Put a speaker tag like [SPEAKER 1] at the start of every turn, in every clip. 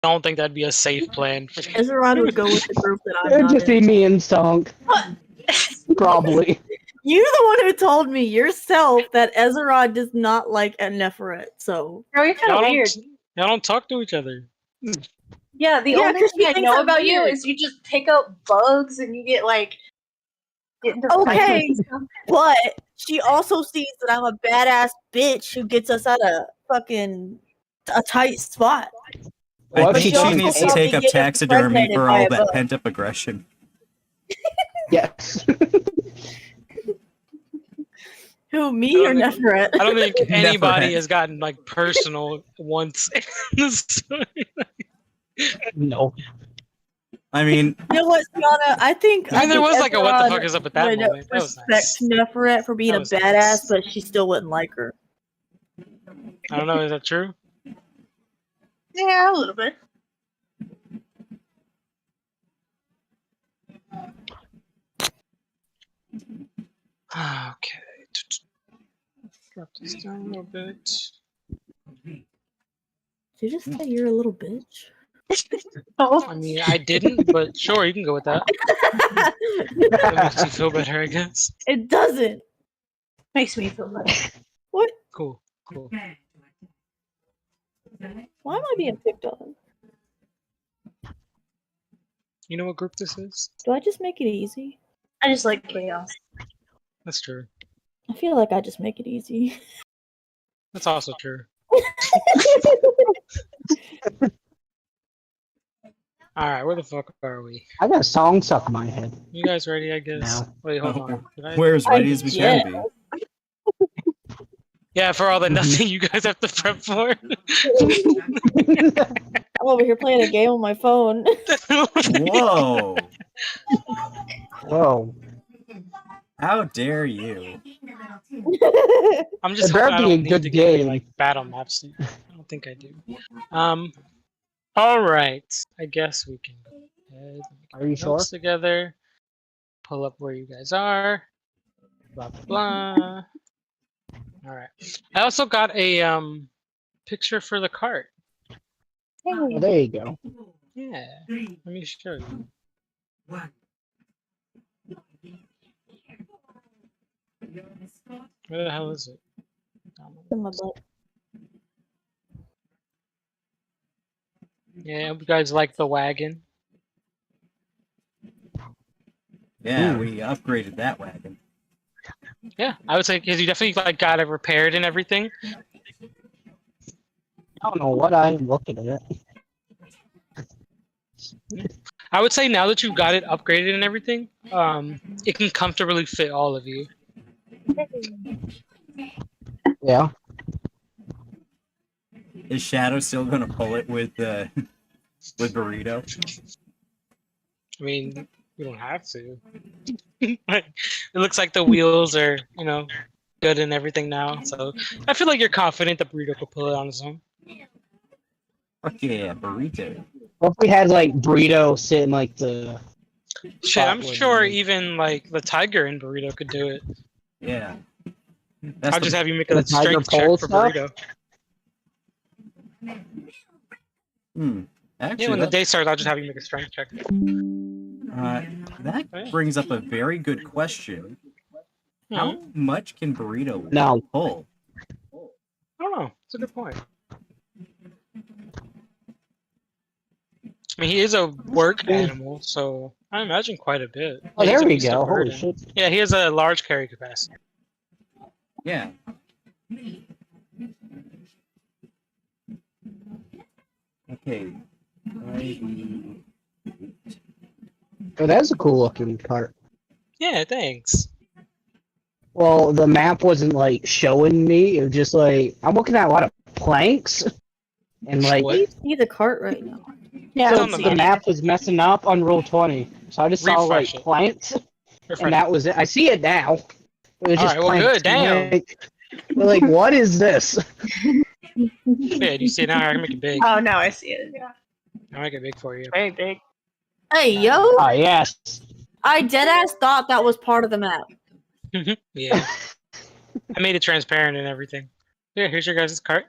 [SPEAKER 1] don't think that'd be a safe plan.
[SPEAKER 2] Ezra would go with the group that I'm
[SPEAKER 3] It'd
[SPEAKER 2] not
[SPEAKER 3] just be
[SPEAKER 2] in.
[SPEAKER 3] me and Sunk. Probably.
[SPEAKER 2] You're the one who told me yourself that Ezra does not like a Neferet, so...
[SPEAKER 4] Bro, you're kind of weird.
[SPEAKER 1] Y'all don't talk to each other.
[SPEAKER 4] Yeah, the
[SPEAKER 2] Yeah,
[SPEAKER 4] only
[SPEAKER 2] 'cause
[SPEAKER 4] thing
[SPEAKER 2] she
[SPEAKER 4] I
[SPEAKER 2] thinks
[SPEAKER 4] know
[SPEAKER 2] I'm
[SPEAKER 4] about you
[SPEAKER 2] weird.
[SPEAKER 4] is you just pick up bugs and you get into
[SPEAKER 2] Okay,
[SPEAKER 4] fights and stuff.
[SPEAKER 2] but she also sees that I'm a badass bitch who gets us out of fucking a tight spot.
[SPEAKER 5] I
[SPEAKER 3] Well,
[SPEAKER 2] But
[SPEAKER 5] think
[SPEAKER 2] she
[SPEAKER 5] she
[SPEAKER 2] also
[SPEAKER 5] needs to
[SPEAKER 2] saw
[SPEAKER 5] take
[SPEAKER 2] me
[SPEAKER 5] up
[SPEAKER 2] get
[SPEAKER 5] taxidermy
[SPEAKER 2] impregnated
[SPEAKER 5] for
[SPEAKER 2] by
[SPEAKER 5] all
[SPEAKER 2] a
[SPEAKER 5] that
[SPEAKER 2] bug.
[SPEAKER 5] pent-up aggression.
[SPEAKER 3] Yes.
[SPEAKER 2] Who, me or Neferet?
[SPEAKER 1] I don't think anybody
[SPEAKER 5] Neferet.
[SPEAKER 1] has gotten like personal once in the story.
[SPEAKER 3] No.
[SPEAKER 5] I mean,
[SPEAKER 2] You know what, Sienna? I think
[SPEAKER 1] there was like a what the
[SPEAKER 2] Ezra
[SPEAKER 1] fuck is up at that
[SPEAKER 2] would
[SPEAKER 1] moment. That was
[SPEAKER 2] respect
[SPEAKER 1] nice.
[SPEAKER 2] Neferet for being
[SPEAKER 1] That
[SPEAKER 2] a
[SPEAKER 1] was
[SPEAKER 2] badass,
[SPEAKER 1] nice.
[SPEAKER 2] but she still wouldn't like her.
[SPEAKER 1] I don't know, is that true?
[SPEAKER 4] Yeah, a little bit.
[SPEAKER 1] Okay. Drop this down a little bit.
[SPEAKER 2] Did you just say you're a little bitch?
[SPEAKER 1] I mean, I didn't, but sure, you can go with that. That makes you feel better, I guess.
[SPEAKER 2] It doesn't.
[SPEAKER 4] Makes me feel better.
[SPEAKER 2] What?
[SPEAKER 1] Cool, cool.
[SPEAKER 2] Why am I being picked on?
[SPEAKER 1] You know what group this is?
[SPEAKER 2] Do I just make it easy?
[SPEAKER 4] I just like chaos.
[SPEAKER 1] That's true.
[SPEAKER 2] I feel like I just make it easy.
[SPEAKER 1] That's also true. Alright, where the fuck are we?
[SPEAKER 3] I got a song stuck in my head.
[SPEAKER 1] You guys ready, I guess?
[SPEAKER 3] No.
[SPEAKER 1] Wait, hold on. Did I-
[SPEAKER 5] we're as ready as we
[SPEAKER 2] Yeah.
[SPEAKER 5] can be.
[SPEAKER 1] Yeah, for all the nothing you guys have to prep for.
[SPEAKER 2] I'm over here playing a game on my phone.
[SPEAKER 5] Whoa!
[SPEAKER 3] Whoa.
[SPEAKER 5] How dare you?
[SPEAKER 1] I'm just
[SPEAKER 3] It better
[SPEAKER 1] hoping I
[SPEAKER 3] be a
[SPEAKER 1] don't need
[SPEAKER 3] good
[SPEAKER 1] to get any,
[SPEAKER 3] game.
[SPEAKER 1] like battle maps. I don't think I do. All right. I guess we can go ahead. Let me get
[SPEAKER 3] Are you
[SPEAKER 1] my
[SPEAKER 3] sure?
[SPEAKER 1] notes together. Pull up where you guys are. Blah blah blah. All right. I also got a picture for the cart.
[SPEAKER 3] Oh, there you go.
[SPEAKER 1] Yeah. Let me show you. Where the hell is it?
[SPEAKER 2] In my butt.
[SPEAKER 1] Yeah, you guys like the wagon?
[SPEAKER 5] Yeah, we upgraded that wagon.
[SPEAKER 1] Yeah, I would say because you definitely like got it repaired and everything.
[SPEAKER 3] I don't know what I'm looking at.
[SPEAKER 1] I would say now that you've got it upgraded and everything, it can comfortably fit all of you.
[SPEAKER 3] Yeah.
[SPEAKER 5] Is Shadow still gonna pull it with Burrito?
[SPEAKER 1] I mean, you don't have to. It looks like the wheels are, good and everything now. So I feel like you're confident that Burrito could pull it on his own.
[SPEAKER 5] Fuck yeah, Burrito.
[SPEAKER 3] What if we had like Burrito sitting like the
[SPEAKER 1] Shit, I'm
[SPEAKER 3] Spot
[SPEAKER 1] sure
[SPEAKER 3] would-
[SPEAKER 1] even like the Tiger and Burrito could do it.
[SPEAKER 5] Yeah.
[SPEAKER 1] I'll just have you make
[SPEAKER 3] the
[SPEAKER 1] a
[SPEAKER 3] Tiger
[SPEAKER 1] strength check
[SPEAKER 3] pole
[SPEAKER 1] for
[SPEAKER 3] stuff?
[SPEAKER 1] Burrito.
[SPEAKER 5] Actually,
[SPEAKER 1] Yeah, when the day starts, I'll just have you make a strength check.
[SPEAKER 5] that brings up a very good question. How much can Burrito
[SPEAKER 3] No.
[SPEAKER 5] pull?
[SPEAKER 1] I don't know. It's a good point. I mean, he is a work animal, so I imagine quite a bit.
[SPEAKER 3] Oh,
[SPEAKER 1] He's
[SPEAKER 3] there
[SPEAKER 1] a
[SPEAKER 3] we
[SPEAKER 1] beast of
[SPEAKER 3] go. Holy
[SPEAKER 1] burden.
[SPEAKER 3] shit.
[SPEAKER 1] Yeah, he has a large carry capacity.
[SPEAKER 5] Yeah. Okay.
[SPEAKER 3] Oh, that's a cool looking cart.
[SPEAKER 1] Yeah, thanks.
[SPEAKER 3] Well, the map wasn't like showing me. It was just like I'm looking at a lot of planks, and like
[SPEAKER 1] What?
[SPEAKER 2] You see the cart right now.
[SPEAKER 4] Yeah, I
[SPEAKER 1] It's
[SPEAKER 4] don't
[SPEAKER 1] on the
[SPEAKER 4] see
[SPEAKER 3] the
[SPEAKER 4] it.
[SPEAKER 3] map was messing up on roll 20. So I just saw like
[SPEAKER 1] Refresh it.
[SPEAKER 3] planks,
[SPEAKER 1] Refresh
[SPEAKER 3] and that was it. I see it now. It was just
[SPEAKER 1] Alright, well,
[SPEAKER 3] planks.
[SPEAKER 1] good, damn.
[SPEAKER 3] Like, what is this?
[SPEAKER 1] Yeah, do you see it now? I can make it big.
[SPEAKER 4] Oh, now I see it. Yeah.
[SPEAKER 1] I'll make it big for you.
[SPEAKER 4] Very big.
[SPEAKER 2] Hey, yo!
[SPEAKER 3] Ah, yes.
[SPEAKER 2] I deadass thought that was part of the map.
[SPEAKER 1] Yeah. I made it transparent and everything. Yeah, here's your guys' cart.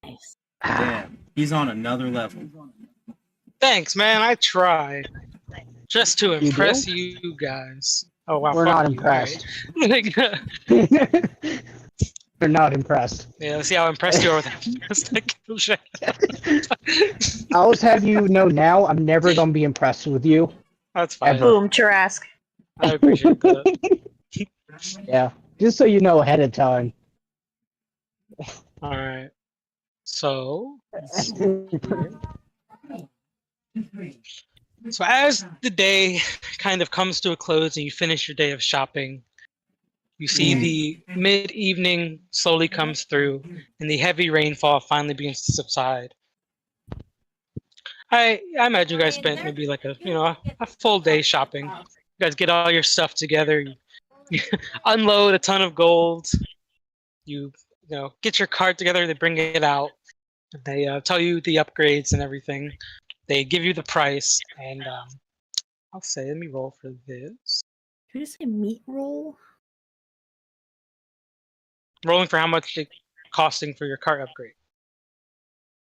[SPEAKER 2] Nice.
[SPEAKER 3] Ah,
[SPEAKER 5] Damn. He's on another level.
[SPEAKER 1] Thanks, man. I try. Just to
[SPEAKER 3] do?
[SPEAKER 1] impress you guys. Oh wow,
[SPEAKER 3] We're
[SPEAKER 1] fuck
[SPEAKER 3] not
[SPEAKER 1] you.
[SPEAKER 3] impressed.
[SPEAKER 1] Alright.
[SPEAKER 3] We're not impressed.
[SPEAKER 1] Yeah, let's see how impressed you are with that.
[SPEAKER 3] I'll just have you know now, I'm never gonna be impressed with you.
[SPEAKER 1] That's fine.
[SPEAKER 3] Ever.
[SPEAKER 4] Boom, Trask.
[SPEAKER 1] I appreciate that.
[SPEAKER 3] Yeah, just so you know ahead of time.
[SPEAKER 1] Alright. So, let's see here. So as the day kind of comes to a close and you finish your day of shopping, you see the mid-evening slowly comes through and the heavy rainfall finally begins to subside. I imagine you guys spent maybe like a full day shopping. You guys get all your stuff together, you unload a ton of gold, you get your cart together, they bring it out, they tell you the upgrades and everything. They give you the price, and I'll say, let me roll for this.
[SPEAKER 2] Did you say meat roll?
[SPEAKER 1] Rolling for how much it's costing for your cart upgrade.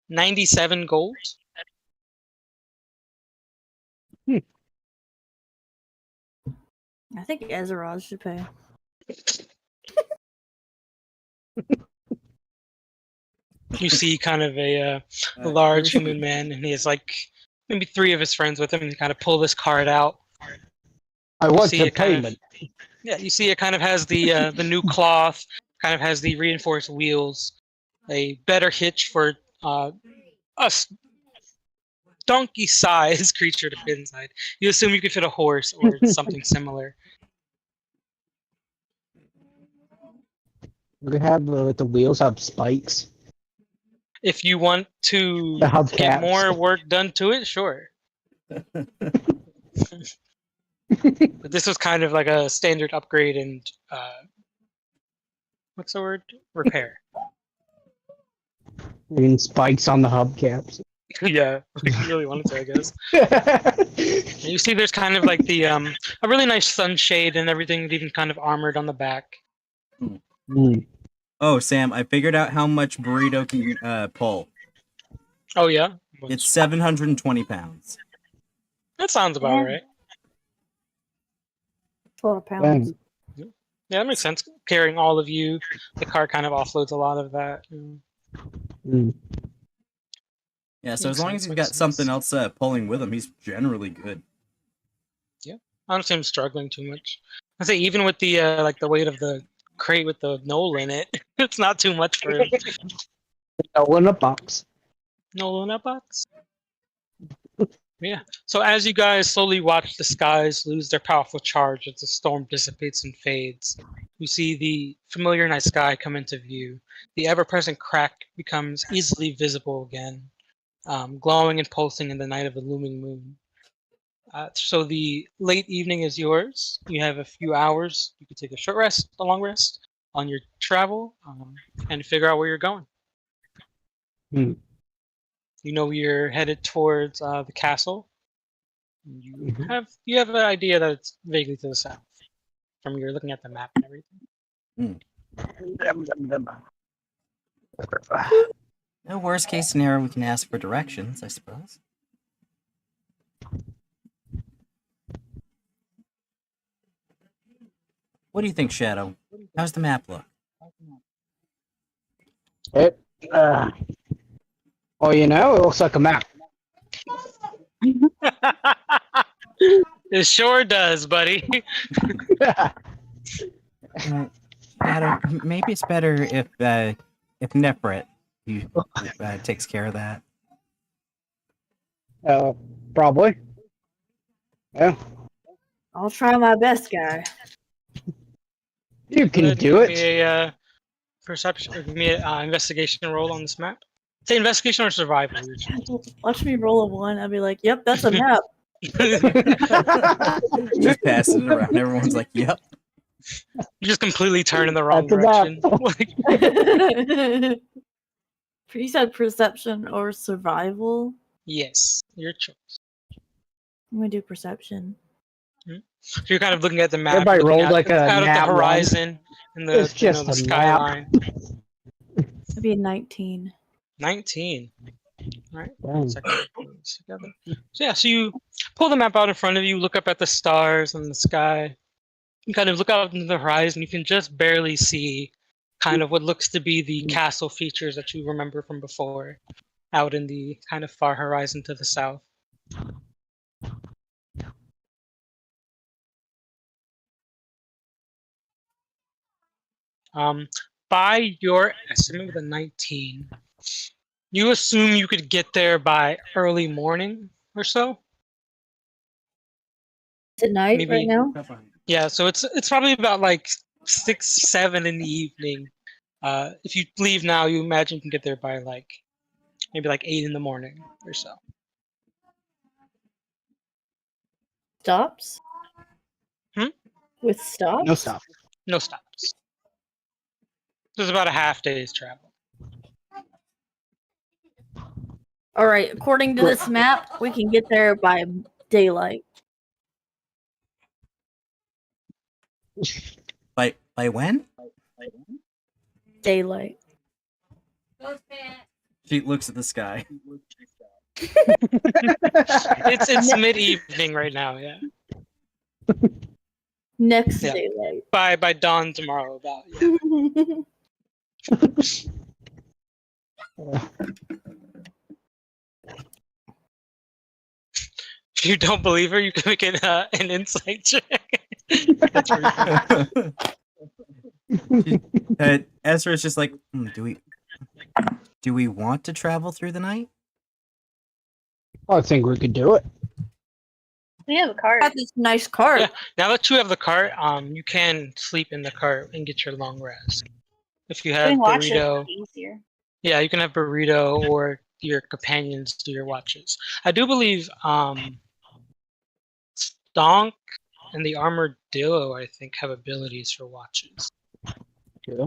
[SPEAKER 1] 97 gold.
[SPEAKER 2] I think Ezra should pay.
[SPEAKER 1] You see kind of a large human man, and he has like maybe 3 of his friends with him, and they kind of pull this cart out.
[SPEAKER 3] I want
[SPEAKER 1] see
[SPEAKER 3] the
[SPEAKER 1] it kind of-
[SPEAKER 3] payment.
[SPEAKER 1] Yeah, you see it kind of has the new cloth, kind of has the reinforced wheels, a better hitch for donkey-sized creature to fit inside. You assume you could fit a horse or something similar.
[SPEAKER 3] We have the wheels have spikes.
[SPEAKER 1] If you want to
[SPEAKER 3] The
[SPEAKER 1] get
[SPEAKER 3] hubcaps.
[SPEAKER 1] more work done to it, sure. But this was kind of like a standard upgrade and what's the word? Repair.
[SPEAKER 3] And spikes on the hubcaps.
[SPEAKER 1] Yeah, if you really wanted to, I guess. And you see, there's kind of like the a really nice sunshade and everything, even kind of armored on the back.
[SPEAKER 3] Mm.
[SPEAKER 5] Oh, Sam, I figured out how much burrito can pull.
[SPEAKER 1] Oh yeah,
[SPEAKER 5] It's 720 pounds.
[SPEAKER 1] that sounds about
[SPEAKER 2] Yeah.
[SPEAKER 1] right.
[SPEAKER 2] 12 pounds.
[SPEAKER 1] Yeah, that makes sense. Carrying all of you, the car kind of offloads a lot of that.
[SPEAKER 3] Mm.
[SPEAKER 5] Yeah, so
[SPEAKER 1] Makes
[SPEAKER 5] as long as
[SPEAKER 1] sense,
[SPEAKER 5] he's
[SPEAKER 1] makes
[SPEAKER 5] got
[SPEAKER 1] sense.
[SPEAKER 5] something else pulling with him, he's generally good.
[SPEAKER 1] I don't see him struggling too much. I say even with the like the weight of the crate with the knoll in it, it's not too much for him.
[SPEAKER 3] All in a box.
[SPEAKER 1] Knoll in that box. Yeah. So as you guys slowly watch the skies lose their powerful charge as the storm dissipates and fades, you see the familiar night sky come into view. The ever-present crack becomes easily visible again, glowing and pulsing in the night of the looming moon. So the late evening is yours. You have a few hours. You can take a short rest, a long rest on your travel, and figure out where you're going.
[SPEAKER 3] Hmm.
[SPEAKER 1] You know you're headed towards the castle. You
[SPEAKER 3] Mhm.
[SPEAKER 1] have an idea that it's vaguely to the south from your looking at the map and everything.
[SPEAKER 5] No worst case scenario, we can ask for directions, I suppose. What do you think, Shadow? How's the map look?
[SPEAKER 3] It, well, you know, it looks like a map.
[SPEAKER 1] It sure does, buddy.
[SPEAKER 5] Shadow, maybe it's better if Nefret takes care of that.
[SPEAKER 3] Probably. Yeah,
[SPEAKER 2] I'll try my best, guy.
[SPEAKER 3] you
[SPEAKER 1] Go
[SPEAKER 3] can
[SPEAKER 1] ahead and
[SPEAKER 3] do
[SPEAKER 1] give
[SPEAKER 3] it.
[SPEAKER 1] me a perception, or give me an investigation roll on this map. Say investigation or survival.
[SPEAKER 2] Watch me roll a 1. I'll be like, yep, that's a map.
[SPEAKER 5] Just passing it around. Everyone's like, "Yep."
[SPEAKER 1] You just completely turn in the wrong
[SPEAKER 3] That's a map.
[SPEAKER 1] direction. Like,
[SPEAKER 2] You said perception or survival?
[SPEAKER 1] yes, your choice.
[SPEAKER 2] I'm gonna do perception.
[SPEAKER 1] So you're kind of looking at the map,
[SPEAKER 3] Everybody
[SPEAKER 1] looking
[SPEAKER 3] rolled
[SPEAKER 1] out,
[SPEAKER 3] like a
[SPEAKER 1] out at
[SPEAKER 3] nat
[SPEAKER 1] the
[SPEAKER 3] one.
[SPEAKER 1] horizon and the,
[SPEAKER 3] It's just
[SPEAKER 1] the
[SPEAKER 3] a map.
[SPEAKER 1] skyline.
[SPEAKER 2] It'd be a 19.
[SPEAKER 1] 19. Right.
[SPEAKER 3] Dang.
[SPEAKER 1] Second things together. So yeah, so you pull the map out in front of you, look up at the stars and the sky. You kind of look out into the horizon. You can just barely see kind of what looks to be the castle features that you remember from before, out in the kind of far horizon to the south. By your estimate with a 19, you assume you could get there by early morning or so.
[SPEAKER 2] Tonight,
[SPEAKER 1] Maybe.
[SPEAKER 2] right now.
[SPEAKER 1] Yeah, so it's probably about like 6, 7 in the evening. If you leave now, you imagine you can get there by like maybe like 8 in the morning or so.
[SPEAKER 2] Stops?
[SPEAKER 1] Hmm?
[SPEAKER 2] With stops?
[SPEAKER 3] No stop.
[SPEAKER 1] No stops. There's about a half day's travel.
[SPEAKER 2] All right. According to this map, we can get there by daylight.
[SPEAKER 5] By when?
[SPEAKER 2] Daylight.
[SPEAKER 5] She looks at the sky.
[SPEAKER 1] It's mid evening right now. Yeah.
[SPEAKER 2] Next
[SPEAKER 1] Yeah.
[SPEAKER 2] daylight.
[SPEAKER 1] By dawn tomorrow about. Yeah. If you don't believe her, you can make an insight check. That's pretty funny.
[SPEAKER 5] Ezra's just like, do we want to travel through the night?
[SPEAKER 3] I think we could do it.
[SPEAKER 4] We have a cart.
[SPEAKER 2] Got this nice cart.
[SPEAKER 1] Yeah. Now that you have the cart, you can sleep in the cart and get your long rest. If you have
[SPEAKER 4] Doing watches
[SPEAKER 1] burrito,
[SPEAKER 4] would be easier.
[SPEAKER 1] yeah, you can have burrito or your companions do your watches. I do believe Stonk and the Armadillo, I think, have abilities for watches.
[SPEAKER 3] Yeah.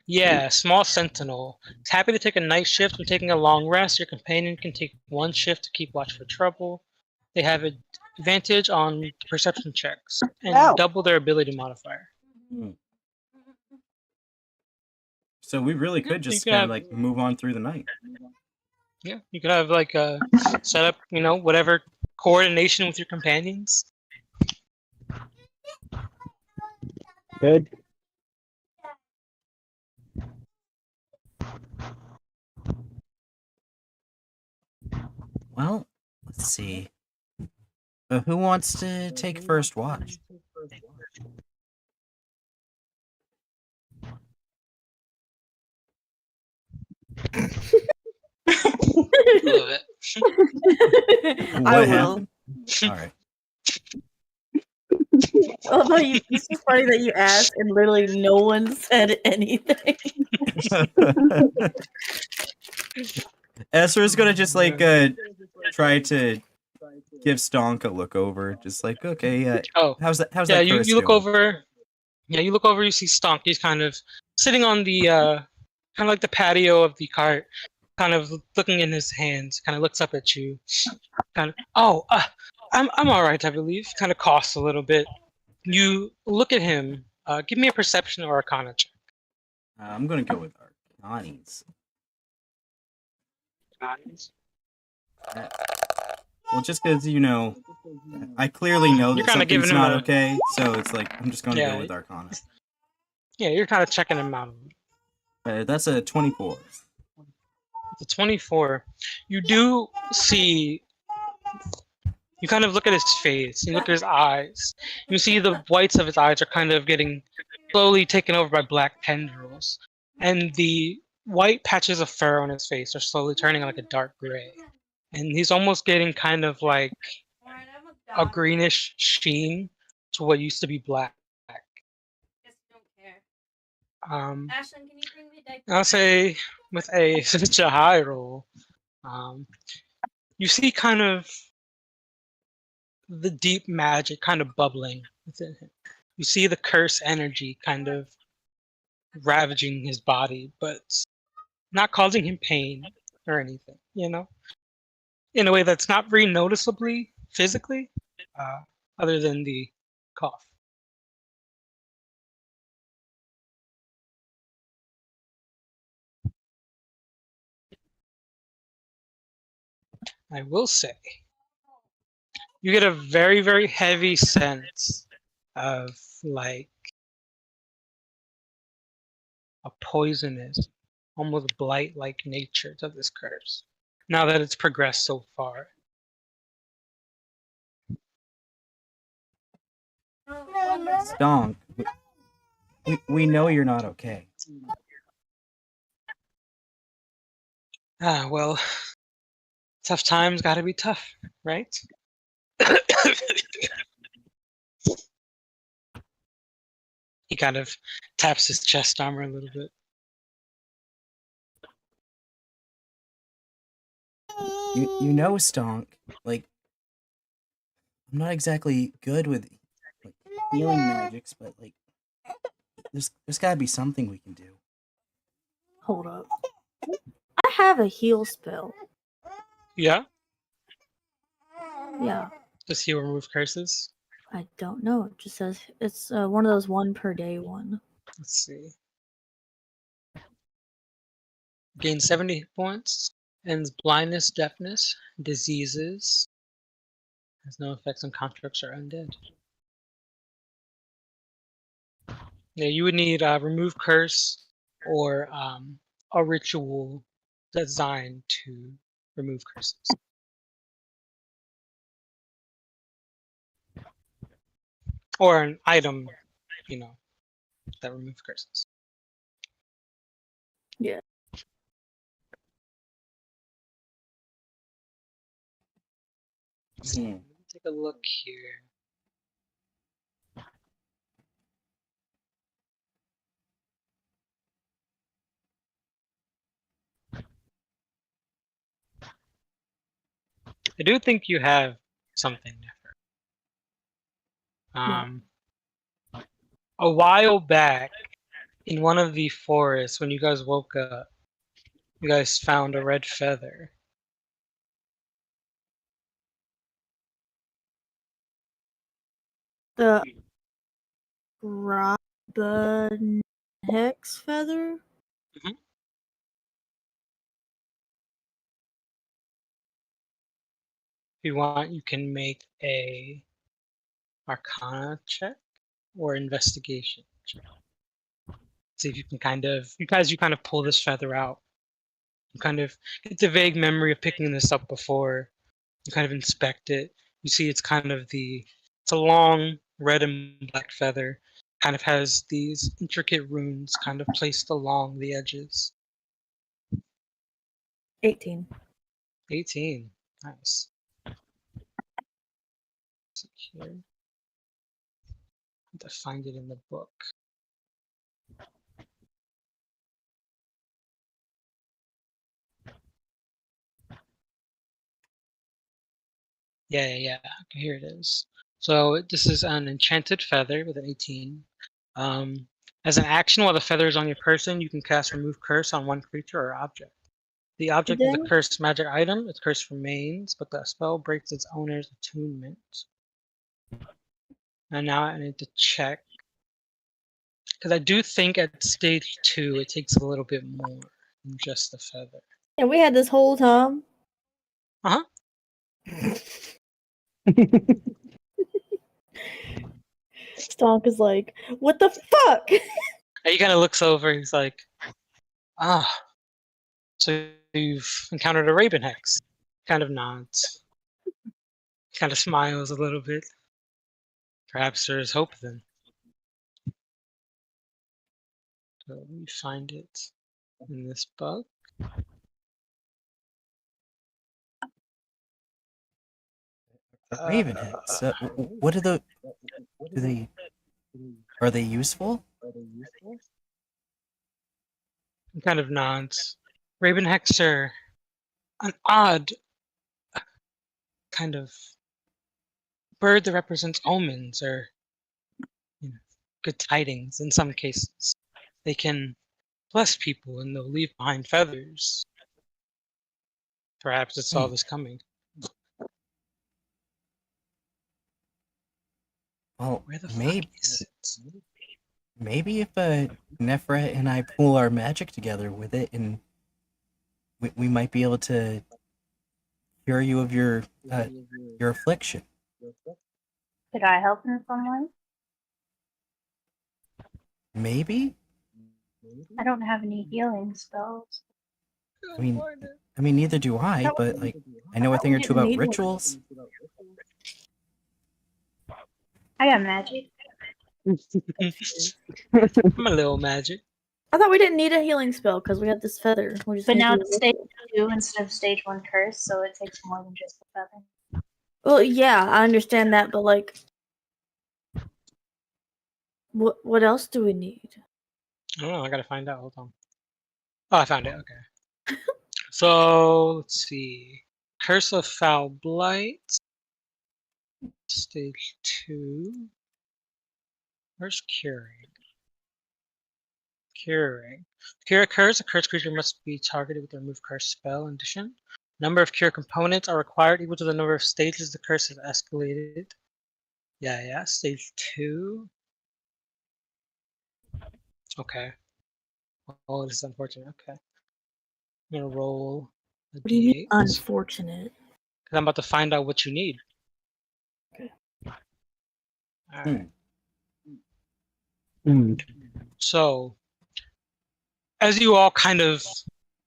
[SPEAKER 1] Yeah, Small Sentinel. It's happy to take a night shift when taking a long rest. Your companion can take one shift to keep watch for trouble. They have an advantage on perception checks and
[SPEAKER 3] Ow.
[SPEAKER 1] double their ability modifier.
[SPEAKER 5] So we really could
[SPEAKER 1] you
[SPEAKER 5] just
[SPEAKER 1] could
[SPEAKER 5] kind
[SPEAKER 1] have-
[SPEAKER 5] of like move on through the night.
[SPEAKER 1] Yeah, you could have like a set up, whatever coordination with your companions.
[SPEAKER 3] Good.
[SPEAKER 5] Well, let's see. Who wants to take first watch?
[SPEAKER 1] Love it.
[SPEAKER 2] I
[SPEAKER 5] What
[SPEAKER 2] will.
[SPEAKER 5] happened? All right.
[SPEAKER 2] Although it's so funny that you asked and literally no one said anything.
[SPEAKER 5] Ezra's gonna just like try to give Stonk a look over, just like, okay,
[SPEAKER 1] Oh,
[SPEAKER 5] how's that? How's
[SPEAKER 1] yeah,
[SPEAKER 5] that?
[SPEAKER 1] you
[SPEAKER 5] Chris
[SPEAKER 1] look
[SPEAKER 5] doing?
[SPEAKER 1] over. Yeah, you look over. You see Stonk. He's kind of sitting on the kind of like the patio of the cart, kind of looking in his hands. Kind of looks up at you. Kind of. Oh, I'm all right, I believe. Kind of coughs a little bit. You look at him. Give me a perception or Arcana check.
[SPEAKER 5] I'm gonna go with Arcanis. Well, just because I clearly know
[SPEAKER 1] You're
[SPEAKER 5] that
[SPEAKER 1] kinda giving
[SPEAKER 5] something's
[SPEAKER 1] him
[SPEAKER 5] not
[SPEAKER 1] a-
[SPEAKER 5] okay, so it's like I'm just gonna
[SPEAKER 1] Yeah.
[SPEAKER 5] go with Arcana.
[SPEAKER 1] Yeah, you're kind of checking him out.
[SPEAKER 5] That's a 24.
[SPEAKER 1] The 24. You do see. You kind of look at his face. You look at his eyes. You see the whites of his eyes are kind of getting slowly taken over by black tendrils, and the white patches of fur on his face are slowly turning like a dark gray. And he's almost getting kind of like a greenish sheen to what used to be black. I'll say with a such a high roll, you see kind of the deep magic kind of bubbling within him. You see the curse energy kind of ravaging his body, but not causing him pain or anything, in a way that's not very noticeably physically, other than the cough. I will say, you get a very, very heavy sense of like a poisonous, almost blight-like nature to this curse. Now that it's progressed so far.
[SPEAKER 5] Stonk, we know you're not okay.
[SPEAKER 1] Ah, well, tough times gotta be tough, right? He kind of taps his chest armor a little bit.
[SPEAKER 5] You know, Stonk, like, I'm not exactly good with like, healing magics, but like, there's gotta be something we can do.
[SPEAKER 2] Hold up. I have a heal spell.
[SPEAKER 1] Yeah?
[SPEAKER 2] Yeah.
[SPEAKER 1] Does he remove curses?
[SPEAKER 2] I don't know. It just says it's one of those 1 per day one.
[SPEAKER 1] Let's see. Gain 70 hit points. Ends blindness, deafness, diseases. Has no effects on constructs or undead. Yeah, you would need remove curse or a ritual designed to remove curses. Or an item, you know, that removes curses.
[SPEAKER 2] Yeah.
[SPEAKER 1] So, let me take a look here. I do think you have something different. A while back, in one of the forests, when you guys woke up, you guys found a red feather.
[SPEAKER 2] The Robin Hex feather?
[SPEAKER 1] If you want, you can make a Arcana check or investigation check. See if you can you kind of pull this feather out. You kind of get the vague memory of picking this up before. You kind of inspect it. You see it's it's a long red and black feather. Kind of has these intricate runes kind of placed along the edges.
[SPEAKER 2] 18.
[SPEAKER 1] 18. Nice. See here. I have to find it in the book. Yeah. Okay, here it is. So this is an enchanted feather with an 18. As an action, while the feather is on your person, you can cast Remove Curse on one creature or object. The object is a
[SPEAKER 2] Then
[SPEAKER 1] cursed magic item. Its curse remains, but the spell breaks its owner's attunement. And now I need to check. Because I do think at stage 2, it takes a little bit more than just the feather.
[SPEAKER 2] and we had this whole time.
[SPEAKER 1] Uh-huh.
[SPEAKER 2] Stonk is like, what the fuck?
[SPEAKER 1] And he kind of looks over. He's like, ah, so you've encountered a Raven Hex. Kind of nods. Kind of smiles a little bit. Perhaps there's hope then. So let me find it in this book.
[SPEAKER 5] Ravenheads. What are the? Do they? Are they useful?
[SPEAKER 1] He kind of nods. Raven Hex are an odd kind of bird that represents omens or good tidings in some cases. They can bless people and they'll leave behind feathers. Perhaps it saw this coming.
[SPEAKER 5] Well,
[SPEAKER 1] Where the
[SPEAKER 5] maybe
[SPEAKER 1] fuck is it?
[SPEAKER 5] maybe if Nefret and I pool our magic together with it, and we might be able to cure you of your affliction.
[SPEAKER 4] Could I help in some way?
[SPEAKER 5] Maybe.
[SPEAKER 4] I don't have any healing spells.
[SPEAKER 5] I mean, neither do I. But like, I know a thing or two about rituals.
[SPEAKER 4] I got magic.
[SPEAKER 1] I'm a little magic.
[SPEAKER 2] I thought we didn't need a healing spell because we had this feather. We just
[SPEAKER 4] But
[SPEAKER 2] need
[SPEAKER 4] now
[SPEAKER 2] to-
[SPEAKER 4] it's stage 2 instead of stage 1 curse, so it takes more than just the feather.
[SPEAKER 2] Well, yeah, I understand that, but like, what else do we need?
[SPEAKER 1] I don't know. I gotta find out. Hold on. Oh, I found it. Okay. So let's see. Curse of Foul Blight. Stage 2. Where's curing? Curing. Cure occurs. A cursed creature must be targeted with a remove curse spell. In addition, number of cure components are required equal to the number of stages the curse has escalated. Yeah. Stage 2. Okay. Oh, this is unfortunate. Okay. I'm gonna roll a
[SPEAKER 2] What do you mean
[SPEAKER 1] d8.
[SPEAKER 2] unfortunate?
[SPEAKER 1] Because I'm about to find out what you need.
[SPEAKER 2] Okay.
[SPEAKER 1] Alright.
[SPEAKER 3] Mm.
[SPEAKER 1] So, as you all kind of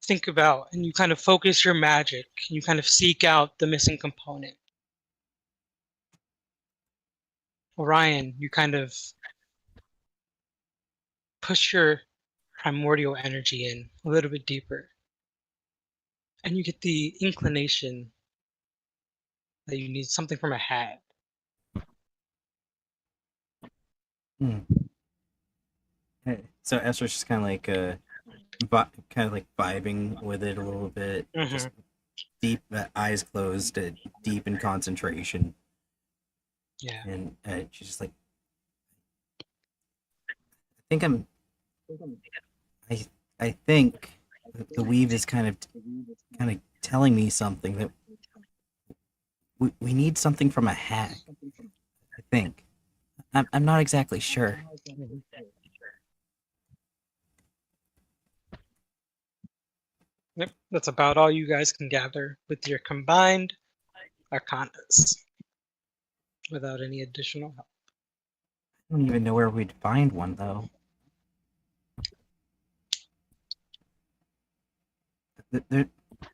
[SPEAKER 1] think about and you kind of focus your magic, you kind of seek out the missing component. Orion, you kind of push your primordial energy in a little bit deeper. And you get the inclination that you need something from a hag.
[SPEAKER 5] So Esther's just kind of like vibing with it a little bit, just deep, eyes closed, deep in concentration.
[SPEAKER 1] Yeah.
[SPEAKER 5] And she's just like, I think the weave is kind of telling me something that we need something from a hag. I think. I'm not exactly sure.
[SPEAKER 1] Yep, that's about all you guys can gather with your combined arcanas without any additional help.
[SPEAKER 5] I don't even know where we'd find one, though.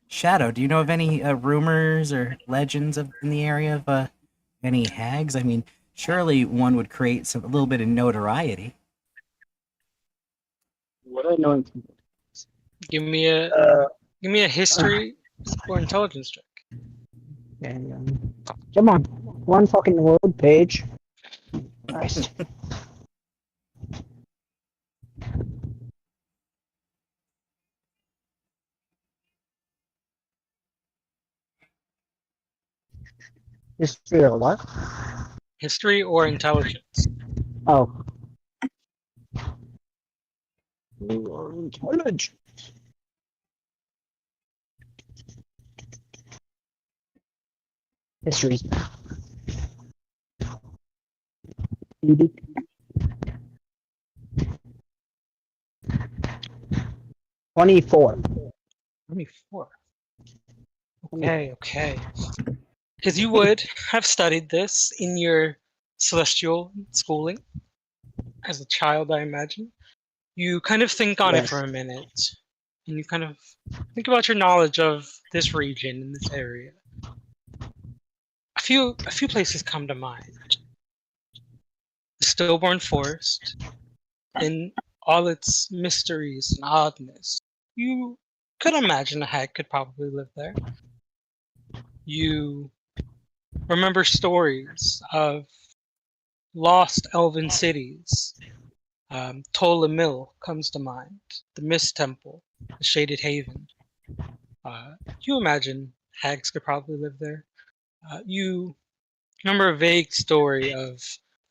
[SPEAKER 5] Shadow, do you know of any rumors or legends in the area of any hags? I mean, surely one would create a little bit of notoriety.
[SPEAKER 3] What do I know?
[SPEAKER 1] Give me a history or intelligence check.
[SPEAKER 3] Come on, one fucking load page. Nice. History or what?
[SPEAKER 1] History or intelligence.
[SPEAKER 3] Oh. Intelligence. History. 24.
[SPEAKER 1] 24. Okay. Because you would have studied this in your celestial schooling as a child, I imagine. You kind of think on it for a minute, and you kind of think about your knowledge of this region and this area. A few places come to mind. The Stillborn Forest, in all its mysteries and oddness. You could imagine a hag could probably live there. You remember stories of lost elven cities. Tola Mill comes to mind, the Mist Temple, the Shaded Haven. You imagine hags could probably live there. You remember a vague story of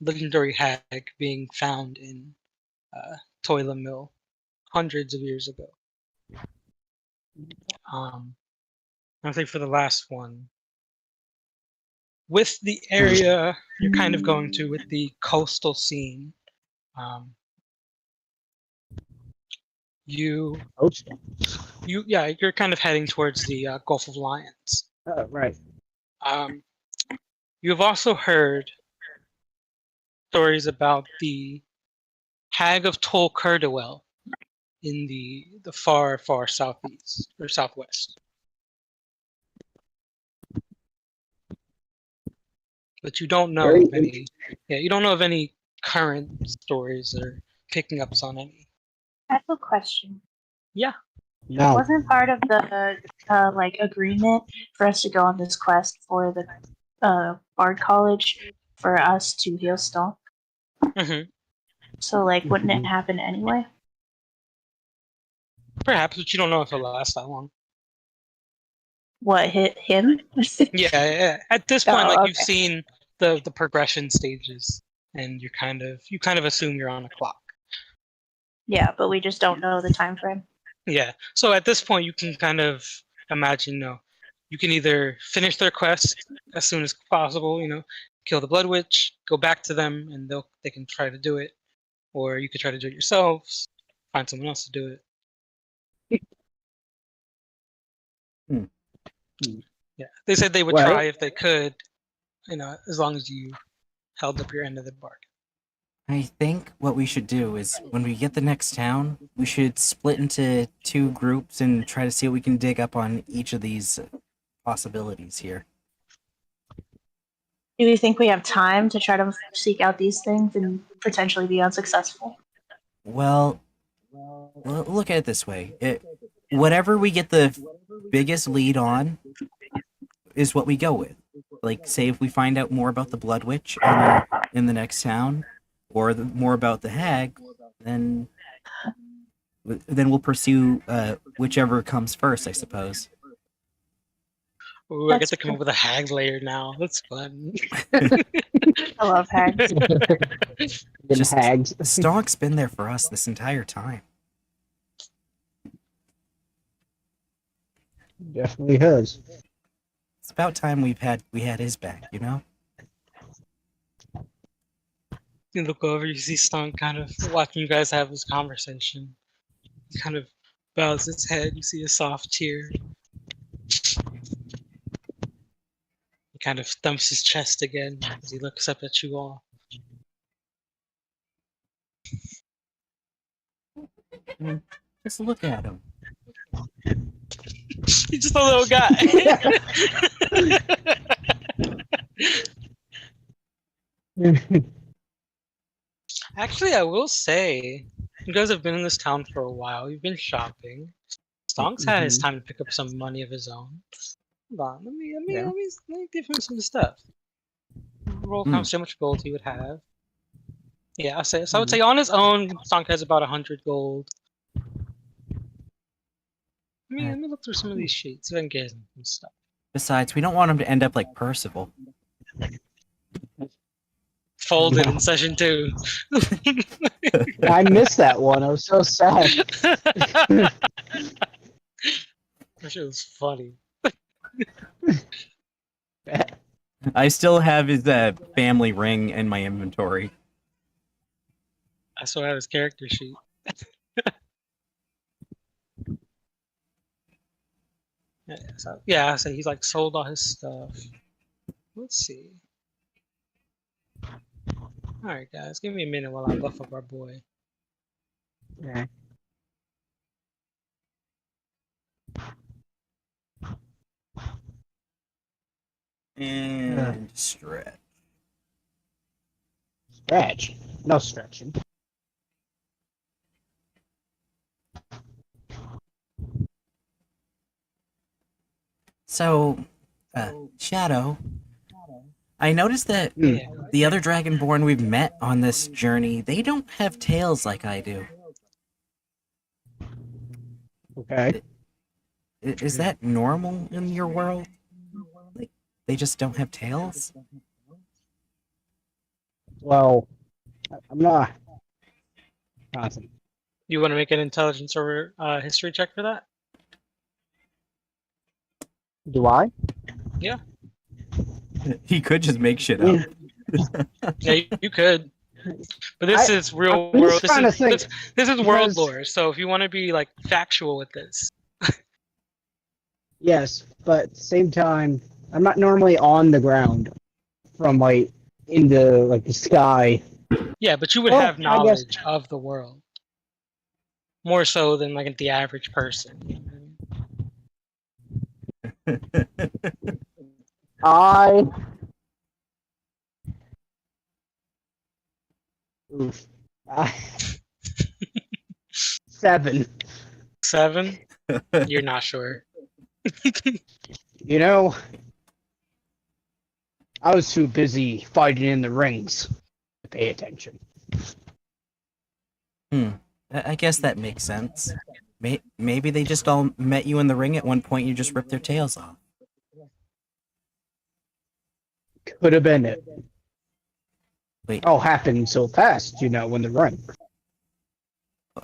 [SPEAKER 1] legendary hag being found in Toila Mill hundreds of years ago. I think for the last one, with the area you're kind of going to, with the coastal scene, you're kind of heading towards the Gulf of Lions.
[SPEAKER 3] Right.
[SPEAKER 1] You've also heard stories about the Hag of Tol Cerdowell in the far, far southeast or southwest. But you don't know
[SPEAKER 3] Very
[SPEAKER 1] of any. Yeah, you don't know of any current stories or picking ups on any.
[SPEAKER 4] I have a question.
[SPEAKER 1] Yeah.
[SPEAKER 3] No.
[SPEAKER 4] Wasn't part of the like agreement for us to go on this quest for the Bard College for us to heal Stonk?
[SPEAKER 1] hmm
[SPEAKER 4] So like, wouldn't it happen anyway?
[SPEAKER 1] Perhaps, but you don't know if it'll last that long.
[SPEAKER 4] What hit him?
[SPEAKER 1] Yeah. At this point,
[SPEAKER 4] Oh,
[SPEAKER 1] like
[SPEAKER 4] okay.
[SPEAKER 1] you've seen the progression stages, and you kind of assume you're on a clock.
[SPEAKER 4] Yeah, but we just don't know the time frame.
[SPEAKER 1] Yeah. So at this point, you can kind of imagine, you can either finish their quest as soon as possible, kill the Blood Witch, go back to them, and they can try to do it, or you could try to do it yourselves, find someone else to do it. Yeah. They said they would
[SPEAKER 3] Well-
[SPEAKER 1] try if they could, as long as you held up your end of the bargain.
[SPEAKER 5] I think what we should do is when we get the next town, we should split into 2 groups and try to see what we can dig up on each of these possibilities here.
[SPEAKER 4] Do you think we have time to try to seek out these things and potentially be unsuccessful?
[SPEAKER 5] Well, look at it this way. Whatever we get the biggest lead on is what we go with. Like, say if we find out more about the Blood Witch in the next town, or more about the Hag, then we'll pursue whichever comes first, I suppose.
[SPEAKER 1] Ooh, I get
[SPEAKER 4] That's
[SPEAKER 1] to come up with a hag layer now. That's fun.
[SPEAKER 4] I love hags.
[SPEAKER 3] Been
[SPEAKER 5] Just-
[SPEAKER 3] hags.
[SPEAKER 5] Stonk's been there for us this entire time.
[SPEAKER 3] Definitely has.
[SPEAKER 5] It's about time we had his back, you know?
[SPEAKER 1] You look over, you see Stunk kind of watching you guys have this conversation. He kind of bows his head. You see a soft tear. He kind of thumps his chest again as he looks up at you all.
[SPEAKER 5] Just look at him.
[SPEAKER 1] He's just a little guy. Actually, I will say, you guys have been in this town for a while. You've been shopping. Stonk's had his time to pick up some money of his own. Hold on, let me give him some stuff. Roll counts how much gold he would have. Yeah, so I would say on his own, Stonk has about 100 gold. Let me look through some of these sheets, see if I can get him some stuff.
[SPEAKER 5] Besides, we don't want him to end up like Percival.
[SPEAKER 1] Folded in session 2.
[SPEAKER 3] I missed that one. I was so sad.
[SPEAKER 1] That shit was funny.
[SPEAKER 5] I still have his family ring in my inventory.
[SPEAKER 1] I still have his character sheet. So he's like sold all his stuff. Let's see. Alright guys, give me a minute while I buff up our boy.
[SPEAKER 3] Okay.
[SPEAKER 5] And stretch.
[SPEAKER 3] Stretch. No stretching.
[SPEAKER 5] So, Shadow, I noticed that
[SPEAKER 1] Yeah.
[SPEAKER 5] the other Dragonborn we've met on this journey, they don't have tails like I do.
[SPEAKER 3] Okay.
[SPEAKER 5] Is that normal in your world? Like, they just don't have tails?
[SPEAKER 3] Well, I'm not. Awesome.
[SPEAKER 1] You want to make an intelligence or history check for that?
[SPEAKER 3] Do I?
[SPEAKER 5] He could just make shit up.
[SPEAKER 1] Yeah, you could. But this is real
[SPEAKER 3] I'm
[SPEAKER 1] world.
[SPEAKER 3] just trying to think,
[SPEAKER 1] This is world
[SPEAKER 3] because-
[SPEAKER 1] lore. So if you want to be like factual with this,
[SPEAKER 3] Yes, but at the same time, I'm not normally on the ground from like into like the sky.
[SPEAKER 1] Yeah, but you would
[SPEAKER 3] Well,
[SPEAKER 1] have
[SPEAKER 3] I guess
[SPEAKER 1] knowledge of the world more so than like the average person. You know what I mean?
[SPEAKER 3] I. Oof. I 7.
[SPEAKER 1] 7? You're not sure.
[SPEAKER 3] You know, I was too busy fighting in the rings to pay attention.
[SPEAKER 5] I guess that makes sense. Maybe they just all met you in the ring at one point. You just ripped their tails off.
[SPEAKER 3] Could have been it.
[SPEAKER 5] Wait,
[SPEAKER 3] All happened so fast, in the ring.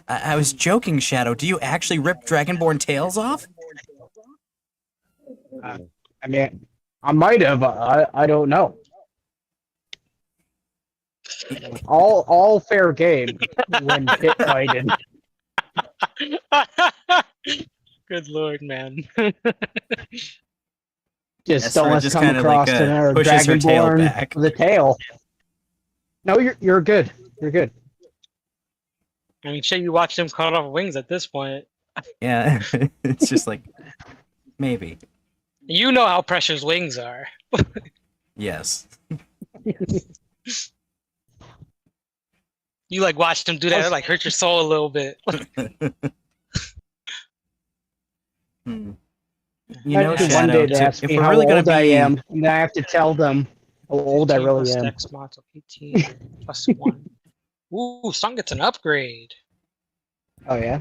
[SPEAKER 5] I was joking, Shadow. Do you actually rip Dragonborn tails off?
[SPEAKER 3] I mean, I might have. I don't know. All fair game when pit fighting.
[SPEAKER 1] Good lord, man.
[SPEAKER 3] Just
[SPEAKER 5] Ezra
[SPEAKER 3] don't let's
[SPEAKER 5] just
[SPEAKER 3] come
[SPEAKER 5] kinda,
[SPEAKER 3] across
[SPEAKER 5] like,
[SPEAKER 3] another
[SPEAKER 5] pushes her tail
[SPEAKER 3] Dragonborn
[SPEAKER 5] back.
[SPEAKER 3] with a tail. No, you're good. You're good.
[SPEAKER 1] I mean, shit, you watch them cut off wings at this point.
[SPEAKER 5] Yeah, it's just like maybe.
[SPEAKER 1] You know how precious wings are.
[SPEAKER 5] Yes.
[SPEAKER 1] You like watch them do that, it like hurt your soul a little bit.
[SPEAKER 5] Hmm. You know,
[SPEAKER 3] Actually, one
[SPEAKER 5] Shadow.
[SPEAKER 3] day they ask
[SPEAKER 5] If
[SPEAKER 3] me
[SPEAKER 5] we're
[SPEAKER 3] how
[SPEAKER 5] really gonna
[SPEAKER 3] old I
[SPEAKER 5] be,
[SPEAKER 3] am, and I have to tell them how old I
[SPEAKER 1] 15
[SPEAKER 3] really
[SPEAKER 1] plus
[SPEAKER 3] am.
[SPEAKER 1] Dex mod, so 18 plus 1. Ooh, Song gets an upgrade.
[SPEAKER 3] Oh yeah.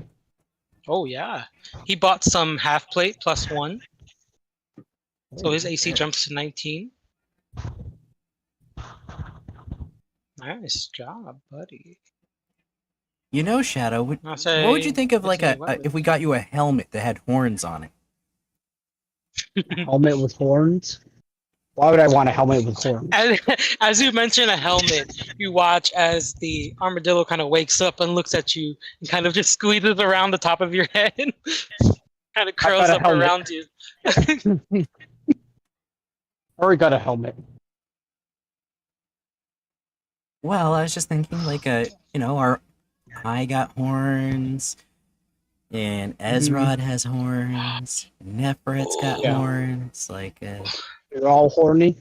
[SPEAKER 1] Oh yeah. He bought some half plate plus 1. So his AC jumps to 19. Nice job, buddy.
[SPEAKER 5] you know, Shadow. What
[SPEAKER 1] I'll
[SPEAKER 5] would you
[SPEAKER 1] say
[SPEAKER 5] think of like
[SPEAKER 1] it's
[SPEAKER 5] if we got you a helmet that had horns on it?
[SPEAKER 3] Helmet with horns. Why would I want a helmet with horns?
[SPEAKER 1] as you mentioned a helmet, you watch as the armadillo kind of wakes up and looks at you and kind of just squeezes around the top of your head. Kind of curls
[SPEAKER 3] got a
[SPEAKER 1] up
[SPEAKER 3] helmet.
[SPEAKER 1] around you.
[SPEAKER 3] Already got a helmet.
[SPEAKER 5] Well, I was just thinking, like, I got horns, and Ezrod has horns, Nefret's got
[SPEAKER 3] Yeah.
[SPEAKER 5] horns,
[SPEAKER 3] You're all horny.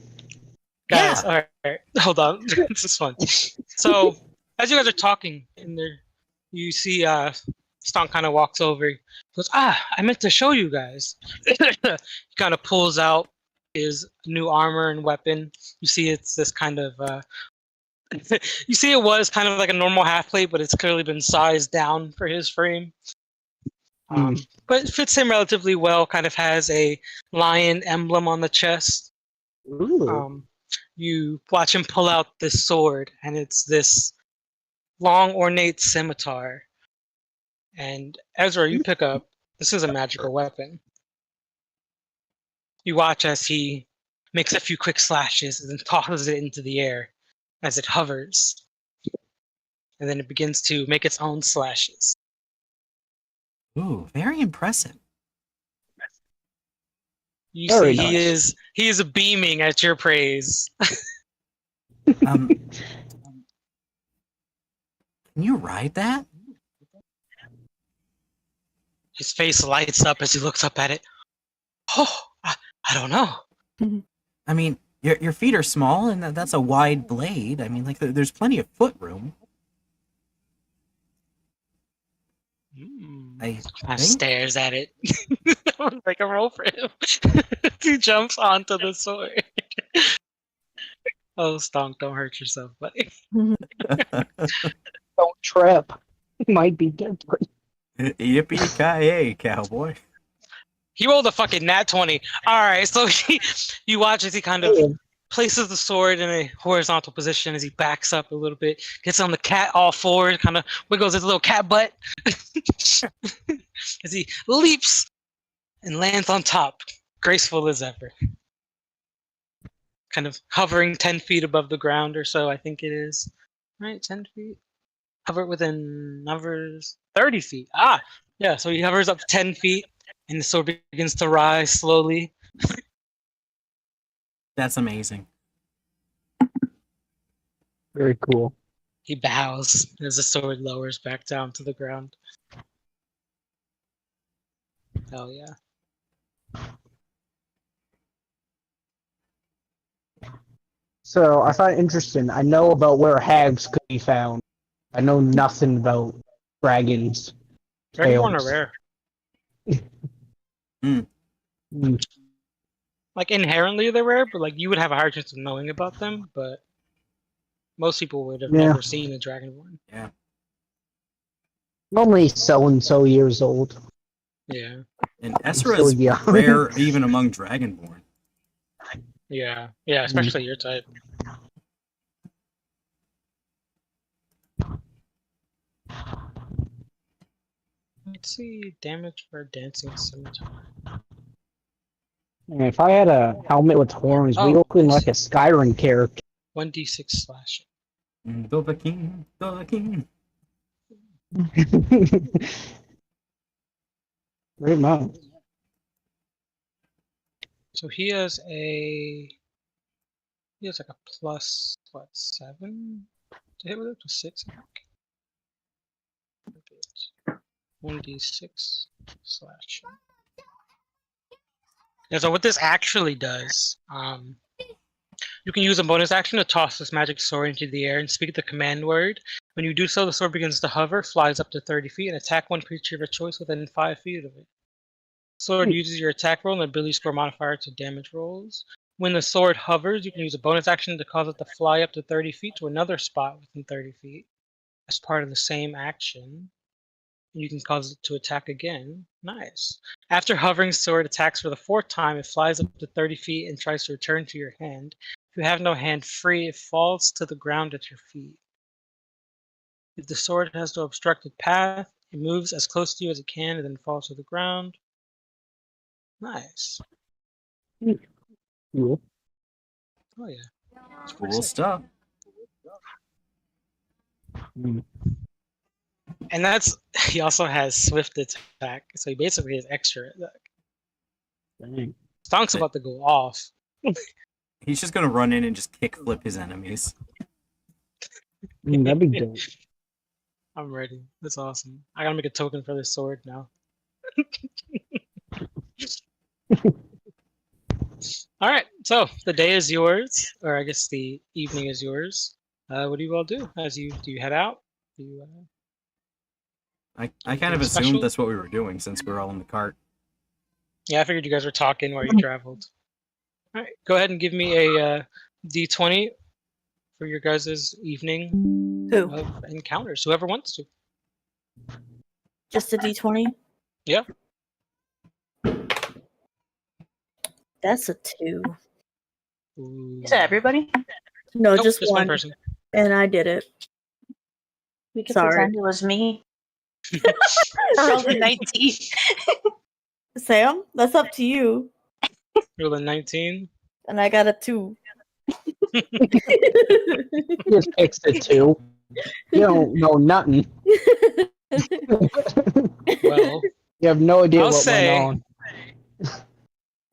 [SPEAKER 1] Guys,
[SPEAKER 5] Yeah.
[SPEAKER 1] alright, hold on. This is fun. So, as you guys are talking in there, you see Stonk kind of walks over. He goes, I meant to show you guys. He kind of pulls out his new armor and weapon. You see it's this kind of you see it was kind of like a normal half plate, but it's clearly been sized down for his frame. But it fits him relatively well, kind of has a lion emblem on the chest.
[SPEAKER 3] Ooh.
[SPEAKER 1] You watch him pull out this sword, and it's this long, ornate scimitar. And Ezra, you pick up, this is a magical weapon. You watch as he makes a few quick slashes and then tosses it into the air as it hovers. And then it begins to make its own slashes.
[SPEAKER 5] Ooh, very impressive.
[SPEAKER 1] You
[SPEAKER 3] Very
[SPEAKER 1] see,
[SPEAKER 3] nice.
[SPEAKER 1] he is beaming at your praise.
[SPEAKER 5] Can you ride that?
[SPEAKER 1] His face lights up as he looks up at it. Oh, I don't know.
[SPEAKER 5] I mean, your feet are small, and that's a wide blade. I mean, like, there's plenty of foot room. I think.
[SPEAKER 1] Stares at it. Make a roll for him. He jumps onto the sword. Oh, Stonk, don't hurt yourself, buddy.
[SPEAKER 3] Don't trip. It might be different.
[SPEAKER 5] Yippee-ki-yay, cowboy.
[SPEAKER 1] He rolled a fucking nat 20. Alright, so you watch as he kind of places the sword in a horizontal position as he backs up a little bit, gets on the cat all fours, kind of wiggles his little cat butt as he leaps and lands on top, graceful as ever. Kind of hovering 10 feet above the ground or so, I think it is. Right, 10 feet? Hovers 30 feet. Yeah, so he hovers up 10 feet and the sword begins to rise slowly.
[SPEAKER 5] That's amazing.
[SPEAKER 3] Very cool.
[SPEAKER 1] He bows as the sword lowers back down to the ground. Hell yeah.
[SPEAKER 3] So I find it interesting. I know about where hags could be found. I know nothing about dragons.
[SPEAKER 1] Dragonborn are
[SPEAKER 3] Tails.
[SPEAKER 1] rare.
[SPEAKER 3] Mm.
[SPEAKER 1] Like inherently they're rare, but like you would have a hard chance of knowing about them, but most people would have
[SPEAKER 3] Yeah.
[SPEAKER 1] never seen a dragonborn.
[SPEAKER 5] Yeah.
[SPEAKER 3] I'm only so and so years old.
[SPEAKER 1] Yeah.
[SPEAKER 5] And Ezra
[SPEAKER 3] so
[SPEAKER 5] is
[SPEAKER 3] young.
[SPEAKER 5] rare even among Dragonborn.
[SPEAKER 1] Yeah. Yeah, especially your type. Let's see, damage for dancing scimitar.
[SPEAKER 3] And if I had a helmet with horns, we
[SPEAKER 1] Oh,
[SPEAKER 3] looking
[SPEAKER 1] nice.
[SPEAKER 3] like a Skyrim character.
[SPEAKER 1] 1d6 slashing.
[SPEAKER 5] The king, the king.
[SPEAKER 3] Great mount.
[SPEAKER 1] So he has like a plus what 7 to hit with it, to 6, I think. 1d6 slashing. Yeah, so what this actually does, you can use a bonus action to toss this magic sword into the air and speak the command word. When you do so, the sword begins to hover, flies up to 30 feet, and attack one creature of your choice within 5 feet of it. Sword uses your attack roll and ability score modifier to damage rolls. When the sword hovers, you can use a bonus action to cause it to fly up to 30 feet to another spot within 30 feet. As part of the same action, you can cause it to attack again. Nice. After hovering, sword attacks for the 4th time. It flies up to 30 feet and tries to return to your hand. If you have no hand free, it falls to the ground at your feet. If the sword has no obstructed path, it moves as close to you as it can and then falls to the ground. Nice.
[SPEAKER 3] Cool.
[SPEAKER 1] Oh yeah. That's pretty
[SPEAKER 5] Cool
[SPEAKER 1] sick.
[SPEAKER 5] stuff.
[SPEAKER 3] Mm.
[SPEAKER 1] And that's he also has swift attack, so he basically has extra attack.
[SPEAKER 3] Dang.
[SPEAKER 1] Stonk's about to go off.
[SPEAKER 5] He's just gonna run in and just kick flip his enemies.
[SPEAKER 3] That'd be dope.
[SPEAKER 1] I'm ready. That's awesome. I gotta make a token for this sword now. All right, so the day is yours, or I guess the evening is yours. What do you all do? Do you head out? Do you,
[SPEAKER 5] I kind
[SPEAKER 1] Anything
[SPEAKER 5] of
[SPEAKER 1] special?
[SPEAKER 5] assumed that's what we were doing since we were all in the cart.
[SPEAKER 1] Yeah, I figured you guys were talking while you traveled. All right, go ahead and give me a d20 for your guys' evening
[SPEAKER 2] Who?
[SPEAKER 1] of encounters. Whoever wants to.
[SPEAKER 2] Just a D20?
[SPEAKER 1] Yeah.
[SPEAKER 2] That's a 2.
[SPEAKER 1] Ooh.
[SPEAKER 4] Is that everybody?
[SPEAKER 2] No,
[SPEAKER 1] Nope,
[SPEAKER 2] just
[SPEAKER 1] one
[SPEAKER 2] one.
[SPEAKER 1] person.
[SPEAKER 2] And I did it.
[SPEAKER 4] We could
[SPEAKER 2] Sorry.
[SPEAKER 4] pretend it was me. I rolled a 19.
[SPEAKER 2] Sam, that's up to you.
[SPEAKER 1] Roll a 19.
[SPEAKER 2] And I got a 2.
[SPEAKER 3] Just picks the 2. You don't know nothing.
[SPEAKER 1] Well,
[SPEAKER 3] You have no idea
[SPEAKER 1] I'll
[SPEAKER 3] what
[SPEAKER 1] say-
[SPEAKER 3] went on.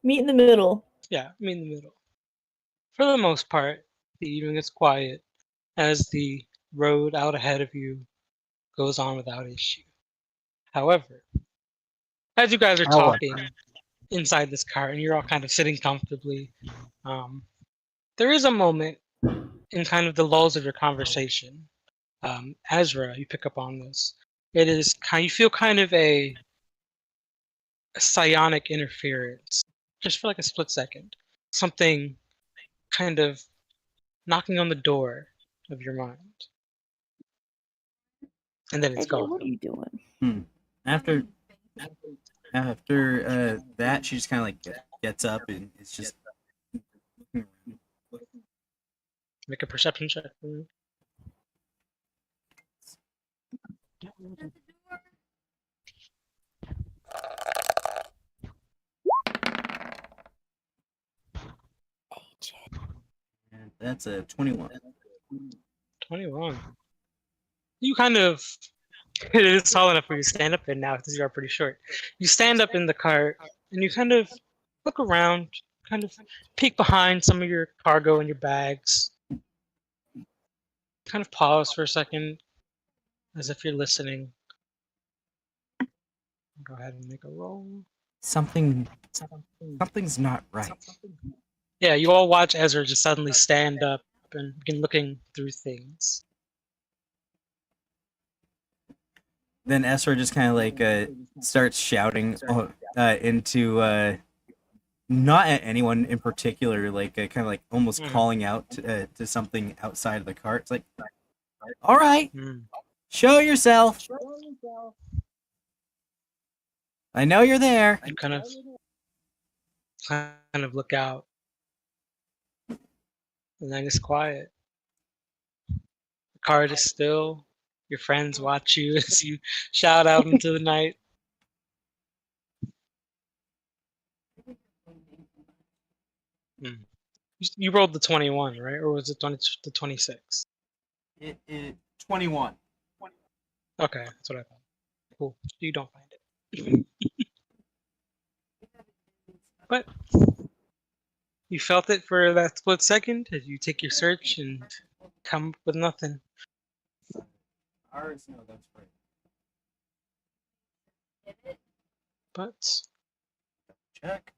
[SPEAKER 2] Meet in the middle.
[SPEAKER 1] yeah, I'm in the middle. For the most part, the evening is quiet as the road out ahead of you goes on without issue. However, as you guys are
[SPEAKER 3] However.
[SPEAKER 1] talking inside this car and you're all kind of sitting comfortably, there is a moment in kind of the lulls of your conversation. Ezra, you pick up on this. It is kind. You feel kind of a psionic interference, just for like a split second. Something kind of knocking on the door of your mind, and then it's
[SPEAKER 2] AJ,
[SPEAKER 1] gone.
[SPEAKER 2] what are you doing?
[SPEAKER 5] After that, she just kind of like gets up and it's just looking around.
[SPEAKER 1] Make a perception check for me.
[SPEAKER 5] And that's a 21.
[SPEAKER 1] 21. You kind of It is tall enough for you to stand up in now because you are pretty short. You stand up in the cart and you kind of look around, kind of peek behind some of your cargo and your bags. Kind of pause for a second as if you're listening. Go ahead and make a roll.
[SPEAKER 5] Something's not right.
[SPEAKER 1] Yeah, you all watch Ezra just suddenly stand up and begin looking through things.
[SPEAKER 5] Then Ezra just kind of like starts shouting into not at anyone in particular, like kind of like almost calling out to something outside of the cart. It's like, all right, show yourself. I know you're there.
[SPEAKER 1] You kind of look out, and then it's quiet. The cart is still. Your friends watch you as you shout out into the night. You rolled the 21, right? Or was it the 26?
[SPEAKER 5] It 21.
[SPEAKER 1] Okay, that's what I thought. Cool. You don't find it. But you felt it for that split second as you take your search and come up with nothing.
[SPEAKER 5] Ours, no, that's right.
[SPEAKER 1] But
[SPEAKER 5] Check.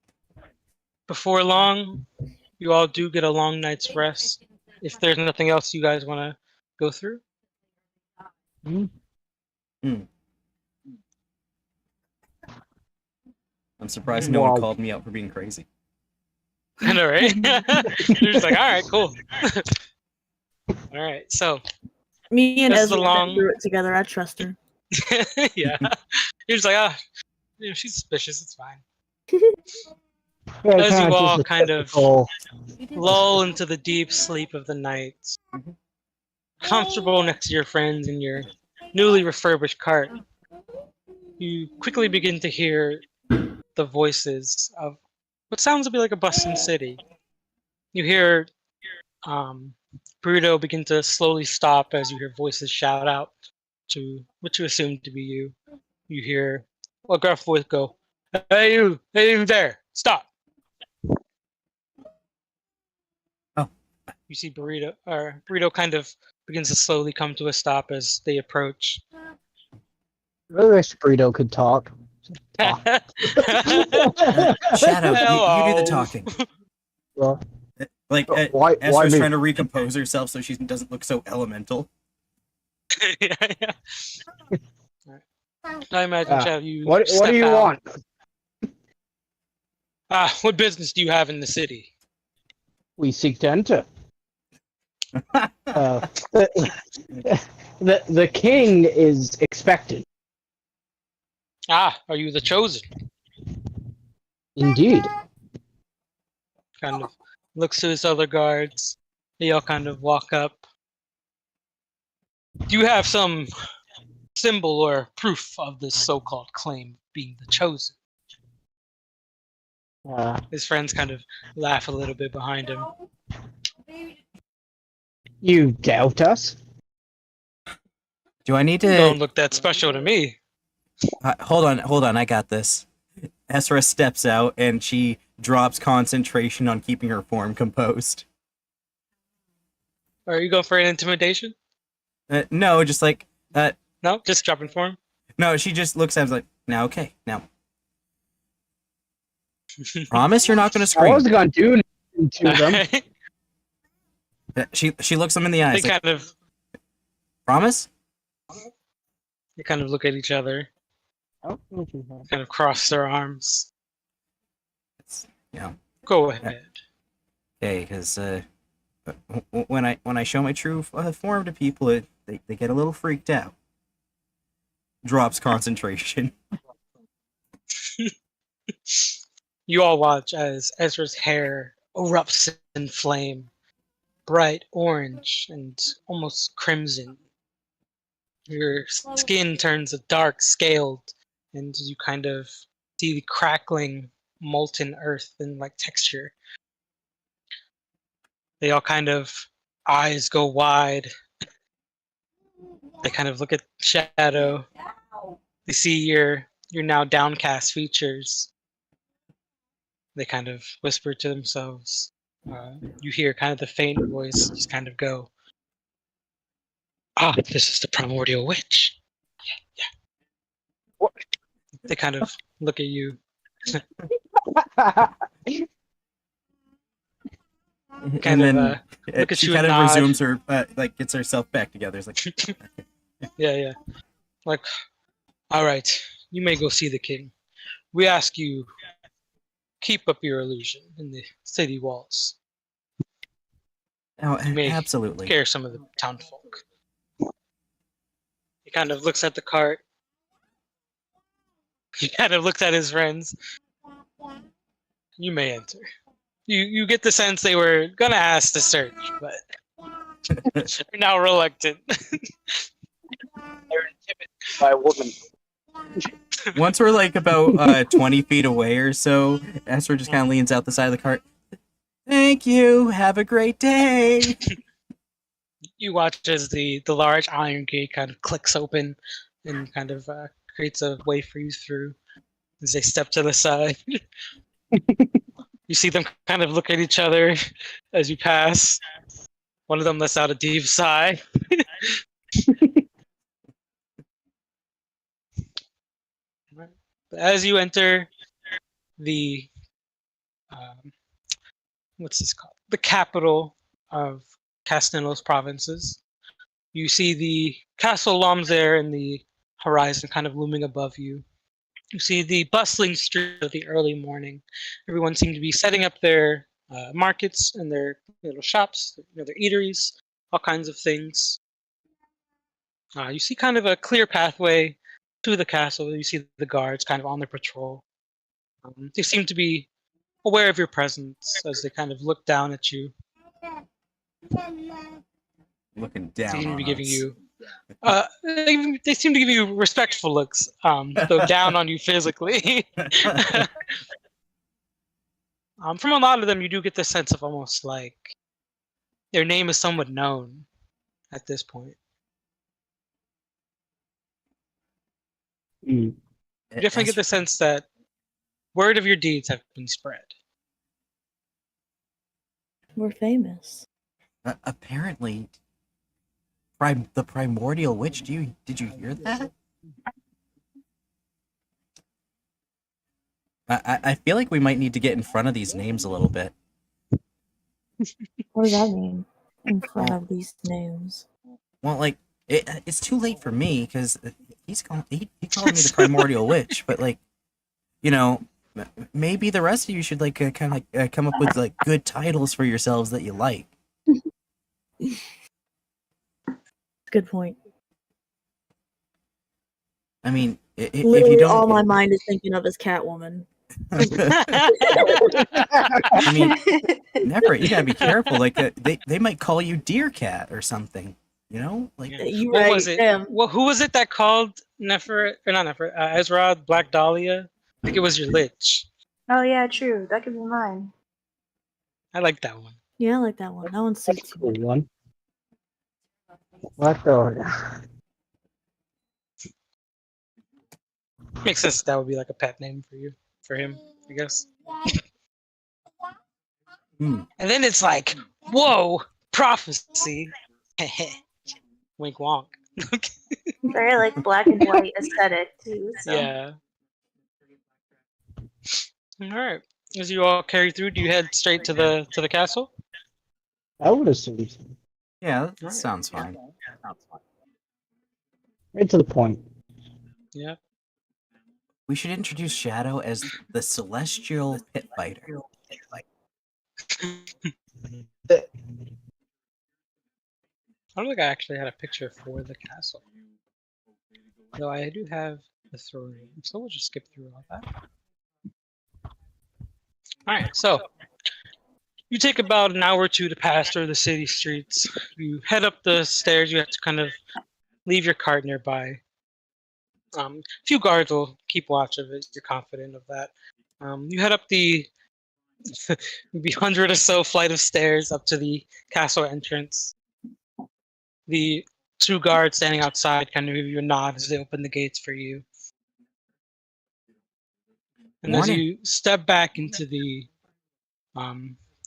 [SPEAKER 1] before long, you all do get a long night's rest. If there's nothing else you guys want to go through.
[SPEAKER 5] I'm surprised no one called me out for being crazy.
[SPEAKER 1] I know, right? You're just like, all right, cool. All right, so
[SPEAKER 2] Me and
[SPEAKER 1] That's
[SPEAKER 2] Ezra
[SPEAKER 1] the long-
[SPEAKER 2] through it together. I trust her.
[SPEAKER 1] yeah, you're just like, she's suspicious. It's fine.
[SPEAKER 3] Yeah,
[SPEAKER 1] As
[SPEAKER 3] kinda
[SPEAKER 1] you all
[SPEAKER 3] just a
[SPEAKER 1] kind of
[SPEAKER 3] typical-
[SPEAKER 1] lull into the deep sleep of the night, comfortable next to your friends in your newly refurbished cart, you quickly begin to hear the voices of what sounds to be like a bustling city. You hear Bruto begin to slowly stop as you hear voices shout out to what you assume to be you. You hear a gruff voice go, "Hey you there, stop!"
[SPEAKER 5] Oh.
[SPEAKER 1] You see Burrito kind of begins to slowly come to a stop as they approach.
[SPEAKER 3] I really wish Burrito could talk.
[SPEAKER 5] Shadow, you do the talking.
[SPEAKER 3] Well,
[SPEAKER 5] Like,
[SPEAKER 3] why
[SPEAKER 5] Esther's
[SPEAKER 3] me?
[SPEAKER 5] trying to recompose herself so she doesn't look so elemental.
[SPEAKER 1] yeah. Alright. I imagine, Chad, you
[SPEAKER 3] What
[SPEAKER 1] step
[SPEAKER 3] do you
[SPEAKER 1] out.
[SPEAKER 3] want?
[SPEAKER 1] What business do you have in the city?
[SPEAKER 3] We seek to enter. The king is expected.
[SPEAKER 1] Are you the chosen?
[SPEAKER 3] Indeed.
[SPEAKER 1] Kind of looks to his other guards. They all kind of walk up. Do you have some symbol or proof of this so-called claim of being the chosen? His friends kind of laugh a little bit behind him.
[SPEAKER 3] You doubt us?
[SPEAKER 5] Do I need to...
[SPEAKER 1] Don't look that special to me.
[SPEAKER 5] Hold on, I got this. Ezra steps out and she drops concentration on keeping her form composed.
[SPEAKER 1] Are you going for an intimidation?
[SPEAKER 5] No, just like...
[SPEAKER 1] No, just dropping form.
[SPEAKER 5] No, she just looks at him like, now, okay, now. Promise you're not going to
[SPEAKER 3] I
[SPEAKER 5] scream.
[SPEAKER 3] wasn't going to do anything to them.
[SPEAKER 5] She looks him in the eyes.
[SPEAKER 1] They
[SPEAKER 5] Like,
[SPEAKER 1] kind of
[SPEAKER 5] promise?
[SPEAKER 1] they kind of look at each other,
[SPEAKER 3] Oh,
[SPEAKER 1] kind of cross their arms.
[SPEAKER 5] Yeah.
[SPEAKER 1] Go ahead.
[SPEAKER 5] Okay, because when I show my true form to people, they get a little freaked out. Drops concentration.
[SPEAKER 1] You all watch as Ezra's hair erupts in flame, bright orange and almost crimson. Your skin turns a dark scaled, and you kind of see the crackling molten earth and like texture. They all kind of eyes go wide. They kind of look at Shadow. They see your now downcast features. They kind of whisper to themselves. You hear kind of the faint voice just kind of go, "Ah, this is the primordial witch." Yeah.
[SPEAKER 3] What?
[SPEAKER 1] They kind of look at you.
[SPEAKER 5] And
[SPEAKER 1] Kind of,
[SPEAKER 5] then
[SPEAKER 1] look at
[SPEAKER 5] she
[SPEAKER 1] you
[SPEAKER 5] kind
[SPEAKER 1] and
[SPEAKER 5] of
[SPEAKER 1] nod.
[SPEAKER 5] resumes her, like gets herself back together. It's like,
[SPEAKER 1] Yeah. Like, all right, you may go see the king. We ask you, keep up your illusion in the city walls.
[SPEAKER 5] oh,
[SPEAKER 1] You may
[SPEAKER 5] absolutely.
[SPEAKER 1] scare some of the townfolk. He kind of looks at the cart. He kind of looks at his friends. You may enter. You get the sense they were gonna ask to search, but they're now reluctant.
[SPEAKER 3] They're intimidated by a woman.
[SPEAKER 5] Once we're like about 20 feet away or so, Esther just kind of leans out the side of the cart. Thank you. Have a great day.
[SPEAKER 1] You watch as the large iron gate kind of clicks open and kind of creates a way for you through as they step to the side. You see them kind of look at each other as you pass. One of them lets out a deep sigh. As you enter the what's this called? The capital of Castanos provinces. You see the Castle Lomzer in the horizon kind of looming above you. You see the bustling street of the early morning. Everyone seems to be setting up their markets and their little shops, their eateries, all kinds of things. You see kind of a clear pathway to the castle. You see the guards kind of on their patrol. They seem to be aware of your presence as they kind of look down at you.
[SPEAKER 5] Looking
[SPEAKER 1] They
[SPEAKER 5] down
[SPEAKER 1] seem to
[SPEAKER 5] on
[SPEAKER 1] be giving
[SPEAKER 5] us.
[SPEAKER 1] you. They seem to give you respectful looks, though down on you physically. From a lot of them, you do get the sense of almost like their name is somewhat known at this point.
[SPEAKER 3] Mm.
[SPEAKER 1] You definitely get the sense that word of your deeds have been spread.
[SPEAKER 2] We're famous.
[SPEAKER 5] Apparently, the primordial witch. Did you hear that? I feel like we might need to get in front of these names a little bit.
[SPEAKER 2] What does that mean? In front of these names.
[SPEAKER 5] Well, like it's too late for me because he called me the primordial witch, but like, maybe the rest of you should like kind of like come up with like good titles for yourselves that you like.
[SPEAKER 2] Good point.
[SPEAKER 5] I mean, if
[SPEAKER 2] Literally,
[SPEAKER 5] you don't,
[SPEAKER 2] all my mind is thinking of is Catwoman.
[SPEAKER 5] I mean, never. You gotta be careful. Like they might call you Deer Cat or something. Like
[SPEAKER 2] You
[SPEAKER 1] What
[SPEAKER 2] right,
[SPEAKER 1] was it?
[SPEAKER 2] Sam.
[SPEAKER 1] Well, who was it that called Nefer or not Nefer? Ezra Black Dahlia? I think it was your lich.
[SPEAKER 4] Oh yeah, true. That could be mine.
[SPEAKER 1] I like that one.
[SPEAKER 2] Yeah, I like that one. That one
[SPEAKER 3] That's
[SPEAKER 2] suits
[SPEAKER 3] a
[SPEAKER 2] you.
[SPEAKER 3] cool one. What the?
[SPEAKER 1] Makes sense. That would be like a pet name for him, I guess.
[SPEAKER 5] Hmm.
[SPEAKER 1] And then it's like, whoa, prophecy. Wink wonk.
[SPEAKER 4] Very like black and white aesthetic too. So.
[SPEAKER 1] Yeah. All right. As you all carry through, do you head straight to the castle?
[SPEAKER 3] I would assume so.
[SPEAKER 5] yeah, that sounds fine.
[SPEAKER 3] Right to the point.
[SPEAKER 1] Yeah.
[SPEAKER 5] We should introduce Shadow as the Celestial Pit Fighter.
[SPEAKER 1] I don't think I actually had a picture for the castle. Though I do have the throne room, so we'll just skip through all that. Alright, so you take about an hour or two to pass through the city streets. You head up the stairs, you have to kind of leave your cart nearby. A few guards will keep watch of it, you're confident of that. You head up the 100 or so flight of stairs up to the castle entrance. The two guards standing outside kind of give you a nod as they open the gates for you. And as
[SPEAKER 5] Morning.
[SPEAKER 1] you step back into the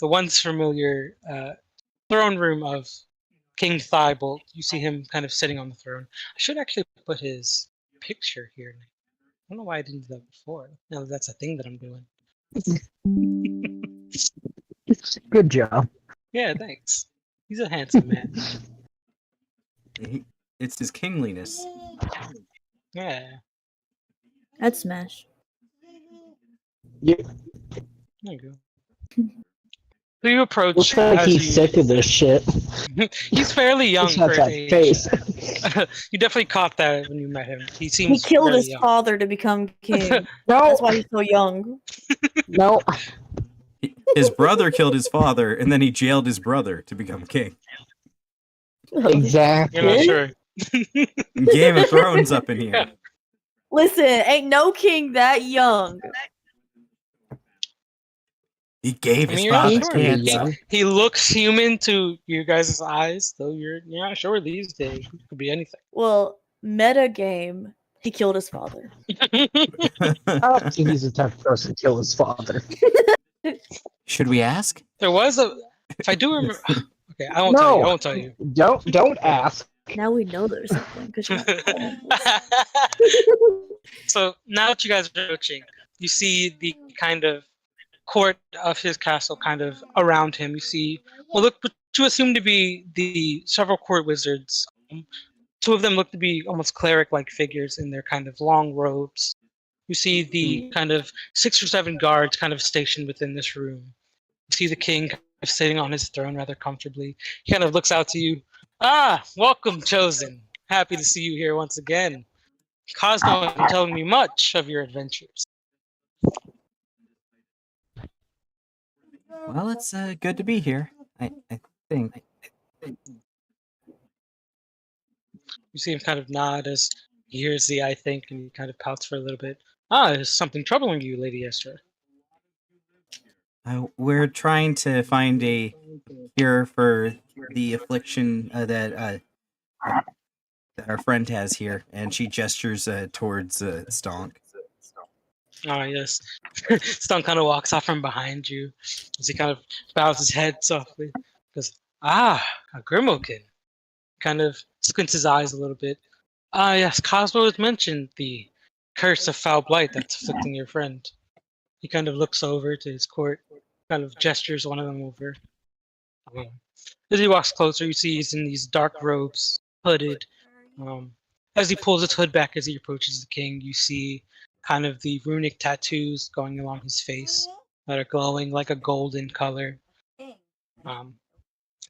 [SPEAKER 1] once familiar throne room of King Thibault, you see him kind of sitting on the throne. I should actually put his picture here. I don't know why I didn't do that before. No, that's a thing that I'm doing.
[SPEAKER 3] Good job.
[SPEAKER 1] Yeah, thanks. He's a handsome man.
[SPEAKER 5] It's his kingliness.
[SPEAKER 1] Yeah.
[SPEAKER 2] That's Smash.
[SPEAKER 3] Yeah,
[SPEAKER 1] There you go. So you approach.
[SPEAKER 3] looks like
[SPEAKER 1] as
[SPEAKER 3] he's
[SPEAKER 1] you-
[SPEAKER 3] sick of this shit.
[SPEAKER 1] He's fairly young
[SPEAKER 3] Just
[SPEAKER 1] for
[SPEAKER 3] has
[SPEAKER 1] his
[SPEAKER 3] that
[SPEAKER 1] age.
[SPEAKER 3] face.
[SPEAKER 1] You definitely caught that when you met him. He
[SPEAKER 2] He
[SPEAKER 1] seems
[SPEAKER 2] killed
[SPEAKER 1] very
[SPEAKER 2] his
[SPEAKER 1] young.
[SPEAKER 2] father to become king.
[SPEAKER 3] No,
[SPEAKER 2] That's why he's so young.
[SPEAKER 3] no.
[SPEAKER 5] His brother killed his father, and then he jailed his brother to become king.
[SPEAKER 3] Exactly.
[SPEAKER 1] You're not sure.
[SPEAKER 5] Game of Thrones up in here.
[SPEAKER 2] Listen, ain't no king that young.
[SPEAKER 5] He gave
[SPEAKER 1] I
[SPEAKER 5] his
[SPEAKER 1] mean, you're not
[SPEAKER 5] father
[SPEAKER 3] He's
[SPEAKER 1] sure.
[SPEAKER 3] pretty
[SPEAKER 5] cancer.
[SPEAKER 3] young.
[SPEAKER 1] He looks human to you guys' eyes, though you're not sure these days. It could be anything.
[SPEAKER 2] Well, meta game, he killed his father.
[SPEAKER 3] I don't think he's the type of person to kill his father.
[SPEAKER 5] Should we ask?
[SPEAKER 1] There was a. If I do remember. Okay, I won't
[SPEAKER 3] No.
[SPEAKER 1] tell you. I won't tell you.
[SPEAKER 3] Don't ask.
[SPEAKER 2] Now we know there's something. 'Cause you're not-
[SPEAKER 1] So now that you guys are approaching, you see the kind of court of his castle kind of around him. You see, well, look, what you assume to be the several court wizards. Two of them look to be almost cleric-like figures in their kind of long robes. You see the kind of 6 or 7 guards kind of stationed within this room. You see the king kind of sitting on his throne rather comfortably. He kind of looks out to you. Ah, welcome, chosen. Happy to see you here once again. Cosmo has been telling me much of your adventures.
[SPEAKER 5] Well, it's good to be here. I think.
[SPEAKER 1] You see him kind of nod as he hears the I think, and he kind of pouts for a little bit. Ah, is something troubling you, Lady Esther?
[SPEAKER 5] We're trying to find a cure for the affliction that our friend has here, and she gestures towards Stonk.
[SPEAKER 1] Ah, yes. Stone kind of walks off from behind you as he kind of bows his head softly. Goes, ah, a Grimokin. Kind of squints his eyes a little bit. Ah, yes, Cosmo has mentioned the curse of foul blight that's afflicting your friend. He kind of looks over to his court, kind of gestures one of them over. As he walks closer, you see he's in these dark robes, hooded. As he pulls his hood back as he approaches the king, you see kind of the runic tattoos going along his face that are glowing like a golden color.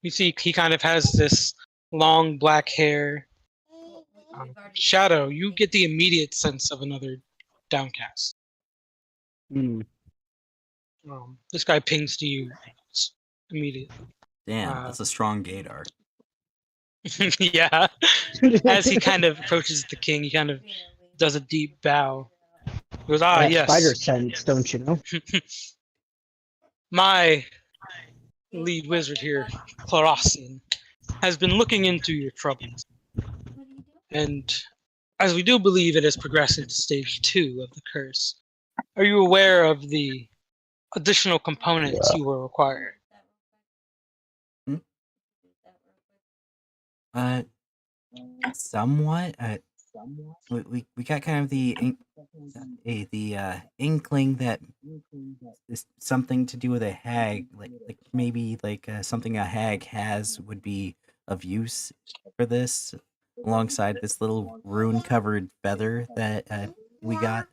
[SPEAKER 1] You see he kind of has this long black hair. Shadow, you get the immediate sense of another downcast.
[SPEAKER 3] Hmm.
[SPEAKER 1] This guy pings to you immediately.
[SPEAKER 5] Damn, that's a strong gaydar.
[SPEAKER 1] Yeah. As he kind of approaches the king, he kind of does a deep bow. He goes, ah,
[SPEAKER 3] That
[SPEAKER 1] yes.
[SPEAKER 3] spider sense, don't you know?
[SPEAKER 1] My lead wizard here, Clarosian, has been looking into your troubles. And as we do believe it has progressed into stage 2 of the curse, are you aware of the additional components you will require?
[SPEAKER 5] Somewhat. We got kind of the inkling that is something to do with a hag, like maybe something a hag has would be of use for this, alongside this little rune-covered feather that we got.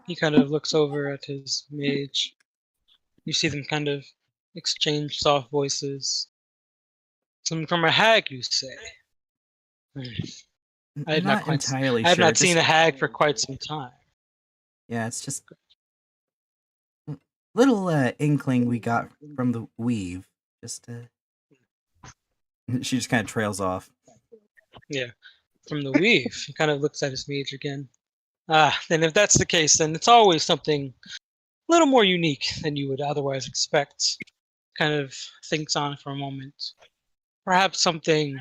[SPEAKER 1] He kind of looks over at his mage. You see them kind of exchange soft voices. Something from a hag, you say? I have
[SPEAKER 5] I'm not
[SPEAKER 1] quite
[SPEAKER 5] entirely
[SPEAKER 1] I have
[SPEAKER 5] sure.
[SPEAKER 1] not seen a hag for quite some time.
[SPEAKER 5] Yeah, it's just little inkling we got from the weave. Just she just kind of trails off.
[SPEAKER 1] Yeah, from the weave. He kind of looks at his mage again. Ah, then if that's the case, then it's always something a little more unique than you would otherwise expect. Kind of thinks on it for a moment. Perhaps something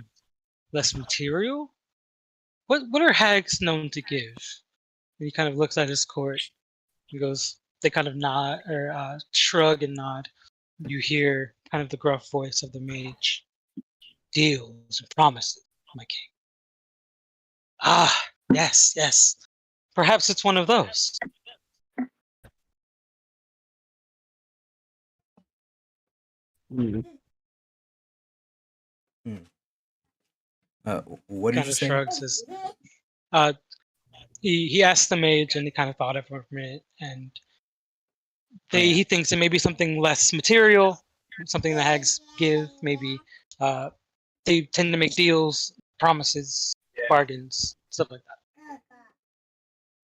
[SPEAKER 1] less material? What are hags known to give? And he kind of looks at his court. He goes, they kind of nod or shrug and nod. You hear kind of the gruff voice of the mage. Deals and promises, my king. Ah, yes, yes. Perhaps it's one of those.
[SPEAKER 3] Mm.
[SPEAKER 5] What did
[SPEAKER 1] Kind
[SPEAKER 5] you
[SPEAKER 1] of
[SPEAKER 5] say?
[SPEAKER 1] shrugs his. He asked the mage, and he kind of thought of it for a minute, and he thinks it may be something less material, something the hags give. Maybe they tend to make deals, promises, bargains, stuff like that.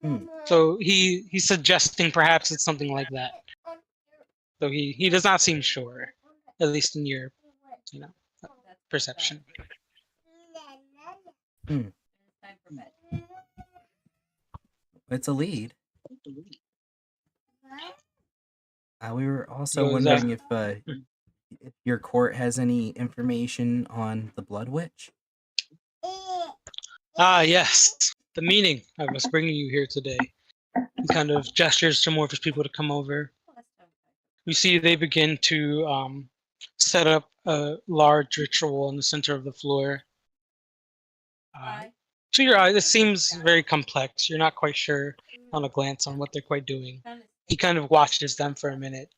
[SPEAKER 5] Hmm.
[SPEAKER 1] So he's suggesting perhaps it's something like that. So he does not seem sure, at least in your perception.
[SPEAKER 5] It's a lead. We were also
[SPEAKER 1] Goes,
[SPEAKER 5] wondering if your court has any information on the Blood Witch.
[SPEAKER 1] Ah, yes. The meaning I was bringing you here today. He kind of gestures to more of his people to come over. You see they begin to set up a large ritual in the center of the floor. To your eye, this seems very complex. You're not quite sure on a glance on what they're quite doing. He kind of watches them for a minute.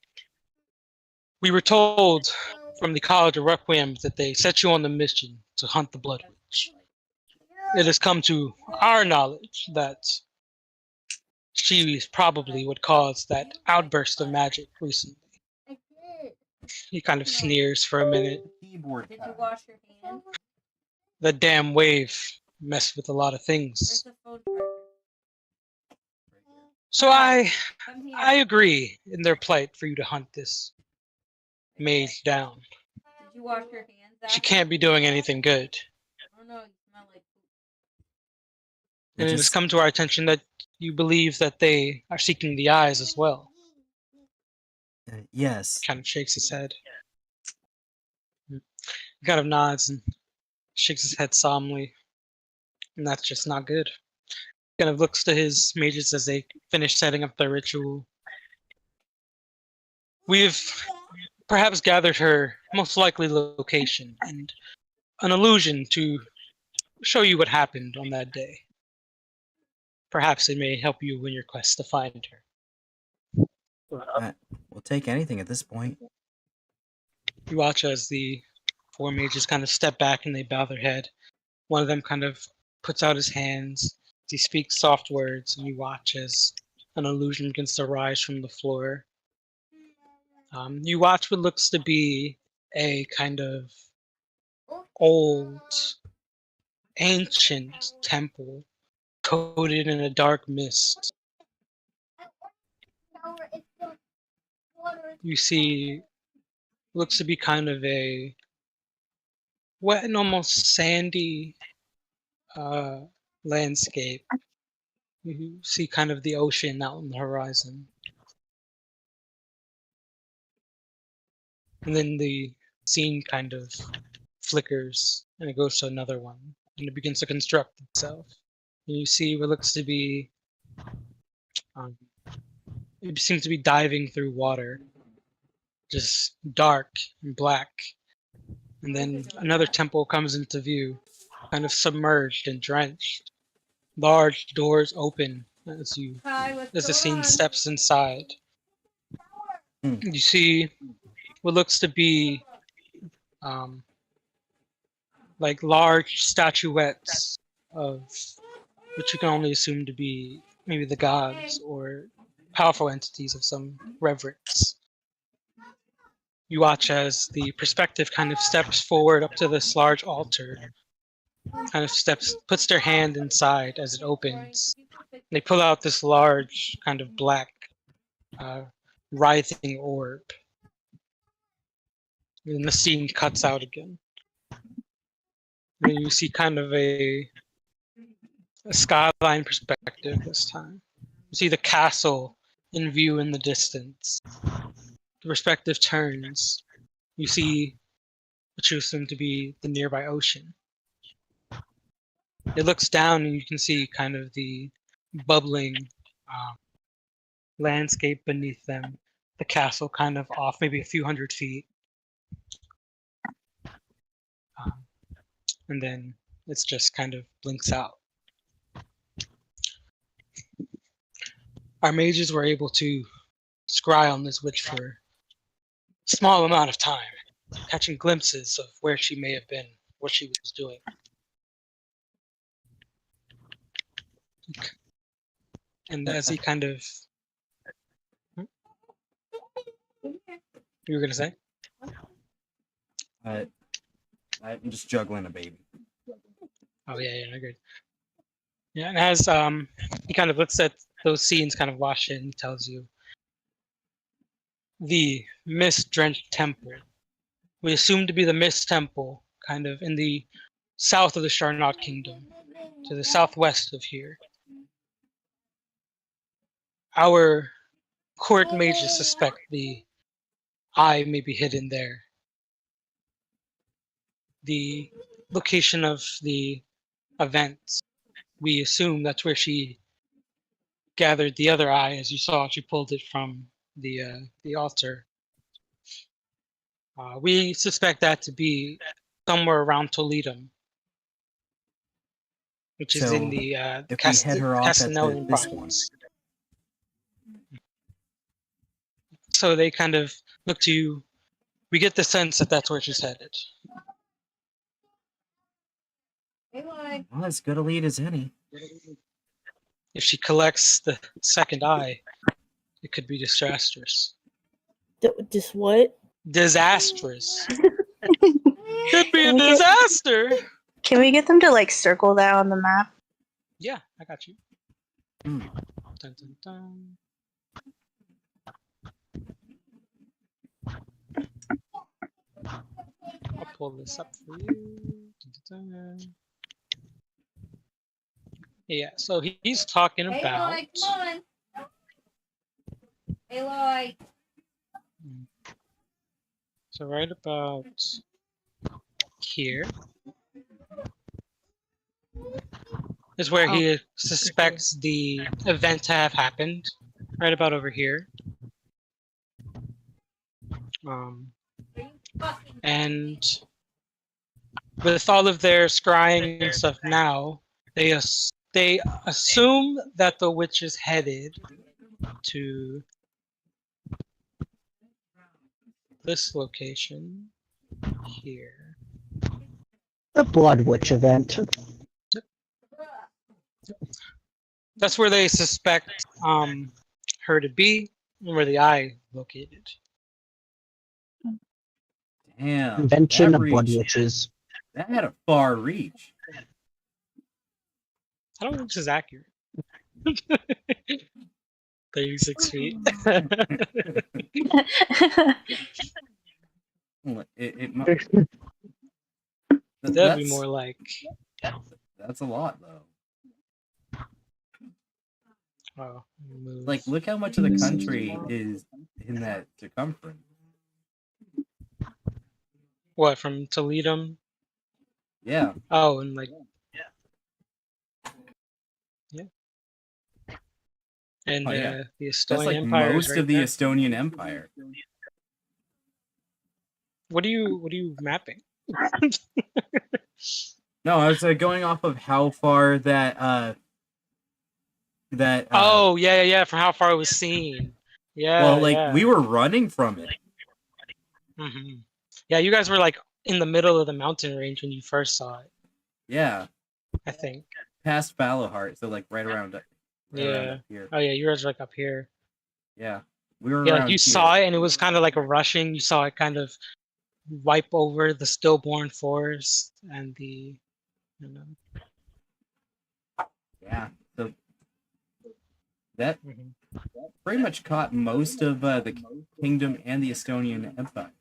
[SPEAKER 1] We were told from the College of Requiem that they set you on the mission to hunt the Blood Witch. It has come to our knowledge that she is probably what caused that outburst of magic recently. He kind of sneers for a minute.
[SPEAKER 6] Did you wash your hands?
[SPEAKER 1] The damn wave messed with a lot of
[SPEAKER 6] Where's
[SPEAKER 1] things.
[SPEAKER 6] the phone charger?
[SPEAKER 1] So I
[SPEAKER 6] Come here.
[SPEAKER 1] agree in their plight for you to hunt this mage down.
[SPEAKER 6] Did you wash your hands?
[SPEAKER 1] She
[SPEAKER 6] after?
[SPEAKER 1] can't be doing anything good.
[SPEAKER 6] Oh no, you smell like poop.
[SPEAKER 1] And it has come to our attention that you believe that they are seeking the eyes as well.
[SPEAKER 5] Yes.
[SPEAKER 1] Kind of shakes his head. He kind of nods and shakes his head solemnly. And that's just not good. Kind of looks to his mages as they finish setting up their ritual. We've perhaps gathered her most likely location and an illusion to show you what happened on that day. Perhaps it may help you in your quest to find her.
[SPEAKER 5] We'll take anything at this point.
[SPEAKER 1] You watch as the four mages kind of step back and they bow their head. One of them kind of puts out his hands. He speaks soft words, and you watch as an illusion begins to rise from the floor. You watch what looks to be a kind of old, ancient temple coated in a dark mist. You see, looks to be kind of a wet and almost sandy landscape. You see kind of the ocean out on the horizon. And then the scene kind of flickers and it goes to another one and it begins to construct itself. And you see what looks to be it seems to be diving through water, just dark and black. And then another temple comes into view, kind of submerged and drenched. Large doors open as the scene steps inside. You see what looks to be like large statuettes of which you can only assume to be maybe the gods or powerful entities of some reverence. You watch as the perspective kind of steps forward up to this large altar, kind of puts their hand inside as it opens. They pull out this large kind of black writhing orb. And the scene cuts out again. And you see kind of a skyline perspective this time. You see the castle in view in the distance. The perspective turns. You see what you assume to be the nearby ocean. It looks down and you can see kind of the bubbling landscape beneath them. The castle kind of off maybe a few hundred feet. And then it's just kind of blinks out. Our mages were able to scry on this witch for a small amount of time, catching glimpses of where she may have been, what she was doing. And as he kind of... You were going to say?
[SPEAKER 5] I'm just juggling a baby.
[SPEAKER 1] Oh, yeah, I agree. Yeah, and as he kind of looks at those scenes kind of wash in, he tells you, the mist-drenched temple. We assume to be the Mist Temple, kind of in the south of the Charnot Kingdom, to the southwest of here. Our court mages suspect the eye may be hidden there. The location of the events, we assume that's where she gathered the other eye, as you saw. She pulled it from the altar. We suspect that to be somewhere around Toledo, which is in the
[SPEAKER 5] if we head her off at
[SPEAKER 1] Castellonian
[SPEAKER 5] this one.
[SPEAKER 1] province. So they kind of look to you. We get the sense that that's where she's headed.
[SPEAKER 6] Eli.
[SPEAKER 5] Well, as good a lead as any.
[SPEAKER 1] If she collects the second eye, it could be disastrous.
[SPEAKER 2] Just what?
[SPEAKER 1] Disastrous. Could be a disaster.
[SPEAKER 4] Can we get them to like circle that on the map?
[SPEAKER 1] Yeah, I got you.
[SPEAKER 5] Hmm.
[SPEAKER 1] Dun, dun, dun. I'll pull this up for you. Dun, dun, dun. Yeah, so he's talking
[SPEAKER 6] Hey,
[SPEAKER 1] about.
[SPEAKER 6] Eli, come on. Eli.
[SPEAKER 1] So right about here is where he suspects the event to have happened. Right about over here. And with all of their scrying and stuff now, they assume that the witch is headed to this location here.
[SPEAKER 3] The Blood Witch event.
[SPEAKER 1] That's where they suspect her to be, and where the eye located.
[SPEAKER 5] Damn.
[SPEAKER 3] Convention
[SPEAKER 5] that
[SPEAKER 3] of Blood
[SPEAKER 5] reach-
[SPEAKER 3] Witches.
[SPEAKER 5] That had a far reach.
[SPEAKER 1] I don't think this is accurate. 36 feet. That'd be more like.
[SPEAKER 5] That's a lot, though.
[SPEAKER 1] Oh, move.
[SPEAKER 5] Like, look how much of the country is in that circumference.
[SPEAKER 1] What, from Toledo?
[SPEAKER 5] Yeah.
[SPEAKER 1] Oh, and like. Yeah. And
[SPEAKER 5] Oh, yeah.
[SPEAKER 1] the Estonian
[SPEAKER 5] That's like
[SPEAKER 1] Empire.
[SPEAKER 5] most
[SPEAKER 1] right
[SPEAKER 5] of the
[SPEAKER 1] there.
[SPEAKER 5] Estonian Empire.
[SPEAKER 1] What are you mapping?
[SPEAKER 5] No, I was going off of how far that
[SPEAKER 1] Oh yeah, from how far it was seen. Yeah.
[SPEAKER 5] well, like
[SPEAKER 1] yeah.
[SPEAKER 5] we were running from it.
[SPEAKER 1] Mm-hmm. Yeah, you guys were like in the middle of the mountain range when you first saw it.
[SPEAKER 5] Yeah,
[SPEAKER 1] I think.
[SPEAKER 5] past Fallowheart, so like right around around
[SPEAKER 1] Yeah.
[SPEAKER 5] up here.
[SPEAKER 1] Oh yeah, you guys were like up here.
[SPEAKER 5] Yeah, we were
[SPEAKER 1] Yeah,
[SPEAKER 5] around
[SPEAKER 1] like you
[SPEAKER 5] here.
[SPEAKER 1] saw it and it was kind of like a rushing. You saw it kind of wipe over the stillborn forest and the, you know.
[SPEAKER 5] Yeah, so that
[SPEAKER 1] Mhm.
[SPEAKER 5] pretty much caught most of the kingdom and the Estonian Empire.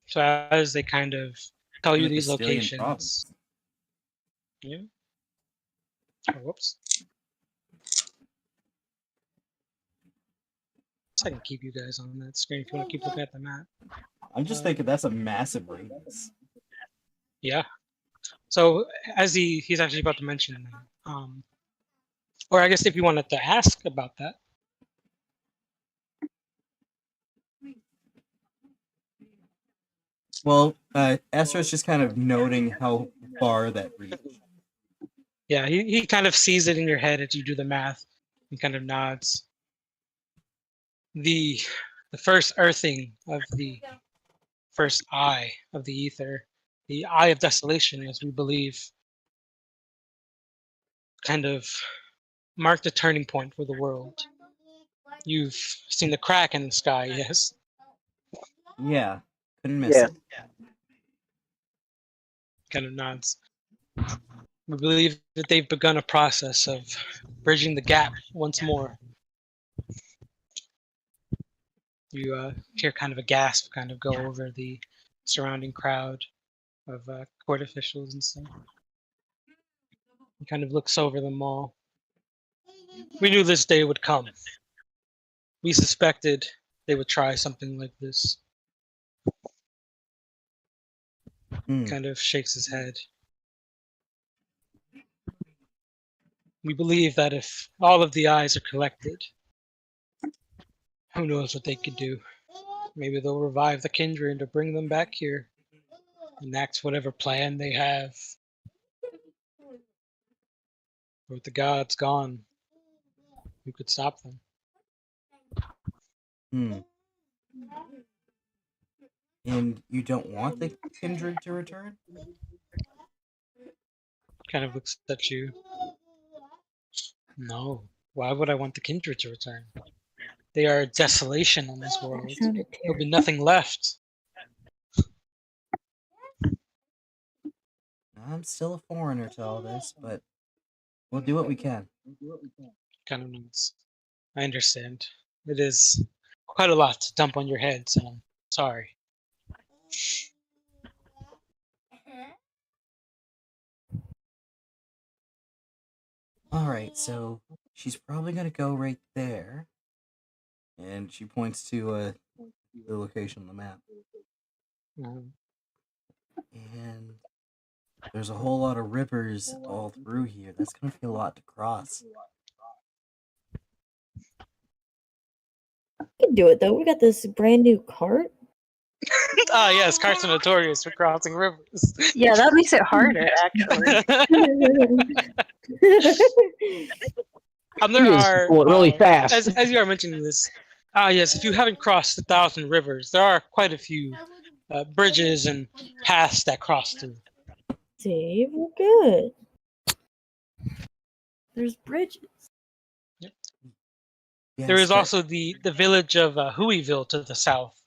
[SPEAKER 1] So as they kind of tell you
[SPEAKER 5] And the
[SPEAKER 1] these
[SPEAKER 5] Castilian
[SPEAKER 1] locations.
[SPEAKER 5] province.
[SPEAKER 1] Yeah. Oh, whoops. So I can keep you guys on that screen if you want to keep looking at the map.
[SPEAKER 5] I'm just thinking that's a massive radius.
[SPEAKER 1] Yeah. So as he's actually about to mention, or I guess if you wanted to ask about that.
[SPEAKER 5] Well, Ezra's just kind of noting how far that reached.
[SPEAKER 1] Yeah, he kind of sees it in your head as you do the math. He kind of nods. The first earthing of the first eye of the ether, the eye of desolation, as we believe, kind of marked a turning point for the world. You've seen the crack in the sky, yes?
[SPEAKER 5] Yeah, couldn't miss
[SPEAKER 3] Yeah.
[SPEAKER 5] it.
[SPEAKER 1] Kind of nods. We believe that they've begun a process of bridging the gap once more. You hear kind of a gasp kind of go over the surrounding crowd of court officials and stuff. He kind of looks over them all. We knew this day would come. We suspected they would try something like this. Kind of shakes his head. We believe that if all of the eyes are collected, who knows what they could do. Maybe they'll revive the kindred or bring them back here, enact whatever plan they have. But with the gods gone, who could stop them?
[SPEAKER 5] And you don't want the kindred to return?
[SPEAKER 1] Kind of looks at you. No. Why would I want the kindred to return? They are a desolation on this world. There'll be nothing left.
[SPEAKER 5] I'm still a foreigner to all this, but we'll do what we can.
[SPEAKER 1] Kind of nods. I understand. It is quite a lot to dump on your heads, and I'm sorry.
[SPEAKER 5] Alright, so she's probably gonna go right there. And she points to the location on the map. And there's a whole lot of rivers all through here. That's gonna be a lot to cross.
[SPEAKER 2] We can do it though. We got this brand new cart.
[SPEAKER 1] Ah, yes, carts are notorious for crossing rivers.
[SPEAKER 4] Yeah, that makes it harder, actually.
[SPEAKER 1] There
[SPEAKER 3] He is
[SPEAKER 1] are
[SPEAKER 3] going really fast.
[SPEAKER 1] as you are mentioning this. Yes, if you haven't crossed 1,000 rivers, there are quite a few bridges and paths that cross through.
[SPEAKER 2] See, we're good. There's bridges.
[SPEAKER 1] Yep.
[SPEAKER 5] Yes,
[SPEAKER 1] There is
[SPEAKER 5] but-
[SPEAKER 1] also the village of Hueyville to the south,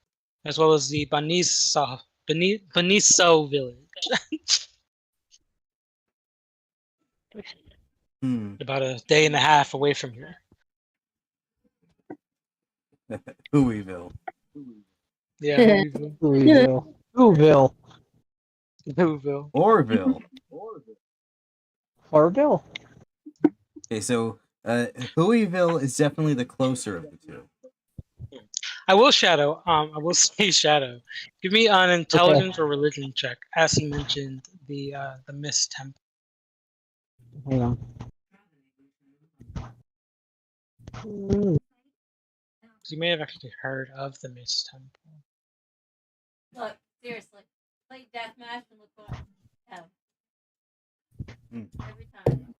[SPEAKER 1] as well as the Beniso village. About a day and a half away from here.
[SPEAKER 5] Hueyville.
[SPEAKER 1] Yeah, Hueyville.
[SPEAKER 3] Whoville. Whoville.
[SPEAKER 1] Whoville.
[SPEAKER 5] Orville.
[SPEAKER 3] Farville.
[SPEAKER 5] Okay, so Hueyville is definitely the closer of the two.
[SPEAKER 1] I will shadow. I will say shadow. Give me an intelligence or religion check, as he mentioned the Mist Temple.
[SPEAKER 3] Hang on.
[SPEAKER 1] You may have actually heard of the Mist Temple.
[SPEAKER 6] Look, seriously. Play deathmatch and look what every time.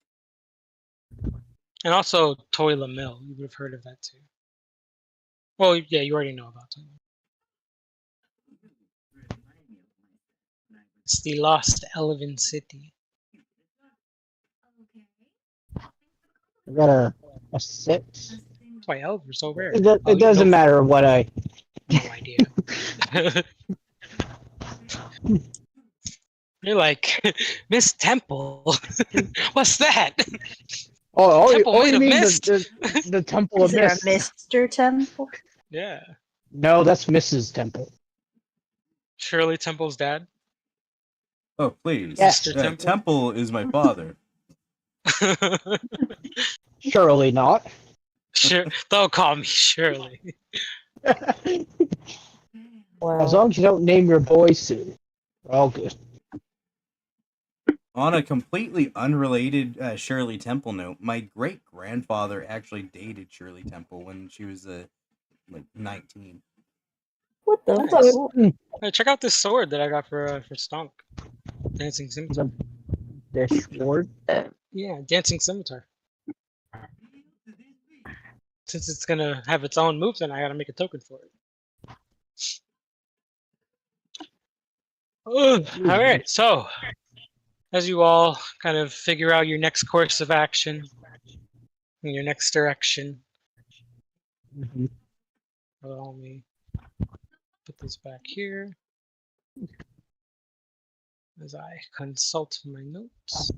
[SPEAKER 1] And also Toila Mill. You would have heard of that too. Well, yeah, you already know about Toila. It's the lost Elven city.
[SPEAKER 3] I got a 6.
[SPEAKER 1] That's why elves are so rare.
[SPEAKER 3] It doesn't matter what I.
[SPEAKER 1] No idea. You're like, Miss Temple. What's that?
[SPEAKER 3] Oh,
[SPEAKER 1] Temple
[SPEAKER 3] oh
[SPEAKER 1] made
[SPEAKER 3] you
[SPEAKER 1] of
[SPEAKER 3] mean
[SPEAKER 1] mist.
[SPEAKER 3] the Temple of
[SPEAKER 4] Is there a
[SPEAKER 3] Mist?
[SPEAKER 4] Mr. Temple?
[SPEAKER 1] Yeah.
[SPEAKER 3] No, that's Mrs. Temple.
[SPEAKER 1] Shirley Temple's dad.
[SPEAKER 5] Oh, please.
[SPEAKER 3] Yes.
[SPEAKER 1] Mr. Temple.
[SPEAKER 5] Temple is my father.
[SPEAKER 3] Surely not.
[SPEAKER 1] Sure, don't call me Shirley.
[SPEAKER 3] As long as you don't name your boy Sue, we're all good.
[SPEAKER 5] On a completely unrelated Shirley Temple note, my great grandfather actually dated Shirley Temple when she was like 19.
[SPEAKER 2] What the
[SPEAKER 1] Nice.
[SPEAKER 2] fuck?
[SPEAKER 1] Hey, check out this sword that I got for Stonk. Dancing Scimitar.
[SPEAKER 3] This word.
[SPEAKER 1] Yeah, Dancing Scimitar. Since it's gonna have its own moves, then I gotta make a token for it. All right, so as you all kind of figure out your next course of action, in your next direction,
[SPEAKER 3] Mhm.
[SPEAKER 1] allow me put this back here as I consult my notes.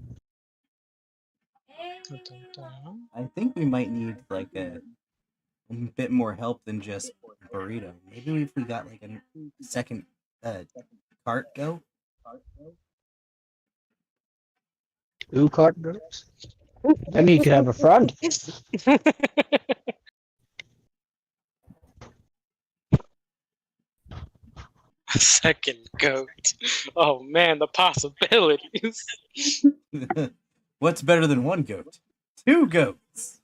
[SPEAKER 1] Dun, dun, dun.
[SPEAKER 5] I think we might need like a bit more help than just burrito. Maybe if we got like a second cart go.
[SPEAKER 3] Who cart goes? I mean, you could have a front.
[SPEAKER 1] A second goat. Oh man, the possibilities.
[SPEAKER 5] What's better than one goat? Two goats.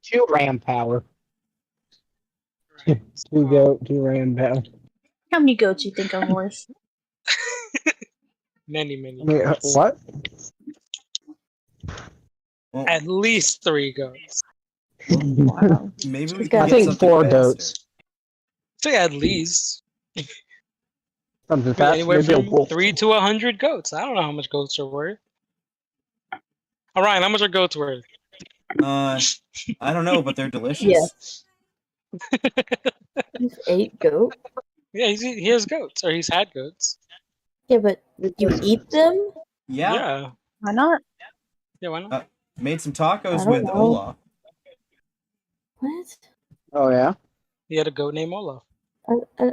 [SPEAKER 3] 2 ram power. 2 goat, 2 ram power.
[SPEAKER 4] How many goats you think I'm worth?
[SPEAKER 1] Many
[SPEAKER 3] I mean,
[SPEAKER 1] goats.
[SPEAKER 3] what?
[SPEAKER 5] Well,
[SPEAKER 1] At least 3 goats.
[SPEAKER 4] Wow.
[SPEAKER 5] maybe we
[SPEAKER 4] He's
[SPEAKER 5] can
[SPEAKER 3] I
[SPEAKER 4] got
[SPEAKER 5] get
[SPEAKER 3] think
[SPEAKER 5] something
[SPEAKER 3] 4
[SPEAKER 5] faster.
[SPEAKER 3] goats.
[SPEAKER 1] Say at least.
[SPEAKER 3] Something
[SPEAKER 1] I mean,
[SPEAKER 3] fast.
[SPEAKER 1] anywhere
[SPEAKER 3] Maybe a
[SPEAKER 1] from
[SPEAKER 3] wolf.
[SPEAKER 1] 3 to 100 goats. I don't know how much goats are worth. All right, how much are goats worth?
[SPEAKER 5] I don't know, but they're delicious.
[SPEAKER 2] You've ate goat?
[SPEAKER 1] Yeah, he has goats, or he's had goats.
[SPEAKER 2] Yeah, but you eat them?
[SPEAKER 5] Yeah.
[SPEAKER 1] Yeah,
[SPEAKER 4] Why not?
[SPEAKER 1] yeah, why not?
[SPEAKER 5] Made some
[SPEAKER 2] I
[SPEAKER 5] tacos
[SPEAKER 2] don't
[SPEAKER 5] with
[SPEAKER 2] know.
[SPEAKER 5] Olaf.
[SPEAKER 2] What?
[SPEAKER 3] Oh, yeah?
[SPEAKER 1] He had a goat named Olaf.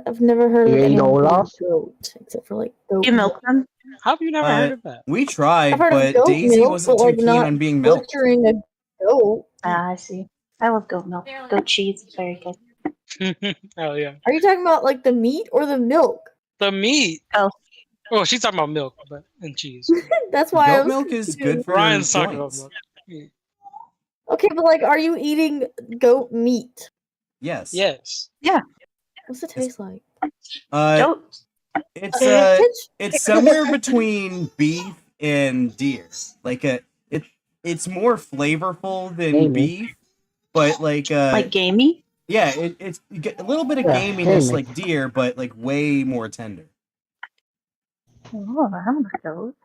[SPEAKER 2] I've never heard
[SPEAKER 3] You
[SPEAKER 2] of
[SPEAKER 3] ate
[SPEAKER 2] anyone eating
[SPEAKER 3] Olaf?
[SPEAKER 2] goat, except for like goat
[SPEAKER 4] You milk them?
[SPEAKER 1] How have you never heard of that?
[SPEAKER 5] We
[SPEAKER 2] I've
[SPEAKER 5] tried,
[SPEAKER 2] heard of
[SPEAKER 5] but
[SPEAKER 2] goat
[SPEAKER 5] Daisy
[SPEAKER 2] milk,
[SPEAKER 5] wasn't
[SPEAKER 2] but
[SPEAKER 5] too
[SPEAKER 2] like
[SPEAKER 5] keen
[SPEAKER 2] not
[SPEAKER 5] on being milked.
[SPEAKER 2] butchering a goat.
[SPEAKER 4] Ah, I see. I love goat milk. Goat cheese is very good.
[SPEAKER 1] Oh yeah,
[SPEAKER 2] Are you talking about like the meat or the milk?
[SPEAKER 1] the meat.
[SPEAKER 4] Oh.
[SPEAKER 1] Oh, she's talking about milk, but and cheese.
[SPEAKER 2] That's why I
[SPEAKER 5] Goat
[SPEAKER 2] was
[SPEAKER 5] milk is
[SPEAKER 2] confused.
[SPEAKER 5] good for
[SPEAKER 1] Ryan's
[SPEAKER 5] your
[SPEAKER 1] talking about
[SPEAKER 5] joints.
[SPEAKER 1] milk.
[SPEAKER 2] Okay, but like, are you eating goat meat?
[SPEAKER 5] Yes.
[SPEAKER 1] Yes.
[SPEAKER 2] What's it taste like?
[SPEAKER 4] Goat.
[SPEAKER 5] It's
[SPEAKER 2] Sausage?
[SPEAKER 5] it's somewhere between beef and deer. Like it's more flavorful than
[SPEAKER 3] Gamey.
[SPEAKER 5] beef, but like
[SPEAKER 4] Gamey?
[SPEAKER 5] yeah, it's you get a little bit of
[SPEAKER 3] Yeah,
[SPEAKER 5] gaminess
[SPEAKER 3] gamey.
[SPEAKER 5] like deer, but like way more tender.
[SPEAKER 4] Oh, I'm a goat.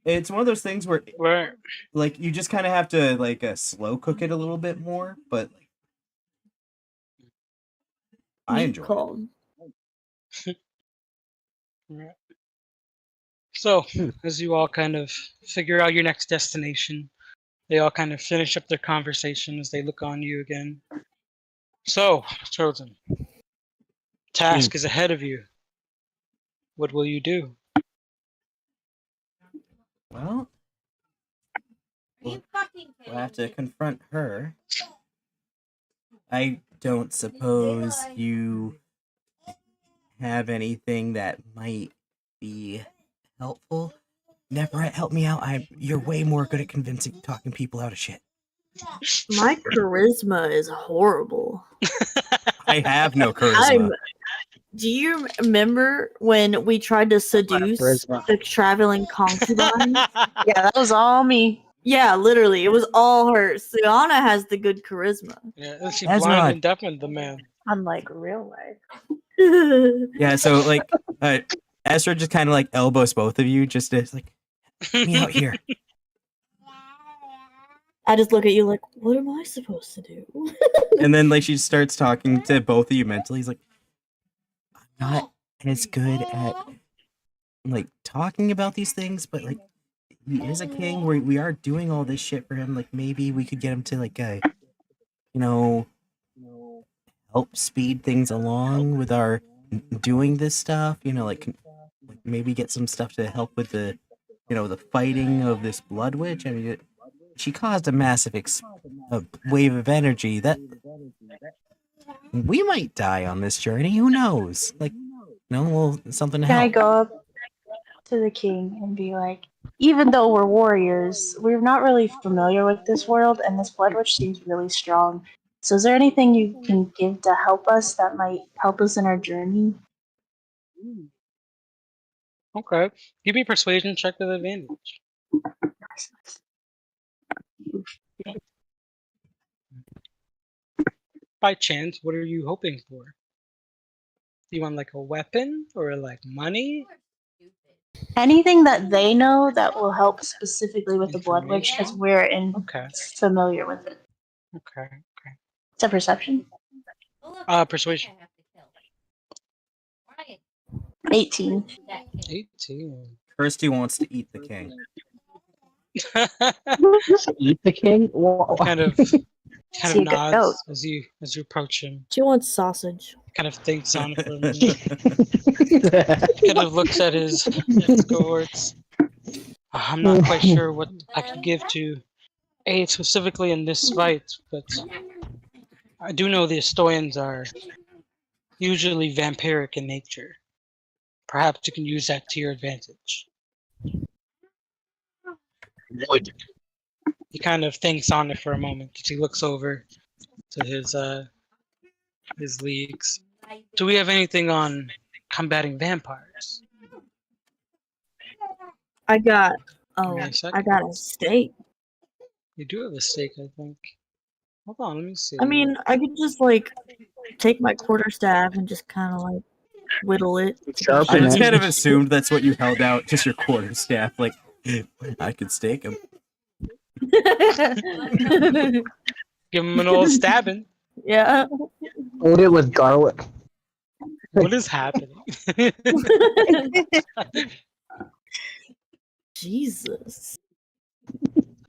[SPEAKER 5] It's one of those things where
[SPEAKER 1] Where
[SPEAKER 5] like you just kind of have to like slow cook it a little bit more, but like, I
[SPEAKER 2] Meat
[SPEAKER 5] enjoy it.
[SPEAKER 2] called.
[SPEAKER 1] Right. So, as you all kind of figure out your next destination, they all kind of finish up their conversation as they look on you again. So, Chosen, task is ahead of you. What will you do?
[SPEAKER 5] Well,
[SPEAKER 6] Are you fucking
[SPEAKER 5] we'll have to
[SPEAKER 6] kidding me?
[SPEAKER 5] confront her. I don't suppose you have anything that might be helpful. Neverett, help me out. You're way more good at talking people out of shit.
[SPEAKER 2] My charisma is horrible.
[SPEAKER 5] I have no charisma.
[SPEAKER 2] Do you remember when we tried to seduce
[SPEAKER 3] Charisma.
[SPEAKER 2] the traveling concubine?
[SPEAKER 4] Yeah, that was all me.
[SPEAKER 2] Yeah, literally, it was all her. Sienna has the good charisma.
[SPEAKER 1] Yeah, she
[SPEAKER 5] Ezra.
[SPEAKER 1] blind and deafened the man.
[SPEAKER 4] Unlike real life.
[SPEAKER 5] Yeah, so like Ezra just kind of like elbows both of you just to like help me out here.
[SPEAKER 2] I just look at you like, what am I supposed to do?
[SPEAKER 5] And then like she starts talking to both of you mentally. He's like, I'm not as good at like talking about these things, but like he is a king. We are doing all this shit for him. Like maybe we could get him to like help speed things along with our doing this stuff. Like maybe get some stuff to help with the the fighting of this blood witch. I mean, she caused a massive a wave of energy that we might die on this journey. Who knows? Like, well, something to
[SPEAKER 4] Can I
[SPEAKER 5] help.
[SPEAKER 4] go up to the king and be like, even though we're warriors, we're not really familiar with this world, and this blood witch seems really strong. So, is there anything you can give to help us that might help us in our journey?
[SPEAKER 1] Okay. Give me a persuasion check with advantage. By chance, what are you hoping for? Do you want like a weapon or like money?
[SPEAKER 4] Anything that they know that will help specifically with the blood witch, because we're
[SPEAKER 1] Okay.
[SPEAKER 4] familiar with it.
[SPEAKER 1] Okay.
[SPEAKER 4] It's a perception.
[SPEAKER 1] Persuasion.
[SPEAKER 4] 18.
[SPEAKER 1] 18.
[SPEAKER 5] Kirsty wants to eat the king.
[SPEAKER 3] Just eat the king?
[SPEAKER 1] kind of
[SPEAKER 4] See a good
[SPEAKER 1] nods
[SPEAKER 4] goat.
[SPEAKER 1] as you approach him.
[SPEAKER 2] She wants sausage.
[SPEAKER 1] Kind of thinks on it for a minute. Kind of looks at his cohorts. I'm not quite sure what I can give to aid specifically in this fight, but I do know the Estoians are usually vampiric in nature. Perhaps you can use that to your advantage.
[SPEAKER 3] Would.
[SPEAKER 1] He kind of thinks on it for a moment as he looks over to his leagues. Do we have anything on combating vampires?
[SPEAKER 2] I got
[SPEAKER 1] Give me a
[SPEAKER 2] I
[SPEAKER 1] second.
[SPEAKER 2] got a steak.
[SPEAKER 1] You do have a stake, I think. Hold on, let me see.
[SPEAKER 2] I mean, I could just like take my quarterstaff and just kind of like whittle it. to be
[SPEAKER 3] Sharpen
[SPEAKER 5] I just
[SPEAKER 3] it.
[SPEAKER 5] kind of assumed that's what you held out, just your quarterstaff. Like, I could stake him.
[SPEAKER 1] Give him an old stabbing.
[SPEAKER 2] Yeah.
[SPEAKER 3] Hold it with garlic.
[SPEAKER 1] What is happening?
[SPEAKER 2] Jesus.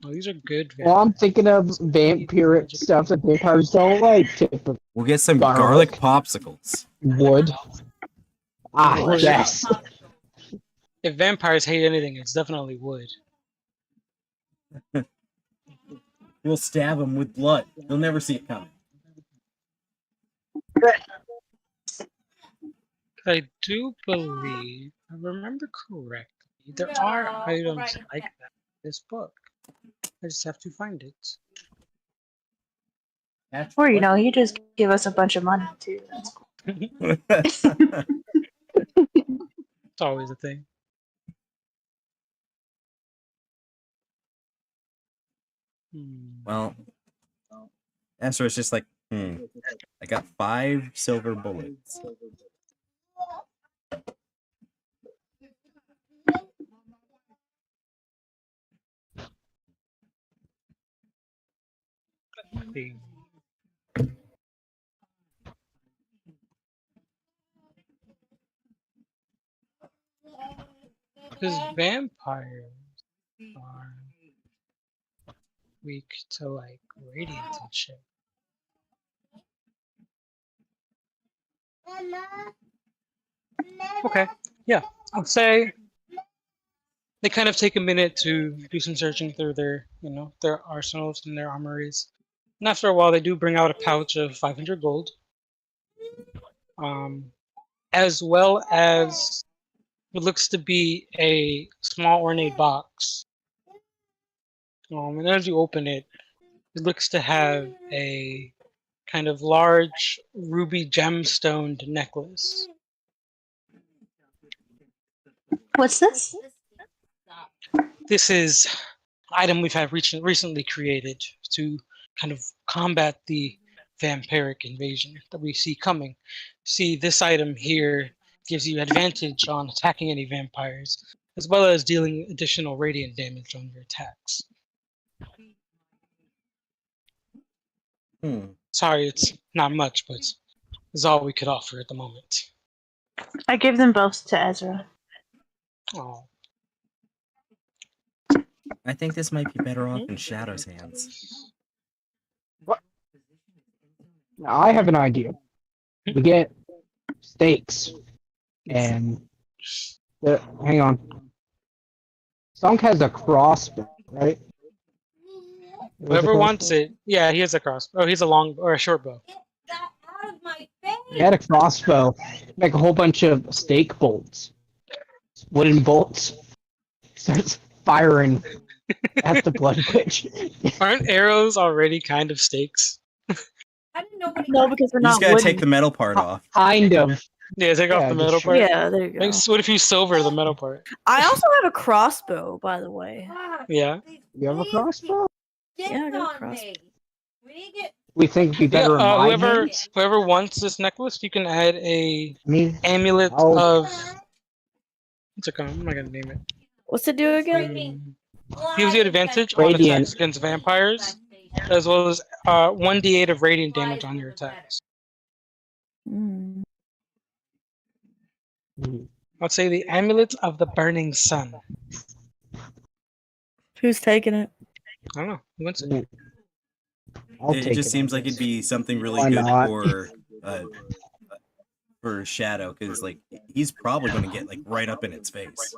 [SPEAKER 1] Oh, these are good.
[SPEAKER 3] Well, I'm thinking of vampiric stuff that vampires don't like. Typical
[SPEAKER 5] We'll get some
[SPEAKER 3] Garlic.
[SPEAKER 5] garlic popsicles.
[SPEAKER 3] wood. Ah,
[SPEAKER 1] Wood.
[SPEAKER 3] yes.
[SPEAKER 1] If vampires hate anything, it's definitely wood.
[SPEAKER 5] We'll stab him with blood. He'll never see it coming.
[SPEAKER 1] I do believe, if I remember correctly, there are items like that in this book. I just have to find it.
[SPEAKER 4] Or, you know, you just give us a bunch of money, too. That's cool.
[SPEAKER 1] It's always a thing.
[SPEAKER 5] Well, Ezra's just like, I got 5 silver bullets.
[SPEAKER 1] See. Because vampires are weak to like radiant and shit. Okay, yeah, I'll say they kind of take a minute to do some searching through their, their arsenals and their armories. And after a while, they do bring out a pouch of 500 gold, as well as what looks to be a small ornate box. And as you open it, it looks to have a kind of large ruby gemstoned necklace.
[SPEAKER 4] What's this?
[SPEAKER 1] This is an item we've had recently created to kind of combat the vampiric invasion that we see coming. See, this item here gives you advantage on attacking any vampires, as well as dealing additional radiant damage on your attacks. Sorry, it's not much, but it's all we could offer at the moment.
[SPEAKER 4] I give them both to Ezra.
[SPEAKER 1] Oh.
[SPEAKER 5] I think this might be better off in Shadow's hands.
[SPEAKER 3] Now, I have an idea. We get steaks and hang on. Sunk has a crossbow, right?
[SPEAKER 1] Whoever wants it, yeah, he has a crossbow. Oh, he's a long or a short bow.
[SPEAKER 6] Get that out of my face!
[SPEAKER 3] He had a crossbow. Make a whole bunch of steak bolts. wooden bolts. Starts firing at the Blood Witch.
[SPEAKER 1] Aren't arrows already kind of stakes?
[SPEAKER 6] I didn't know what
[SPEAKER 2] No, because they're
[SPEAKER 5] You just
[SPEAKER 2] not
[SPEAKER 5] gotta
[SPEAKER 2] wooden.
[SPEAKER 5] take the metal part off.
[SPEAKER 3] Kind of.
[SPEAKER 1] Yeah, take off
[SPEAKER 3] Yeah,
[SPEAKER 1] the
[SPEAKER 3] just
[SPEAKER 1] metal
[SPEAKER 3] shoot.
[SPEAKER 1] part.
[SPEAKER 2] Yeah, there you go.
[SPEAKER 1] Maybe, what if you silver the metal part?
[SPEAKER 2] I also have a crossbow, by the way.
[SPEAKER 1] Yeah.
[SPEAKER 3] You have a crossbow?
[SPEAKER 2] Yeah, I got a
[SPEAKER 6] on
[SPEAKER 2] crossbow.
[SPEAKER 6] me. We need to get
[SPEAKER 3] We think it'd be
[SPEAKER 1] Yeah,
[SPEAKER 3] better in my
[SPEAKER 1] whoever
[SPEAKER 3] hands?
[SPEAKER 1] whoever wants this necklace, you can add a
[SPEAKER 3] Me?
[SPEAKER 1] amulet
[SPEAKER 3] Oh.
[SPEAKER 1] of what's it called? I'm not gonna name it.
[SPEAKER 2] What's it do again?
[SPEAKER 1] Gives you advantage on
[SPEAKER 3] Radiant.
[SPEAKER 1] attacks against vampires, as well as 1d8 of radiant damage on your attacks.
[SPEAKER 2] Mm.
[SPEAKER 1] I'd say the amulet of the burning sun.
[SPEAKER 2] Who's taking it?
[SPEAKER 1] I don't know. Who wants it?
[SPEAKER 3] I'll
[SPEAKER 5] It
[SPEAKER 3] take
[SPEAKER 5] just
[SPEAKER 3] it,
[SPEAKER 5] seems
[SPEAKER 3] I
[SPEAKER 5] like it'd
[SPEAKER 3] guess.
[SPEAKER 5] be something really
[SPEAKER 3] Why
[SPEAKER 5] good
[SPEAKER 3] not?
[SPEAKER 5] for Shadow, because like he's probably gonna get like right up in its face.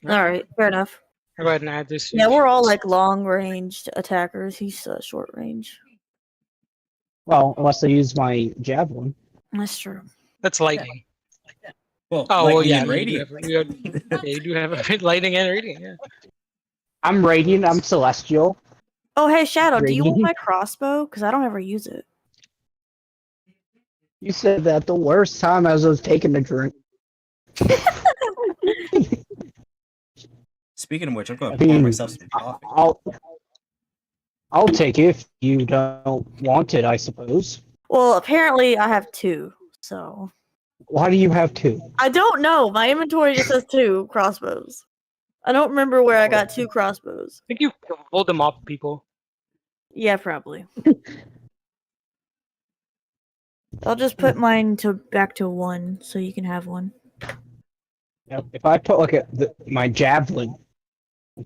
[SPEAKER 2] All right, fair enough.
[SPEAKER 1] I'll go ahead and add this.
[SPEAKER 2] Yeah, we're all like long-ranged attackers. He's short range.
[SPEAKER 3] Well, unless I use my javelin.
[SPEAKER 2] That's true.
[SPEAKER 1] That's lightning.
[SPEAKER 5] Well,
[SPEAKER 1] Oh, well,
[SPEAKER 5] lightning
[SPEAKER 1] yeah,
[SPEAKER 5] and
[SPEAKER 1] you do
[SPEAKER 5] radiant.
[SPEAKER 1] yeah, you do have a lightning and radiant. Yeah.
[SPEAKER 3] I'm radiant, I'm celestial.
[SPEAKER 2] Oh, hey, Shadow, do you want
[SPEAKER 3] Radiant?
[SPEAKER 2] my crossbow? Because I don't ever use it.
[SPEAKER 3] You said that the worst time as I was taking a drink.
[SPEAKER 5] Speaking of which, I'm gonna
[SPEAKER 3] I
[SPEAKER 5] pour
[SPEAKER 3] mean,
[SPEAKER 5] myself some coffee.
[SPEAKER 3] I'll take it if you don't want it, I suppose.
[SPEAKER 2] Well, apparently I have two, so
[SPEAKER 3] Why do you have two?
[SPEAKER 2] I don't know. My inventory just says two crossbows. I don't remember where I got two crossbows.
[SPEAKER 1] I think you hold them off people.
[SPEAKER 2] Yeah, probably. I'll just put mine back to one, so you can have one.
[SPEAKER 3] If I put like my javelin,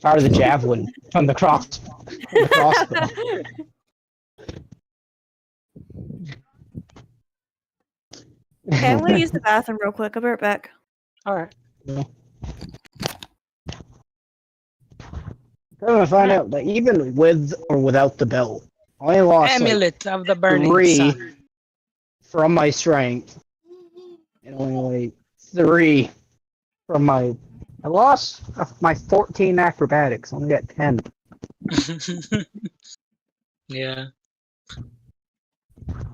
[SPEAKER 3] fire the javelin from the crossbow.
[SPEAKER 2] Okay, I'm gonna use the bathroom real quick. I'll be right back.
[SPEAKER 1] All right.
[SPEAKER 3] I'm gonna find out that even with or without the belt, I only lost like,
[SPEAKER 1] Amulet of the burning
[SPEAKER 3] 3
[SPEAKER 1] sun.
[SPEAKER 3] from my strength, and only like 3 from my. I lost my 14 acrobatics. I only got 10.
[SPEAKER 1] Yeah.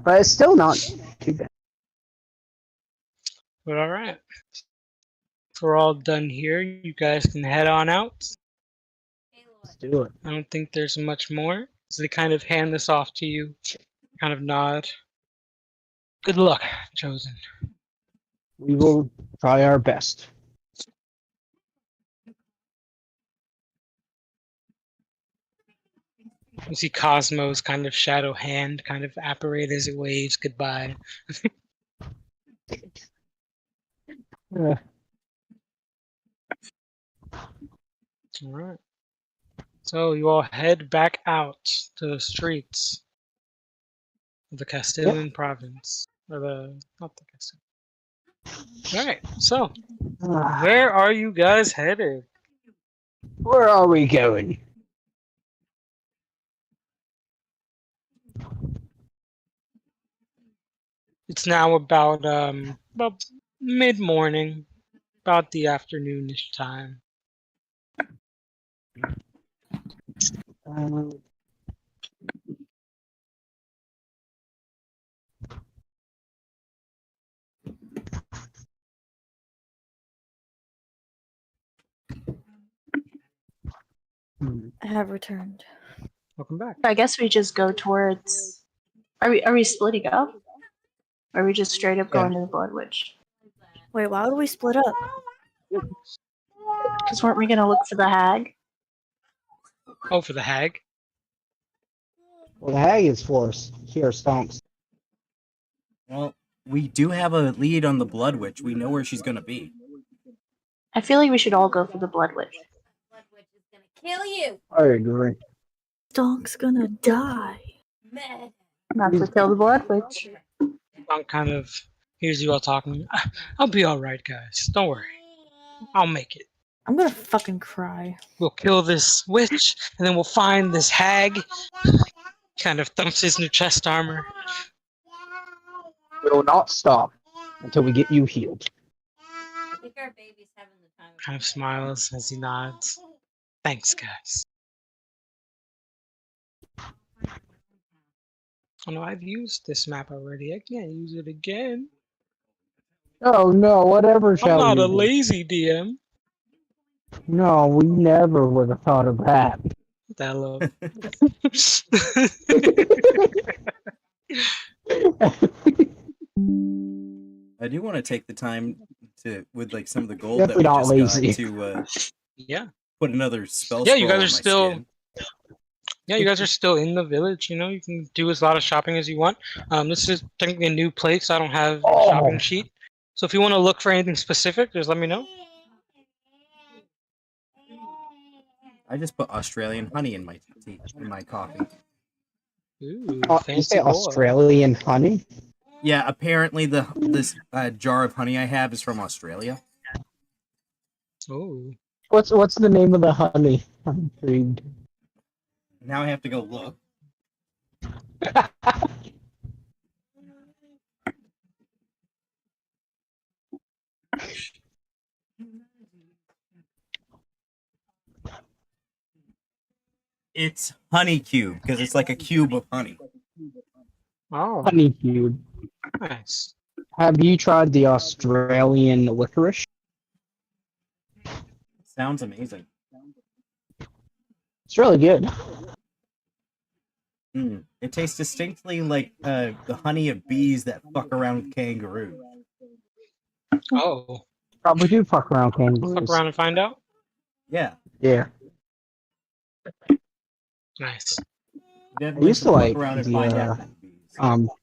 [SPEAKER 3] But it's still not too bad.
[SPEAKER 1] But all right. If we're all done here, you guys can head on out.
[SPEAKER 3] Let's do it.
[SPEAKER 1] I don't think there's much more. So they kind of hand this off to you, kind of nod. Good luck, Chosen.
[SPEAKER 3] We will try our best.
[SPEAKER 1] You see Cosmo's kind of shadow hand kind of apparate as it waves goodbye.
[SPEAKER 3] Uh,
[SPEAKER 1] All right. So you all head back out to the streets of the Castilian province. Or not the Castilian. All right. So where are you guys headed?
[SPEAKER 3] where are we going?
[SPEAKER 1] It's now about mid-morning, about the afternoonish time.
[SPEAKER 3] Um,
[SPEAKER 2] I have returned.
[SPEAKER 1] Welcome back.
[SPEAKER 4] I guess we just go towards. Are we splitting up? Or are we just straight up going to the Blood Witch?
[SPEAKER 2] Wait, why would we split up?
[SPEAKER 4] Because weren't we gonna look for the hag?
[SPEAKER 1] Oh, for the hag?
[SPEAKER 3] well, the hag is for us. Here, stomps.
[SPEAKER 5] Well, we do have a lead on the Blood Witch. We know where she's gonna be.
[SPEAKER 4] I feel like we should all go for the Blood Witch.
[SPEAKER 6] Blood Witch is gonna kill you.
[SPEAKER 3] I agree.
[SPEAKER 2] Stonk's gonna die.
[SPEAKER 6] Man.
[SPEAKER 4] Not to kill the Blood Witch.
[SPEAKER 1] I'm kind of here's you all talking. I'll be all right, guys. Don't worry. I'll make it.
[SPEAKER 2] I'm gonna fucking cry.
[SPEAKER 1] We'll kill this witch, and then we'll find this hag. Kind of thumps his new chest armor.
[SPEAKER 3] We will not stop until we get you healed.
[SPEAKER 6] I think our baby's having the time
[SPEAKER 1] kind of smiles as he nods. Thanks, guys. Oh no, I've used this map already. I can't use it again.
[SPEAKER 3] Oh no, whatever
[SPEAKER 1] I'm
[SPEAKER 3] shall
[SPEAKER 1] not
[SPEAKER 3] we
[SPEAKER 1] a
[SPEAKER 3] do?
[SPEAKER 1] lazy DM.
[SPEAKER 3] No, we never would have thought of that.
[SPEAKER 1] That love.
[SPEAKER 5] I do want to take the time to, with like some of the gold that
[SPEAKER 3] Definitely
[SPEAKER 5] we
[SPEAKER 3] not
[SPEAKER 5] just
[SPEAKER 3] lazy.
[SPEAKER 5] got, to
[SPEAKER 1] Yeah.
[SPEAKER 5] put another spell
[SPEAKER 1] Yeah, you
[SPEAKER 5] scroll
[SPEAKER 1] guys
[SPEAKER 5] on
[SPEAKER 1] are
[SPEAKER 5] my
[SPEAKER 1] still.
[SPEAKER 5] skin.
[SPEAKER 1] Yeah, you guys are still in the village. You know, you can do as lot of shopping as you want. This is technically a new place. I don't have a shopping
[SPEAKER 3] Oh,
[SPEAKER 1] sheet. So if you want to look for anything specific, just let me know.
[SPEAKER 5] I just put Australian honey in my tea, in my coffee.
[SPEAKER 1] Ooh,
[SPEAKER 3] you
[SPEAKER 1] fancy
[SPEAKER 3] say
[SPEAKER 1] boy.
[SPEAKER 3] Australian honey?
[SPEAKER 5] Yeah, apparently this jar of honey I have is from Australia.
[SPEAKER 1] Oh,
[SPEAKER 3] What's the name of the honey? I'm intrigued.
[SPEAKER 5] Now I have to go look. It's honey cube because it's like a cube of honey.
[SPEAKER 1] oh,
[SPEAKER 3] Honey cube.
[SPEAKER 1] nice.
[SPEAKER 3] Have you tried the Australian licorice?
[SPEAKER 5] Sounds amazing.
[SPEAKER 3] It's really good.
[SPEAKER 5] It tastes distinctly like the honey of bees that fuck around with kangaroos.
[SPEAKER 1] Oh,
[SPEAKER 3] Probably do fuck around
[SPEAKER 1] fuck
[SPEAKER 3] kangaroos.
[SPEAKER 1] around and find out.
[SPEAKER 5] Yeah.
[SPEAKER 3] Yeah.
[SPEAKER 1] Nice.
[SPEAKER 5] Definitely
[SPEAKER 3] used to
[SPEAKER 5] fuck
[SPEAKER 3] like
[SPEAKER 5] around and
[SPEAKER 3] the,
[SPEAKER 5] find out.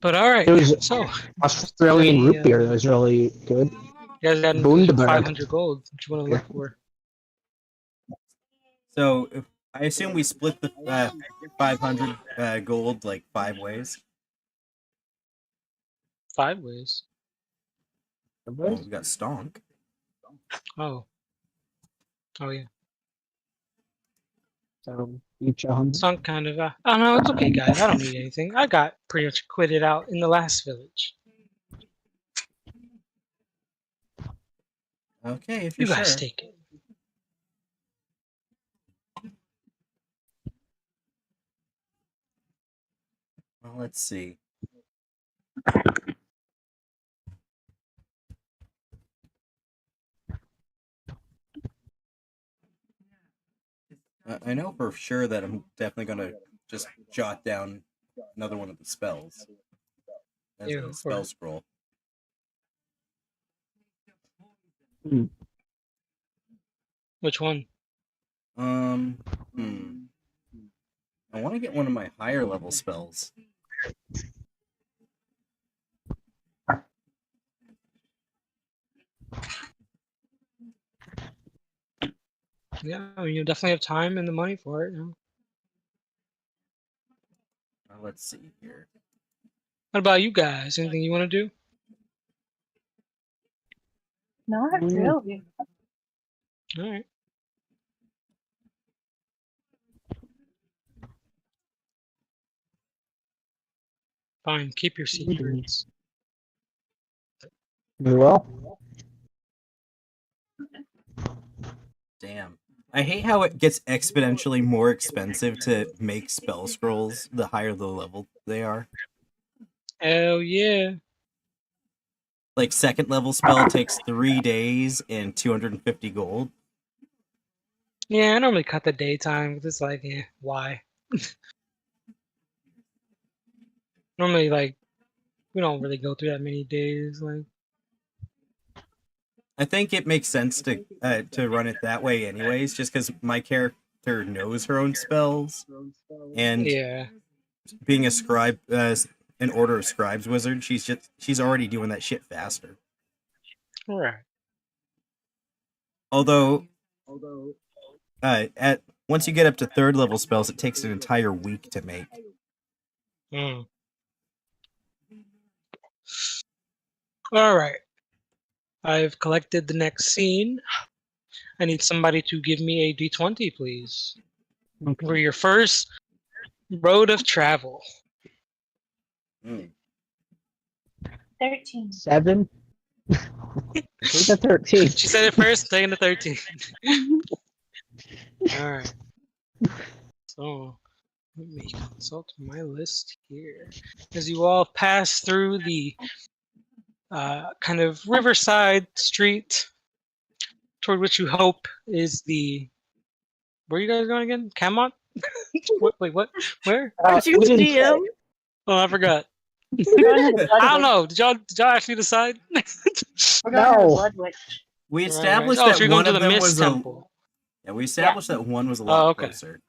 [SPEAKER 1] But all right.
[SPEAKER 3] There was
[SPEAKER 1] So
[SPEAKER 3] Australian
[SPEAKER 1] any,
[SPEAKER 3] root beer that was really good.
[SPEAKER 1] you guys got
[SPEAKER 3] Bundaberg.
[SPEAKER 1] 500 gold. What you want to look for?
[SPEAKER 5] So if, I assume we split the 500 gold like 5 ways.
[SPEAKER 1] 5 ways.
[SPEAKER 5] Well, we got stonk.
[SPEAKER 1] Oh. Oh yeah.
[SPEAKER 3] So each 100.
[SPEAKER 1] Some kind of. I don't know. It's okay, guys. I don't need anything. I got pretty much quitted out in the last village.
[SPEAKER 5] Okay, if
[SPEAKER 1] You
[SPEAKER 5] you're
[SPEAKER 1] guys
[SPEAKER 5] sure.
[SPEAKER 1] take it.
[SPEAKER 5] Well, let's see. I know for sure that I'm definitely gonna just jot down another one of the spells as
[SPEAKER 1] Yeah,
[SPEAKER 5] a
[SPEAKER 1] go for
[SPEAKER 5] spell
[SPEAKER 1] it.
[SPEAKER 5] scroll.
[SPEAKER 1] Which one?
[SPEAKER 5] I want to get one of my higher level spells.
[SPEAKER 1] Yeah, I mean, you definitely have time and the money for it. You know?
[SPEAKER 5] Let's see here.
[SPEAKER 1] What about you guys? Anything you want to do?
[SPEAKER 4] Not really.
[SPEAKER 1] All right. Fine. Keep your secrets.
[SPEAKER 3] You will?
[SPEAKER 5] Damn. I hate how it gets exponentially more expensive to make spell scrolls the higher the level they are.
[SPEAKER 1] Hell yeah.
[SPEAKER 5] Like second level spell takes 3 days and 250 gold.
[SPEAKER 1] Yeah, I normally cut the daytime. It's like, why? Normally, like, we don't really go through that many days. Like,
[SPEAKER 5] I think it makes sense to run it that way anyways, just because my character knows her own spells, and
[SPEAKER 1] yeah.
[SPEAKER 5] being a scribe, an order of scribes wizard, she's already doing that shit faster.
[SPEAKER 1] All right.
[SPEAKER 5] Although, at once you get up to third level spells, it takes an entire week to make.
[SPEAKER 1] Mm. All right. I've collected the next scene. I need somebody to give me a d20, please.
[SPEAKER 3] Okay.
[SPEAKER 1] For your first road of travel.
[SPEAKER 4] 13.
[SPEAKER 3] 7. Take the 13.
[SPEAKER 1] She said it first, taking the 13. Alright. So let me consult my list here. As you all pass through the kind of riverside street toward which you hope is the. Where are you guys going again? Camelot? Wait, what? Where?
[SPEAKER 2] Aren't you
[SPEAKER 3] we didn't
[SPEAKER 2] GM?
[SPEAKER 1] Oh, I forgot.
[SPEAKER 4] We're going to the
[SPEAKER 1] I don't
[SPEAKER 4] Blood Witch.
[SPEAKER 1] know. Did y'all actually decide?
[SPEAKER 4] We're going to the
[SPEAKER 3] No.
[SPEAKER 4] Blood Witch.
[SPEAKER 5] We
[SPEAKER 1] Right.
[SPEAKER 5] established
[SPEAKER 1] Oh,
[SPEAKER 5] that
[SPEAKER 1] so you're going
[SPEAKER 5] one
[SPEAKER 1] to
[SPEAKER 5] of
[SPEAKER 1] the
[SPEAKER 5] them
[SPEAKER 1] Mist
[SPEAKER 5] was
[SPEAKER 1] Temple.
[SPEAKER 5] yeah, we established that one was a lot
[SPEAKER 1] Oh, okay.
[SPEAKER 5] closer.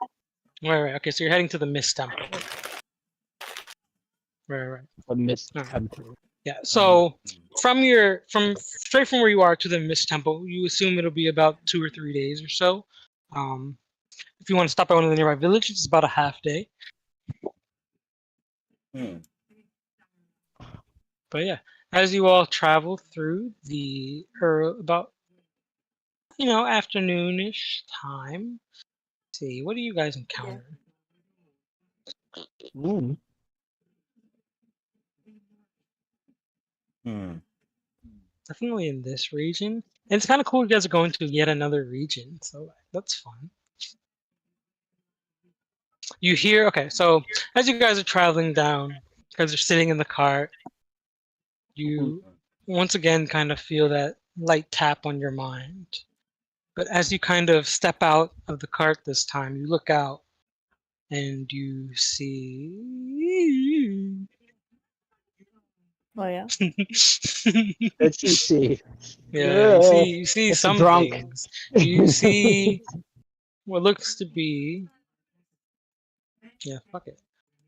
[SPEAKER 1] Right. Okay, so you're heading to the Mist Temple. Right.
[SPEAKER 3] A mist
[SPEAKER 1] Alright.
[SPEAKER 3] temple.
[SPEAKER 1] Yeah. So from straight from where you are to the Mist Temple, you assume it'll be about 2 or 3 days or so. If you want to stop by one of the nearby villages, it's about a half day.
[SPEAKER 5] Hmm.
[SPEAKER 1] But yeah, as you all travel through the about afternoonish time, let's see, what do you guys encounter?
[SPEAKER 3] Mm.
[SPEAKER 5] Hmm.
[SPEAKER 1] Definitely in this region. And it's kind of cool you guys are going to yet another region, so that's fun. You hear, okay, so as you guys are traveling down, you guys are sitting in the cart, you once again kind of feel that light tap on your mind. But as you kind of step out of the cart this time, you look out and you see.
[SPEAKER 2] Oh yeah.
[SPEAKER 3] Let's see.
[SPEAKER 1] Yeah, you see
[SPEAKER 3] It's a
[SPEAKER 1] some
[SPEAKER 3] drunk.
[SPEAKER 1] things. You see what looks to be. Yeah, fuck it.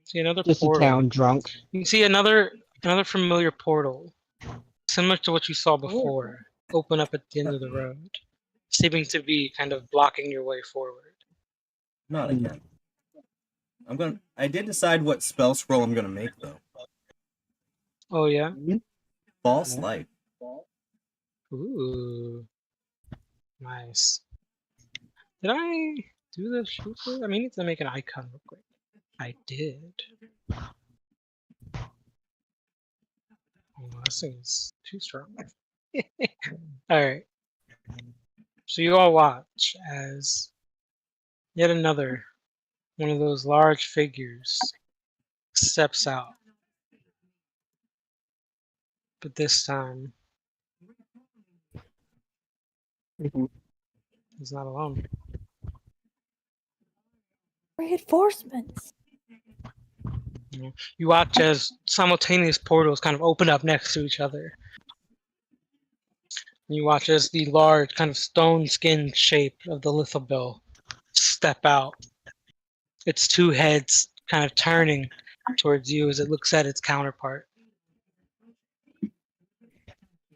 [SPEAKER 1] See another
[SPEAKER 3] Just a
[SPEAKER 1] portal.
[SPEAKER 3] town drunk.
[SPEAKER 1] You see another familiar portal, similar to what you saw before, open up at the end of the road, seeming to be kind of blocking your way forward.
[SPEAKER 5] Not again. I did decide what spell scroll I'm gonna make though.
[SPEAKER 1] Oh yeah.
[SPEAKER 5] False
[SPEAKER 3] Yeah.
[SPEAKER 5] light.
[SPEAKER 1] Ooh. Nice. Did I do the shoot? I mean, I need to make an icon real quick. I did. Oh, this thing is too strong. Alright. So you all watch as yet another one of those large figures steps out. But this time, he's not alone.
[SPEAKER 2] Reinforcements.
[SPEAKER 1] You watch as simultaneous portals kind of open up next to each other. You watch as the large kind of stone-skinned shape of the lithobill step out. Its two heads kind of turning towards you as it looks at its counterpart.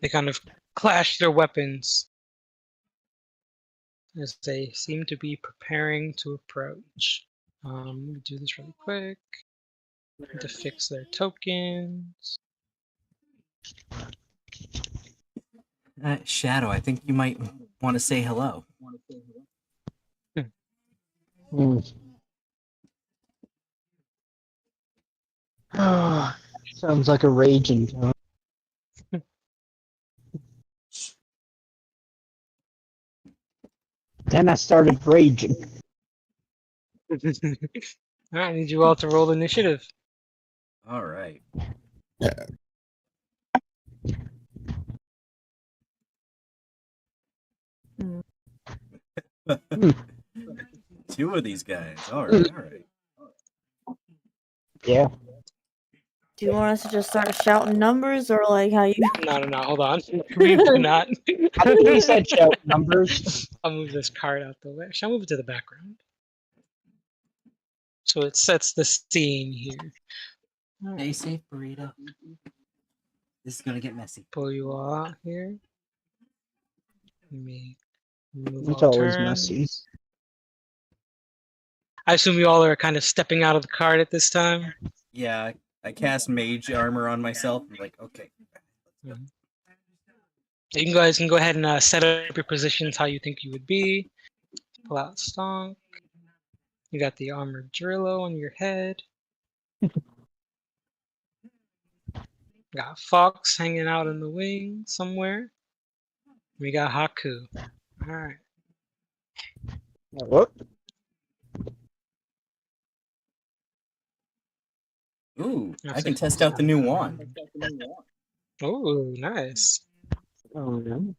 [SPEAKER 1] They kind of clash their weapons as they seem to be preparing to approach. Let me do this really quick. To fix their tokens.
[SPEAKER 5] Shadow, I think you might want to say hello.
[SPEAKER 3] Mm. Sounds like a raging town. Then I started raging.
[SPEAKER 1] Alright, I need you all to roll initiative.
[SPEAKER 5] All right. Two of these guys. All right.
[SPEAKER 3] Yeah.
[SPEAKER 2] Do you want us to just start shouting numbers or like how you?
[SPEAKER 1] No, hold on. We do not.
[SPEAKER 3] I think you said shout numbers.
[SPEAKER 1] I'll move this card out the way. Shall I move it to the background? So it sets the scene here.
[SPEAKER 5] Stay safe, burrito. This is gonna get messy.
[SPEAKER 1] Pull you all out here. Let me move
[SPEAKER 3] It's
[SPEAKER 1] all
[SPEAKER 3] always
[SPEAKER 1] turns.
[SPEAKER 3] messy.
[SPEAKER 1] I assume you all are kind of stepping out of the card at this time.
[SPEAKER 5] Yeah, I cast mage armor on myself. I'm like, okay.
[SPEAKER 1] You guys can go ahead and set up your positions how you think you would be. Pull out Stonk. You got the armored Drillo on your head. Got Fox hanging out in the wing somewhere. We got Haku. All right.
[SPEAKER 3] Whoop.
[SPEAKER 5] Ooh, I
[SPEAKER 1] That's
[SPEAKER 5] can
[SPEAKER 1] it.
[SPEAKER 5] test out the new wand.
[SPEAKER 1] Oh, nice.
[SPEAKER 3] Oh, no.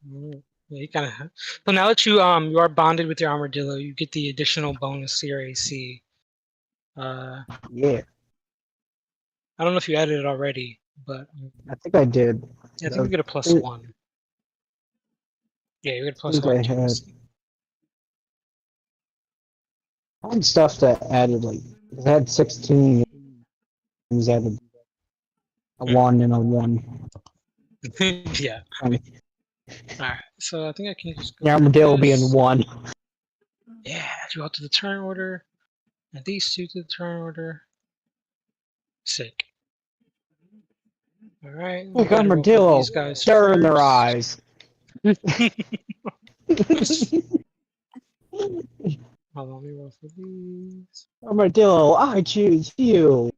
[SPEAKER 1] Yeah, you kind of. So now that you are bonded with your armadillo, you get the additional bonus to your AC.
[SPEAKER 3] Yeah,
[SPEAKER 1] I don't know if you added it already, but
[SPEAKER 3] I think I did.
[SPEAKER 1] yeah, I think you get a plus
[SPEAKER 3] I
[SPEAKER 1] 1. Yeah, you get a plus
[SPEAKER 3] think
[SPEAKER 1] 1
[SPEAKER 3] I
[SPEAKER 1] to your
[SPEAKER 3] had
[SPEAKER 1] AC.
[SPEAKER 3] all stuff that added like it had 16. It was added a 1 and a 1.
[SPEAKER 1] Yeah.
[SPEAKER 3] Um,
[SPEAKER 1] All right. So I think I can just go.
[SPEAKER 3] the
[SPEAKER 1] like
[SPEAKER 3] armadillo
[SPEAKER 1] this.
[SPEAKER 3] being 1.
[SPEAKER 1] Yeah, you go to the turn order. Add these two to the turn order. Sick. All right. We
[SPEAKER 3] Look,
[SPEAKER 1] gotta roll for
[SPEAKER 3] armadillo,
[SPEAKER 1] these guys
[SPEAKER 3] star in their
[SPEAKER 1] first.
[SPEAKER 3] eyes.
[SPEAKER 1] Hold on, let me roll for these.
[SPEAKER 3] Armadillo, I choose you.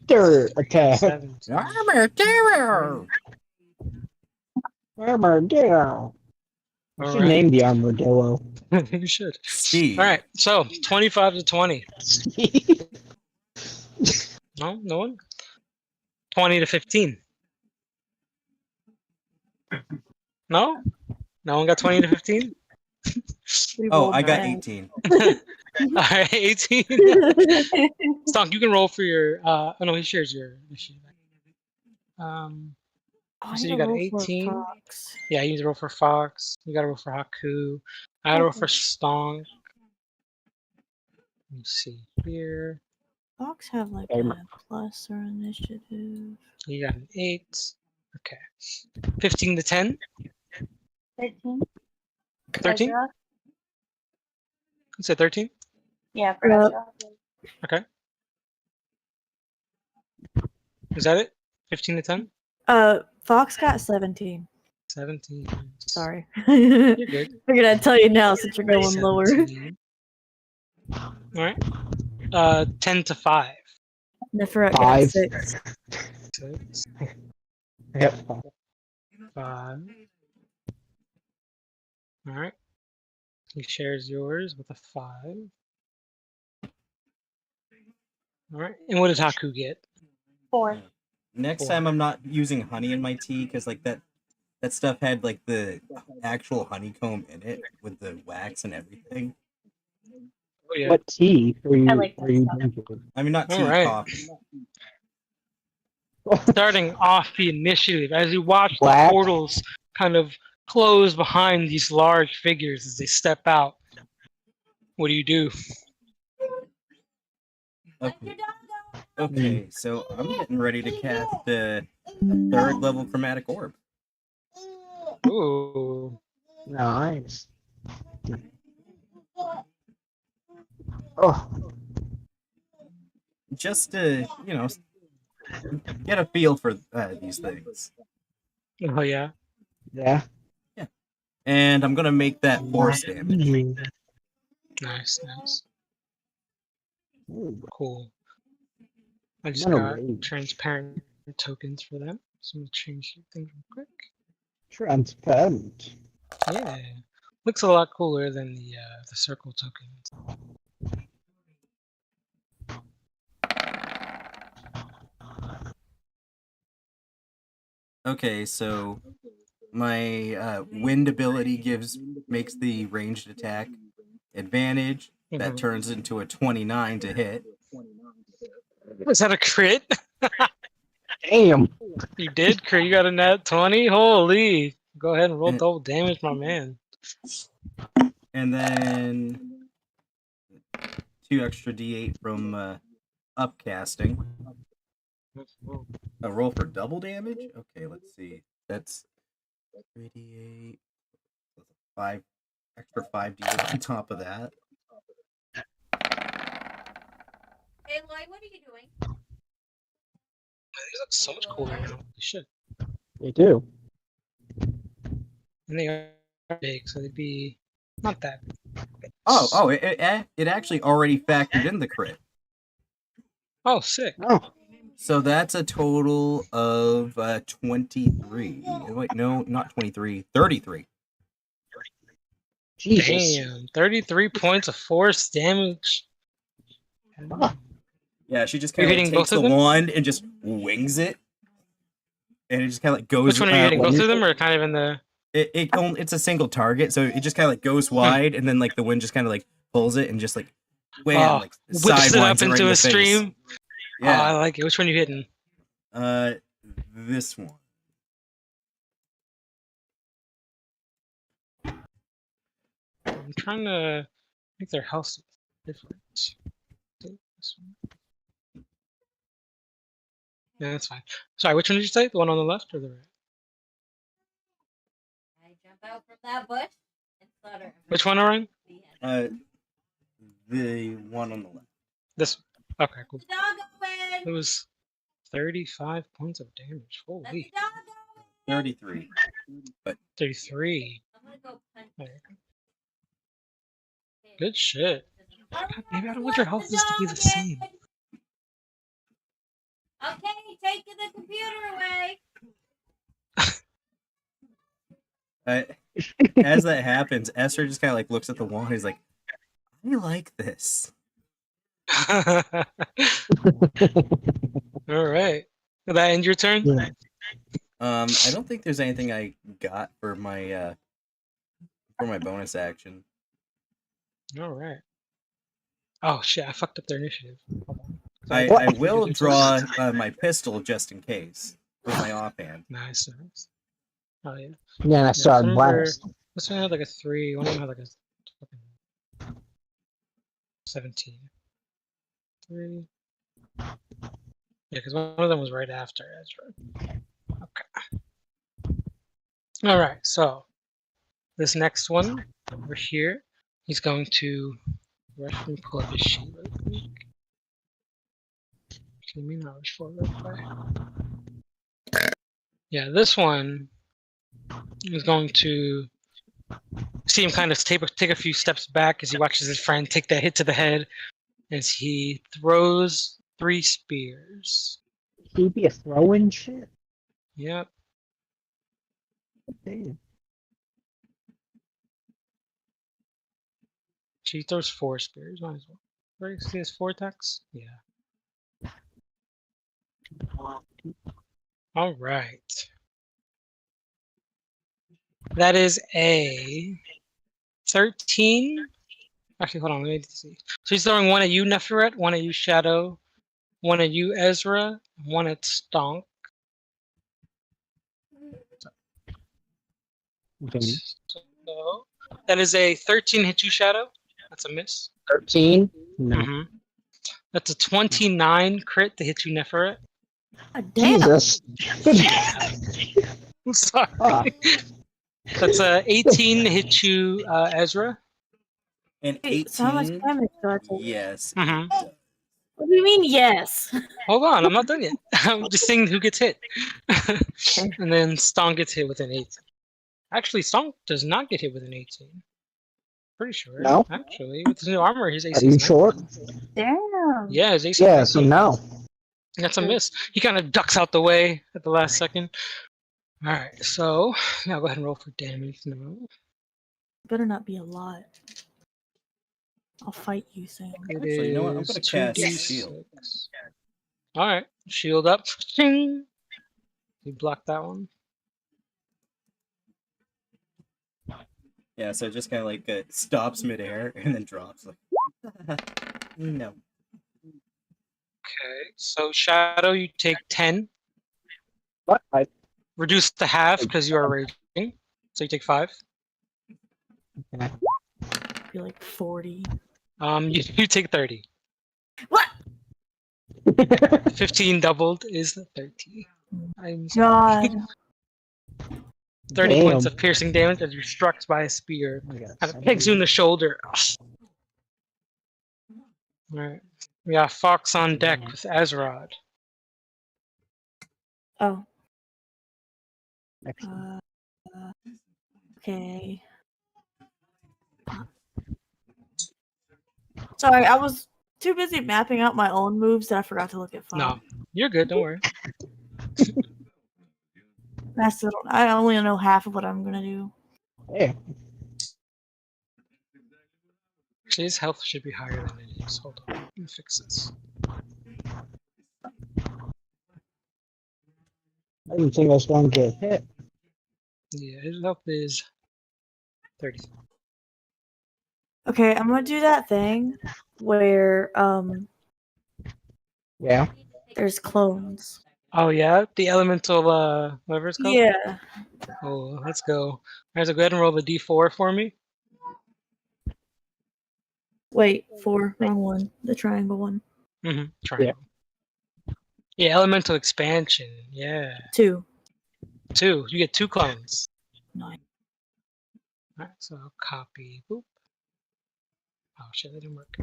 [SPEAKER 3] Dirt attack.
[SPEAKER 1] 17.
[SPEAKER 5] Armadillo!
[SPEAKER 3] Armadillo. I
[SPEAKER 1] All
[SPEAKER 3] should
[SPEAKER 1] right.
[SPEAKER 3] name the armadillo.
[SPEAKER 1] You should.
[SPEAKER 5] Steve.
[SPEAKER 1] All right. So 25 to 20. No, no one. 20 to 15. No, no one got 20 to 15.
[SPEAKER 2] We
[SPEAKER 5] Oh,
[SPEAKER 2] rolled
[SPEAKER 5] I got
[SPEAKER 2] bad.
[SPEAKER 5] 18.
[SPEAKER 1] All right, 18. Stonk, you can roll for your. Oh no, he shares your initiative.
[SPEAKER 2] Oh,
[SPEAKER 1] You
[SPEAKER 2] I
[SPEAKER 1] said
[SPEAKER 2] need
[SPEAKER 1] you
[SPEAKER 2] to
[SPEAKER 1] got
[SPEAKER 2] roll for a
[SPEAKER 1] 18.
[SPEAKER 2] fox.
[SPEAKER 1] Yeah, you need to roll for Fox. You got to roll for Haku. I got to roll for Stonk. Let me see here.
[SPEAKER 2] Fox have like
[SPEAKER 3] Okay,
[SPEAKER 2] a plus or initiative.
[SPEAKER 1] You got an 8. Okay. 15 to 10.
[SPEAKER 4] 13.
[SPEAKER 1] 13.
[SPEAKER 4] Ezra?
[SPEAKER 1] You said 13.
[SPEAKER 4] Yeah, for
[SPEAKER 2] Yep.
[SPEAKER 4] Ezra.
[SPEAKER 1] Okay. Is that it? 15 to 10.
[SPEAKER 2] Fox got 17.
[SPEAKER 1] 17.
[SPEAKER 2] Sorry.
[SPEAKER 1] You're good.
[SPEAKER 2] Figured I'd tell you now since you're going lower.
[SPEAKER 1] 17. All right. 10 to 5.
[SPEAKER 2] Neferret got
[SPEAKER 3] 5.
[SPEAKER 2] 6.
[SPEAKER 1] 6.
[SPEAKER 3] Yep.
[SPEAKER 1] 5. All right. He shares yours with a 5. All right. And what did Haku get?
[SPEAKER 4] 4.
[SPEAKER 5] Next
[SPEAKER 1] 4.
[SPEAKER 5] time I'm not using honey in my tea because like that stuff had like the actual honeycomb in it with the wax and everything.
[SPEAKER 1] Oh, yeah.
[SPEAKER 3] What tea are
[SPEAKER 4] I
[SPEAKER 3] you
[SPEAKER 4] like that stuff.
[SPEAKER 3] drinking?
[SPEAKER 5] I mean, not tea,
[SPEAKER 1] All right.
[SPEAKER 5] coffee.
[SPEAKER 1] Starting off the initiative, as you watch the
[SPEAKER 3] Black.
[SPEAKER 1] portals kind of close behind these large figures as they step out, what do you do?
[SPEAKER 5] Okay. Okay, so I'm getting ready to cast a 3rd level chromatic orb.
[SPEAKER 1] Ooh.
[SPEAKER 3] Nice. Oh,
[SPEAKER 5] Just to, get a feel for these things.
[SPEAKER 1] Oh, yeah.
[SPEAKER 3] yeah.
[SPEAKER 5] And I'm gonna make that force damage.
[SPEAKER 1] Nice, nice.
[SPEAKER 3] Ooh,
[SPEAKER 1] Cool. I just
[SPEAKER 3] I'm gonna
[SPEAKER 1] got
[SPEAKER 3] rage.
[SPEAKER 1] transparent tokens for them. So I'm going to change things real quick.
[SPEAKER 3] Transparent.
[SPEAKER 1] Yeah. Looks a lot cooler than the circle tokens.
[SPEAKER 5] Okay, so my wind ability makes the ranged attack advantage. That
[SPEAKER 1] Mhm.
[SPEAKER 5] turns into a 29 to hit.
[SPEAKER 1] Was that a crit?
[SPEAKER 3] Damn.
[SPEAKER 1] You did crit. You got a nat 20? Holy. Go ahead and roll
[SPEAKER 5] And-
[SPEAKER 1] double damage, my man.
[SPEAKER 5] And then 2 extra d8 from upcasting. A roll for double damage? Okay, let's see. That's 3d8. 5 extra 5d8 on top of that.
[SPEAKER 6] Hey, Lloyd, what are you doing?
[SPEAKER 1] These look so much cooler now. Holy shit.
[SPEAKER 3] They do.
[SPEAKER 1] And they are big, so they'd be not that big.
[SPEAKER 5] Oh, it actually already factored in the crit.
[SPEAKER 1] Oh, sick.
[SPEAKER 3] Oh,
[SPEAKER 5] So that's a total of 23. Wait, no, not 23. 33.
[SPEAKER 3] Jesus.
[SPEAKER 1] Damn, 33 points of force damage.
[SPEAKER 3] Ah.
[SPEAKER 5] Yeah, she just
[SPEAKER 1] You're
[SPEAKER 5] kind of
[SPEAKER 1] hitting
[SPEAKER 5] takes
[SPEAKER 1] both of
[SPEAKER 5] the
[SPEAKER 1] them?
[SPEAKER 5] wand and just wings it, and it just kind of like goes.
[SPEAKER 1] Which one are you hitting? Both
[SPEAKER 3] wing-
[SPEAKER 1] of them, or kind of in the?
[SPEAKER 5] It's a single target, so it just kind of like goes wide, and then like the wind just kind of like pulls it and just like wham, like
[SPEAKER 1] whips it up
[SPEAKER 5] sidewinds it right
[SPEAKER 1] into
[SPEAKER 5] in
[SPEAKER 1] a
[SPEAKER 5] the face.
[SPEAKER 1] stream. Oh, I
[SPEAKER 5] Yeah.
[SPEAKER 1] like it. Which one are you hitting?
[SPEAKER 5] This one.
[SPEAKER 1] I'm trying to make their health different. This one. Yeah, that's fine. Sorry, which one did you say? The one on the left or the right?
[SPEAKER 6] I jump out from that bush and stutter.
[SPEAKER 1] Which one, Orion?
[SPEAKER 5] The one on the left.
[SPEAKER 1] This one. Okay, cool.
[SPEAKER 6] The doggo
[SPEAKER 1] It
[SPEAKER 6] win.
[SPEAKER 1] was 35 points of damage.
[SPEAKER 6] Let the
[SPEAKER 1] Holy.
[SPEAKER 6] doggo win.
[SPEAKER 5] 33.
[SPEAKER 1] 33.
[SPEAKER 6] I'm gonna go punch.
[SPEAKER 1] There you go. Good shit. God, maybe I don't want your health is to be the same.
[SPEAKER 6] Okay, taking the computer away.
[SPEAKER 5] As that happens, Esther just kind of like looks at the wall and he's like, I like this.
[SPEAKER 1] All right. Did that end your turn?
[SPEAKER 3] Yeah.
[SPEAKER 5] I don't think there's anything I got for my bonus action.
[SPEAKER 1] All right. Oh shit! I fucked up their initiative. Hold on.
[SPEAKER 5] I will draw my pistol just in case with my offhand.
[SPEAKER 1] Nice. Oh yeah.
[SPEAKER 3] Yeah, I saw
[SPEAKER 1] some
[SPEAKER 3] it
[SPEAKER 1] of them are-
[SPEAKER 3] blast.
[SPEAKER 1] This one had like a 3. One of them had like a fucking 17. 3. Yeah, because one of them was right after Ezra. Okay. All right. So this next one over here, he's going to rush and pull up his sheet real quick. Actually, may not rush forward real quick. Yeah, this one is going to see him kind of take a few steps back as he watches his friend take that hit to the head as he throws 3 spears.
[SPEAKER 3] He be a throwing shit.
[SPEAKER 1] Yep.
[SPEAKER 3] Damn.
[SPEAKER 1] She throws 4 spears. Might as well. Right? See his 4 attacks? Yeah. All right. That is a 13. Actually, hold on. Let me see. So he's throwing 1 at you, Neferet, 1 at you, Shadow, 1 at you, Ezra, 1 at Stonk.
[SPEAKER 3] Okay.
[SPEAKER 1] So that is a 13 hit you, Shadow. That's a miss.
[SPEAKER 3] 13? No.
[SPEAKER 1] Mhm. That's a 29 crit to hit you, Neferet.
[SPEAKER 2] Damn.
[SPEAKER 3] Jesus.
[SPEAKER 1] I'm sorry.
[SPEAKER 3] Ah.
[SPEAKER 1] That's a 18 to hit you, Ezra.
[SPEAKER 5] And
[SPEAKER 2] Wait, so how much
[SPEAKER 5] 18.
[SPEAKER 2] damage do I take?
[SPEAKER 5] Yes.
[SPEAKER 1] Mhm.
[SPEAKER 2] What do you mean, yes?
[SPEAKER 1] Hold on, I'm not done yet. I'm just saying who gets hit. And then Stonk gets hit with an 18. Actually, Stonk does not get hit with an 18. Pretty sure.
[SPEAKER 3] No?
[SPEAKER 1] Actually, with his new armor, his AC
[SPEAKER 3] Are you
[SPEAKER 1] is
[SPEAKER 3] sure?
[SPEAKER 1] 19.
[SPEAKER 4] Damn.
[SPEAKER 1] Yeah, his AC
[SPEAKER 3] Yeah,
[SPEAKER 1] is
[SPEAKER 3] so
[SPEAKER 1] 19.
[SPEAKER 3] no.
[SPEAKER 1] That's a miss. He kind of ducks out the way at the last second. All right, so now go ahead and roll for damage now.
[SPEAKER 2] Better not be a lot. I'll fight you, Sam.
[SPEAKER 1] It
[SPEAKER 5] Actually, you know what? I'm
[SPEAKER 1] is
[SPEAKER 5] gonna cast
[SPEAKER 1] 2d6.
[SPEAKER 5] shield.
[SPEAKER 1] All right, shield up. Ching. You block that one.
[SPEAKER 5] Yeah, so it just kind of like stops midair and then drops. Like, no.
[SPEAKER 1] Okay, so Shadow, you take 10.
[SPEAKER 3] What?
[SPEAKER 1] Reduce to half because you are raging. So you take 5.
[SPEAKER 3] Okay.
[SPEAKER 2] Be like 40.
[SPEAKER 1] You take 30.
[SPEAKER 2] What?
[SPEAKER 1] 15 doubled is 30. I'm
[SPEAKER 2] God.
[SPEAKER 1] 30
[SPEAKER 3] Damn.
[SPEAKER 1] points of piercing damage as you're struck by a spear.
[SPEAKER 3] I got
[SPEAKER 1] And it pegs you in the shoulder. Alright. We got Fox on deck with Azrod.
[SPEAKER 2] Oh.
[SPEAKER 3] Excellent.
[SPEAKER 2] Okay. Sorry, I was too busy mapping out my own moves that I forgot to look at 5.
[SPEAKER 1] No. You're good. Don't worry.
[SPEAKER 2] I only know half of what I'm gonna do.
[SPEAKER 3] Yeah.
[SPEAKER 1] Actually, his health should be higher than it is. Hold on. Let me fix this.
[SPEAKER 3] I didn't think I was going to get hit.
[SPEAKER 1] Yeah, his health is 30.
[SPEAKER 2] Okay, I'm gonna do that thing where
[SPEAKER 3] Yeah.
[SPEAKER 2] there's clones.
[SPEAKER 1] Oh yeah, the elemental whatever it's called.
[SPEAKER 2] Yeah.
[SPEAKER 1] Oh, let's go. Alright, so go ahead and roll the d4 for me.
[SPEAKER 2] Wait, 4, wrong one. The triangle one.
[SPEAKER 1] Triangle. Yeah, elemental expansion. Yeah.
[SPEAKER 2] 2.
[SPEAKER 1] 2. You get 2 clones.
[SPEAKER 2] 9.
[SPEAKER 1] Alright, so I'll copy. Boop. Oh shit, that didn't work.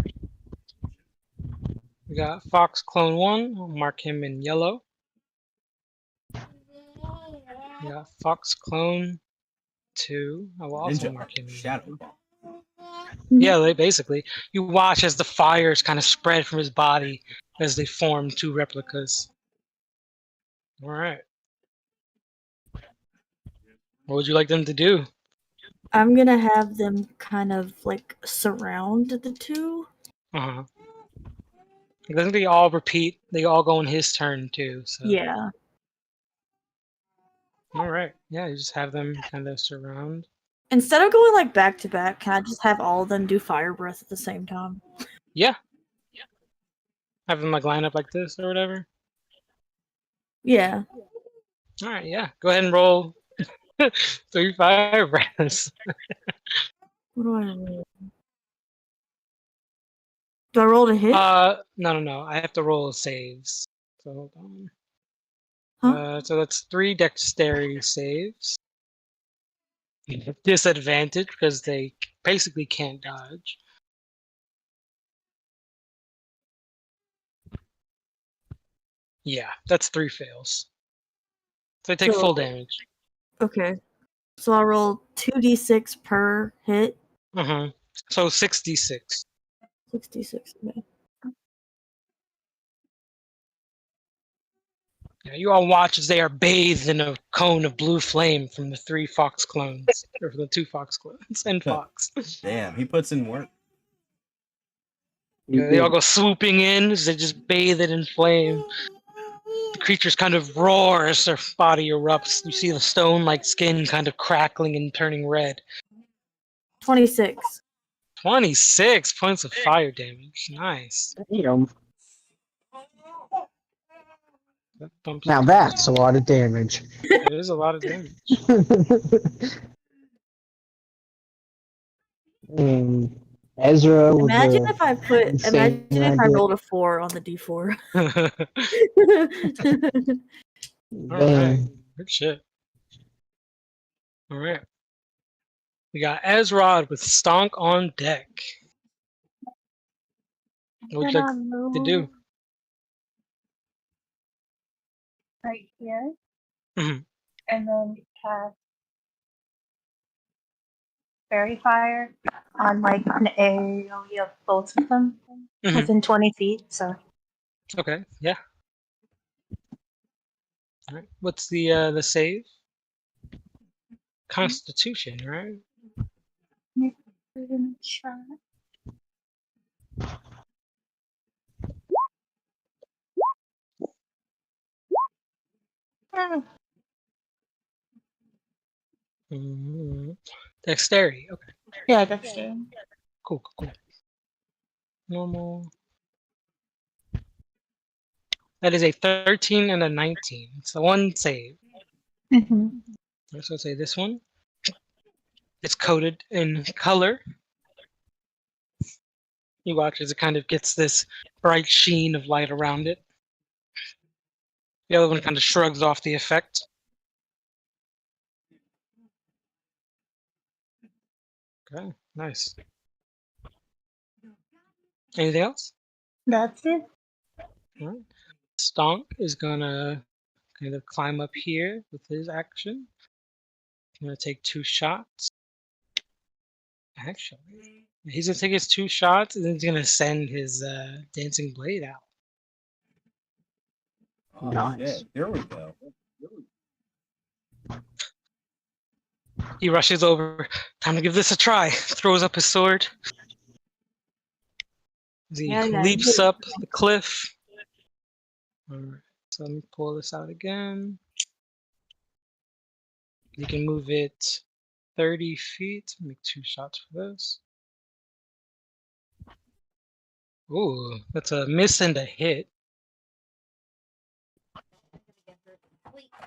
[SPEAKER 1] We got Fox Clone 1. I'll mark him in yellow. We got Fox Clone 2. I will also mark him in
[SPEAKER 5] Shadow
[SPEAKER 1] yellow.
[SPEAKER 5] Ball.
[SPEAKER 1] Yeah, like basically, you watch as the fires kind of spread from his body as they form 2 replicas. All right. What would you like them to do?
[SPEAKER 2] I'm gonna have them kind of like surround the 2.
[SPEAKER 1] Uh-huh. I think they all repeat. They all go in his turn too. So.
[SPEAKER 2] Yeah.
[SPEAKER 1] All right. Yeah, you just have them kind of surround.
[SPEAKER 2] Instead of going like back to back, can I just have all of them do fire breath at the same time?
[SPEAKER 1] Yeah. Have them like line up like this or whatever.
[SPEAKER 2] Yeah.
[SPEAKER 1] All right. Yeah. Go ahead and roll 3 fire breaths.
[SPEAKER 2] What do I roll? Do I roll to hit?
[SPEAKER 1] No. I have to roll saves. So hold on.
[SPEAKER 2] Huh?
[SPEAKER 1] So that's 3 dexterity saves. Disadvantage because they basically can't dodge. Yeah, that's 3 fails. So they take
[SPEAKER 2] So-
[SPEAKER 1] full damage.
[SPEAKER 2] Okay. So I'll roll 2d6 per hit.
[SPEAKER 1] So 66.
[SPEAKER 2] 66. Okay.
[SPEAKER 1] Yeah, you all watch as they are bathed in a cone of blue flame from the 3 fox clones, or from the 2 fox clones and fox.
[SPEAKER 5] Damn, he puts in work.
[SPEAKER 1] Yeah, they all go swooping in as they just bathe it in flame. The creatures kind of roar as their body erupts. You see the stone-like skin kind of crackling and turning red.
[SPEAKER 2] 26.
[SPEAKER 1] 26 points of fire damage. Nice.
[SPEAKER 3] Damn.
[SPEAKER 1] That bumps
[SPEAKER 3] Now that's a lot of damage.
[SPEAKER 1] It is a lot of damage.
[SPEAKER 3] And Ezra with
[SPEAKER 2] Imagine
[SPEAKER 3] the
[SPEAKER 2] if I put.
[SPEAKER 3] insane
[SPEAKER 2] Imagine if I
[SPEAKER 3] idea.
[SPEAKER 2] rolled a 4 on the d4.
[SPEAKER 1] Alright.
[SPEAKER 3] Damn.
[SPEAKER 1] Good shit. Alright. We got Ezrod with Stonk on deck. What would you like to do?
[SPEAKER 4] Right here.
[SPEAKER 1] Mhm.
[SPEAKER 4] And then cast Fairy Fire on like an area of both of them
[SPEAKER 1] Mhm.
[SPEAKER 4] within 20 feet. So
[SPEAKER 1] Okay, yeah. Alright. What's the save? Constitution, right?
[SPEAKER 4] we're gonna try.
[SPEAKER 1] Dexterity. Okay.
[SPEAKER 4] Yeah, that's it.
[SPEAKER 1] Cool. Normal. That is a 13 and a 19. It's the one save.
[SPEAKER 4] Mm-hmm.
[SPEAKER 1] Let's go say this one. It's coded in color. You watch as it kind of gets this bright sheen of light around it. The other one kind of shrugs off the effect. Okay, nice. Anything else?
[SPEAKER 4] That's it.
[SPEAKER 1] All right. Stonk is gonna kind of climb up here with his action. He's gonna take 2 shots. Actually, he's gonna take his 2 shots and then he's gonna send his dancing blade out.
[SPEAKER 5] Oh,
[SPEAKER 3] Nice.
[SPEAKER 5] shit. There we go.
[SPEAKER 1] He rushes over. Time to give this a try. Throws up his sword. As he
[SPEAKER 2] Yeah,
[SPEAKER 1] leaps up the cliff. Alright, so let me pull this out again. You can move it 30 feet. Make 2 shots for this. Ooh, that's a miss and a hit.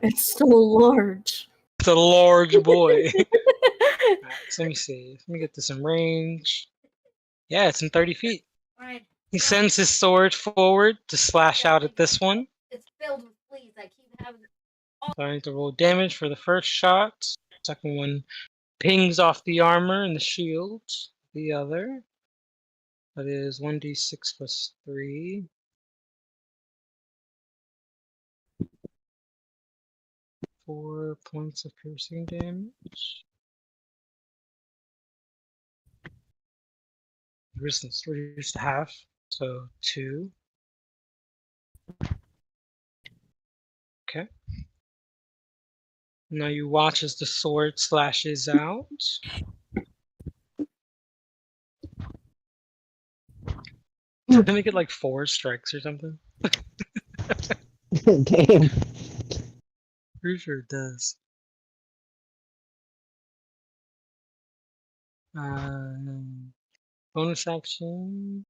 [SPEAKER 2] It's so large.
[SPEAKER 1] It's a large boy. Alright, so let me see. Let me get this in range. Yeah, it's in 30 feet.
[SPEAKER 6] Alright.
[SPEAKER 1] He sends his sword forward to slash out at this one.
[SPEAKER 6] It's filled with fleas. I keep having.
[SPEAKER 1] So I need to roll damage for the first shot. Second one pings off the armor and the shield. The other. That is 1d6 plus 3. Four points of piercing damage. Resistance reduced to half, so 2. Okay. Now you watch as the sword slashes out. Did they make it like 4 strikes or something?
[SPEAKER 3] Damn.
[SPEAKER 1] Pretty sure it does. Bonus action.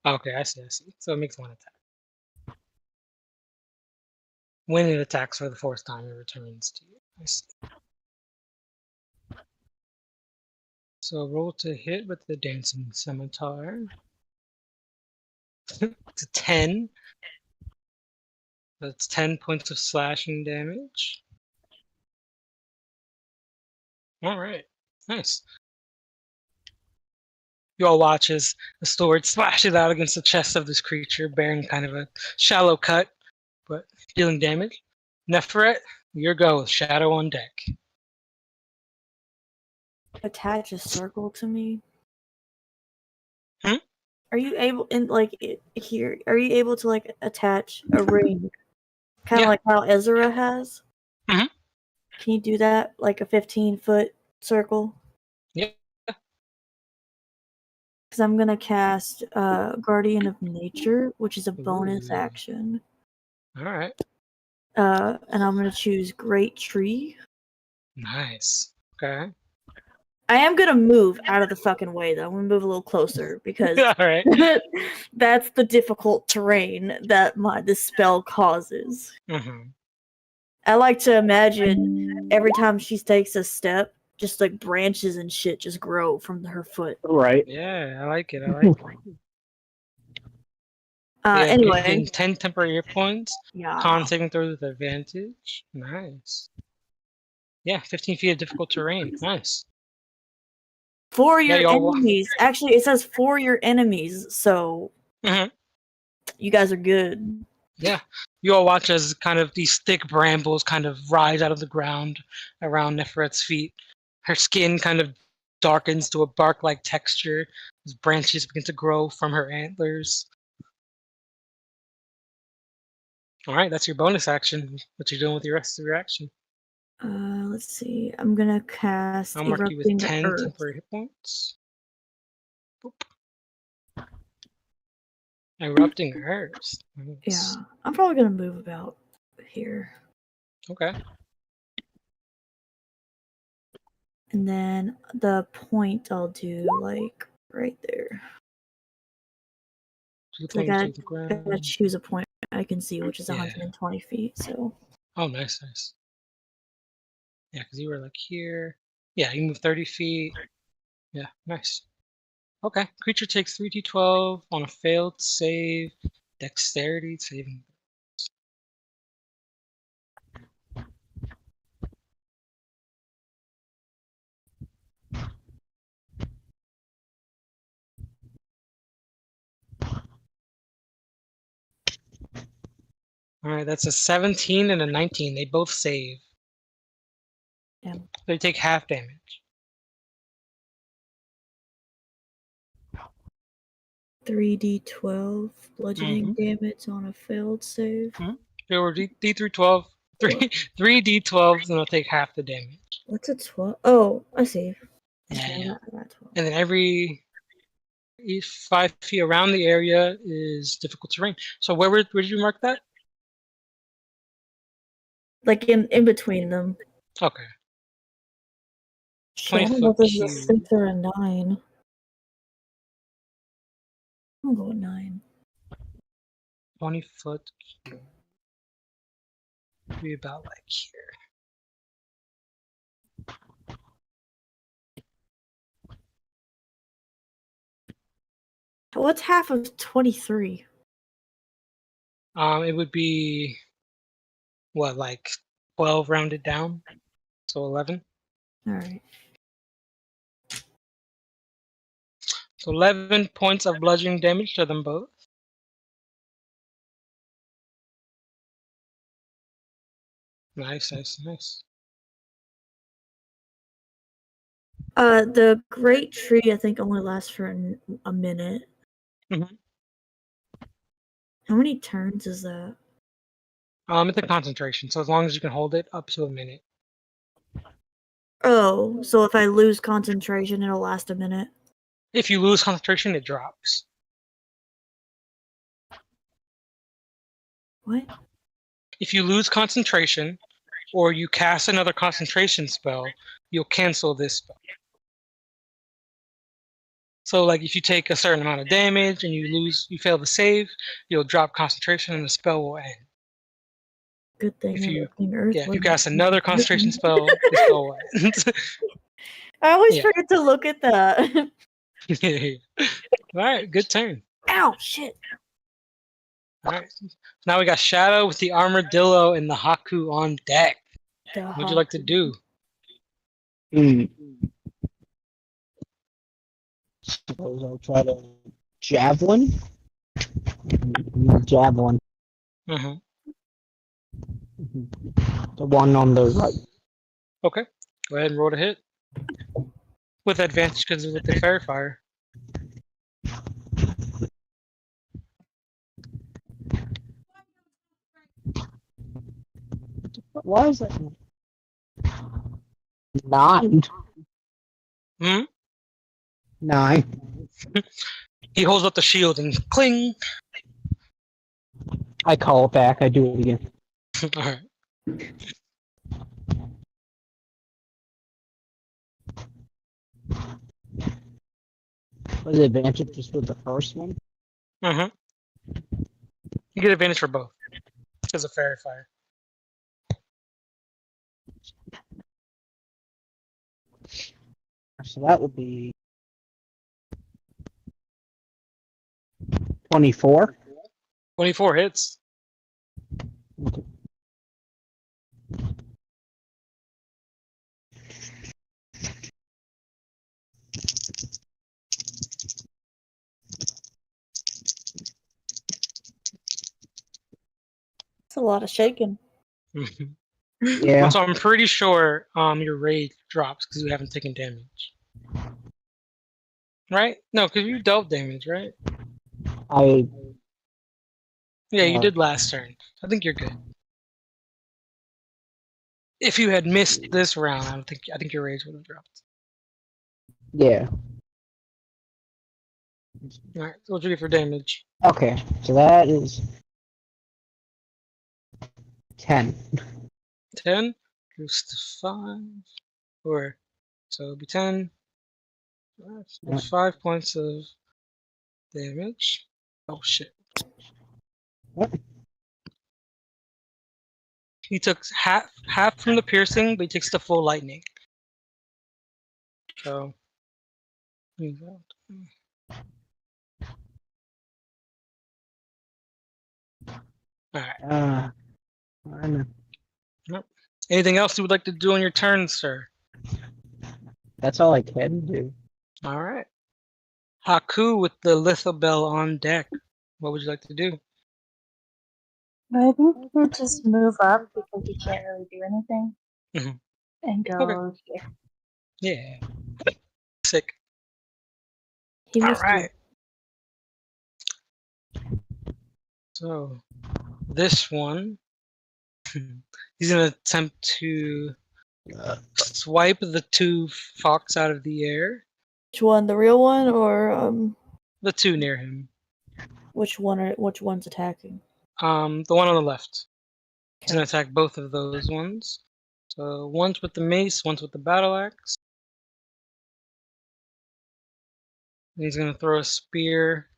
[SPEAKER 1] Okay, I see. So it makes 1 attack. When it attacks for the 4th time, it returns to you. I see. So roll to hit with the dancing scimitar. It's a 10. That's 10 points of slashing damage. Alright, nice. You all watch as the sword slashes out against the chest of this creature, bearing kind of a shallow cut, but dealing damage. Nefret, your go. Shadow on deck.
[SPEAKER 2] Attach a circle to me.
[SPEAKER 1] Hmm?
[SPEAKER 2] Are you able here? Are you able to like attach a ring, kind of
[SPEAKER 1] Yeah.
[SPEAKER 2] like how Ezra has?
[SPEAKER 1] Mhm.
[SPEAKER 2] Can you do that, like a 15-foot circle?
[SPEAKER 1] Yeah.
[SPEAKER 2] Because I'm gonna cast Guardian of Nature, which is a bonus
[SPEAKER 1] Ooh.
[SPEAKER 2] action.
[SPEAKER 1] Alright.
[SPEAKER 2] And I'm gonna choose Great Tree.
[SPEAKER 1] Nice. Okay.
[SPEAKER 2] I am gonna move out of the fucking way though. I'm gonna move a little closer because
[SPEAKER 1] Alright.
[SPEAKER 2] that's the difficult terrain that this spell causes.
[SPEAKER 1] Mm-hmm.
[SPEAKER 2] I like to imagine every time she takes a step, just like branches and shit just grow from her foot.
[SPEAKER 3] Right.
[SPEAKER 1] Yeah, I like it. I like it. Yeah,
[SPEAKER 2] Anyway,
[SPEAKER 1] gain 10 temporary hit points.
[SPEAKER 2] yeah.
[SPEAKER 1] Con saving throws with advantage. Nice. Yeah, 15 feet of difficult terrain. Nice.
[SPEAKER 2] For
[SPEAKER 1] Yeah,
[SPEAKER 2] your
[SPEAKER 1] y'all.
[SPEAKER 2] enemies. Actually, it says for your enemies, so
[SPEAKER 1] Mhm.
[SPEAKER 2] you guys are good.
[SPEAKER 1] Yeah, you all watch as kind of these thick brambles kind of rise out of the ground around Neferet's feet. Her skin kind of darkens to a bark-like texture as branches begin to grow from her antlers. All right, that's your bonus action. What you doing with the rest of your action?
[SPEAKER 2] Let's see. I'm gonna cast
[SPEAKER 1] I'll mark you with
[SPEAKER 2] Erupting
[SPEAKER 1] 10
[SPEAKER 2] Earth.
[SPEAKER 1] temporary hit points. Boop. Erupting Earth. Nice.
[SPEAKER 2] Yeah, I'm probably gonna move about here.
[SPEAKER 1] Okay.
[SPEAKER 2] And then the point I'll do like right there.
[SPEAKER 1] To the
[SPEAKER 2] So I
[SPEAKER 1] point
[SPEAKER 2] gotta,
[SPEAKER 1] to the
[SPEAKER 2] gotta
[SPEAKER 1] ground.
[SPEAKER 2] choose a point I can see, which is
[SPEAKER 1] Yeah.
[SPEAKER 2] 120 feet. So
[SPEAKER 1] Oh, nice. Yeah, because you were like here. Yeah, you move 30 feet. Yeah, nice. Okay, creature takes 3d12 on a failed save, dexterity saving. All right, that's a 17 and a 19. They both save.
[SPEAKER 2] Damn.
[SPEAKER 1] They take half damage.
[SPEAKER 2] 3d12 bludgeoning damage on a failed save.
[SPEAKER 1] They were D through 12. Three D12s, and they'll take half the damage.
[SPEAKER 2] What's a 12? Oh, I see.
[SPEAKER 1] Yeah,
[SPEAKER 2] Okay,
[SPEAKER 1] yeah.
[SPEAKER 2] I got 12.
[SPEAKER 1] And then each 5 feet around the area is difficult terrain. So where did you mark that?
[SPEAKER 2] Like in between them.
[SPEAKER 1] Okay.
[SPEAKER 2] Shit, I
[SPEAKER 1] 20
[SPEAKER 2] don't know if
[SPEAKER 1] foot
[SPEAKER 2] this is a
[SPEAKER 1] cube.
[SPEAKER 2] 6 or a 9. I'm going 9.
[SPEAKER 1] 20 foot cube. Be about like here.
[SPEAKER 2] What's half of 23?
[SPEAKER 1] It would be what, like 12 rounded down, so 11.
[SPEAKER 2] Alright.
[SPEAKER 1] So 11 points of bludgeoning damage to them both. Nice, nice, nice.
[SPEAKER 2] The great tree I think only lasts for a minute.
[SPEAKER 1] Mhm.
[SPEAKER 2] How many turns is that?
[SPEAKER 1] It's a concentration, so as long as you can hold it up to a minute.
[SPEAKER 2] Oh, so if I lose concentration, it'll last a minute.
[SPEAKER 1] If you lose concentration, it drops.
[SPEAKER 2] What?
[SPEAKER 1] If you lose concentration, or you cast another concentration spell, you'll cancel this spell. So, like, if you take a certain amount of damage and you fail to save, you'll drop concentration and the spell will end.
[SPEAKER 2] Good thing
[SPEAKER 1] If you,
[SPEAKER 2] everything Earth.
[SPEAKER 1] if you cast another concentration spell, the spell will end.
[SPEAKER 2] I always
[SPEAKER 1] Yeah.
[SPEAKER 2] forget to look at that.
[SPEAKER 1] All right, good turn.
[SPEAKER 2] Ow, shit.
[SPEAKER 1] All right, now we got Shadow with the Armadillo and the Haku on deck. What'd you like to do?
[SPEAKER 3] Suppose I'll try to javelin. Javelin.
[SPEAKER 1] Mm-hmm.
[SPEAKER 3] The one on the right.
[SPEAKER 1] Okay, go ahead and roll to hit. With advantage because of the fairy fire.
[SPEAKER 3] Why is that? 9.
[SPEAKER 1] Hmm?
[SPEAKER 3] 9.
[SPEAKER 1] He holds up the shield and cling.
[SPEAKER 3] I call it back. I do it again.
[SPEAKER 1] All right.
[SPEAKER 3] Was it advantage just with the first one?
[SPEAKER 1] Mm-hmm. You get advantage for both because of fairy fire.
[SPEAKER 3] So that would be 24.
[SPEAKER 1] 24 hits.
[SPEAKER 2] It's a lot of shaking.
[SPEAKER 3] Yeah.
[SPEAKER 1] So I'm pretty sure your rage drops because you haven't taken damage. Right? No, because you dealt damage, right?
[SPEAKER 3] I
[SPEAKER 1] Yeah, you did last turn. I think you're good. If you had missed this round, I think your rage would have dropped.
[SPEAKER 3] yeah.
[SPEAKER 1] All right, so what you get for damage?
[SPEAKER 3] Okay. So that is 10.
[SPEAKER 1] 10 goes to 5, or so it'll be 10. That's 5 points of damage. Oh shit!
[SPEAKER 3] What?
[SPEAKER 1] He took half from the piercing, but he takes the full lightning. So. All right.
[SPEAKER 3] I know.
[SPEAKER 1] Anything else you would like to do on your turn, sir?
[SPEAKER 3] That's all I can do.
[SPEAKER 1] All right. Haku with the Lithobel on deck. What would you like to do?
[SPEAKER 4] I think we'll just move up because we can't really do anything.
[SPEAKER 1] Mhm.
[SPEAKER 4] And go here.
[SPEAKER 1] Yeah. Sick.
[SPEAKER 2] He
[SPEAKER 1] All
[SPEAKER 2] missed
[SPEAKER 1] right. So this one, he's gonna attempt to swipe the 2 fox out of the air.
[SPEAKER 2] Which one, the real one, or
[SPEAKER 1] The 2 near him.
[SPEAKER 2] which one's attacking?
[SPEAKER 1] The one on the left. He's
[SPEAKER 2] Okay.
[SPEAKER 1] gonna attack both of those ones. So one's with the mace, one's with the battle axe. And he's gonna throw a spear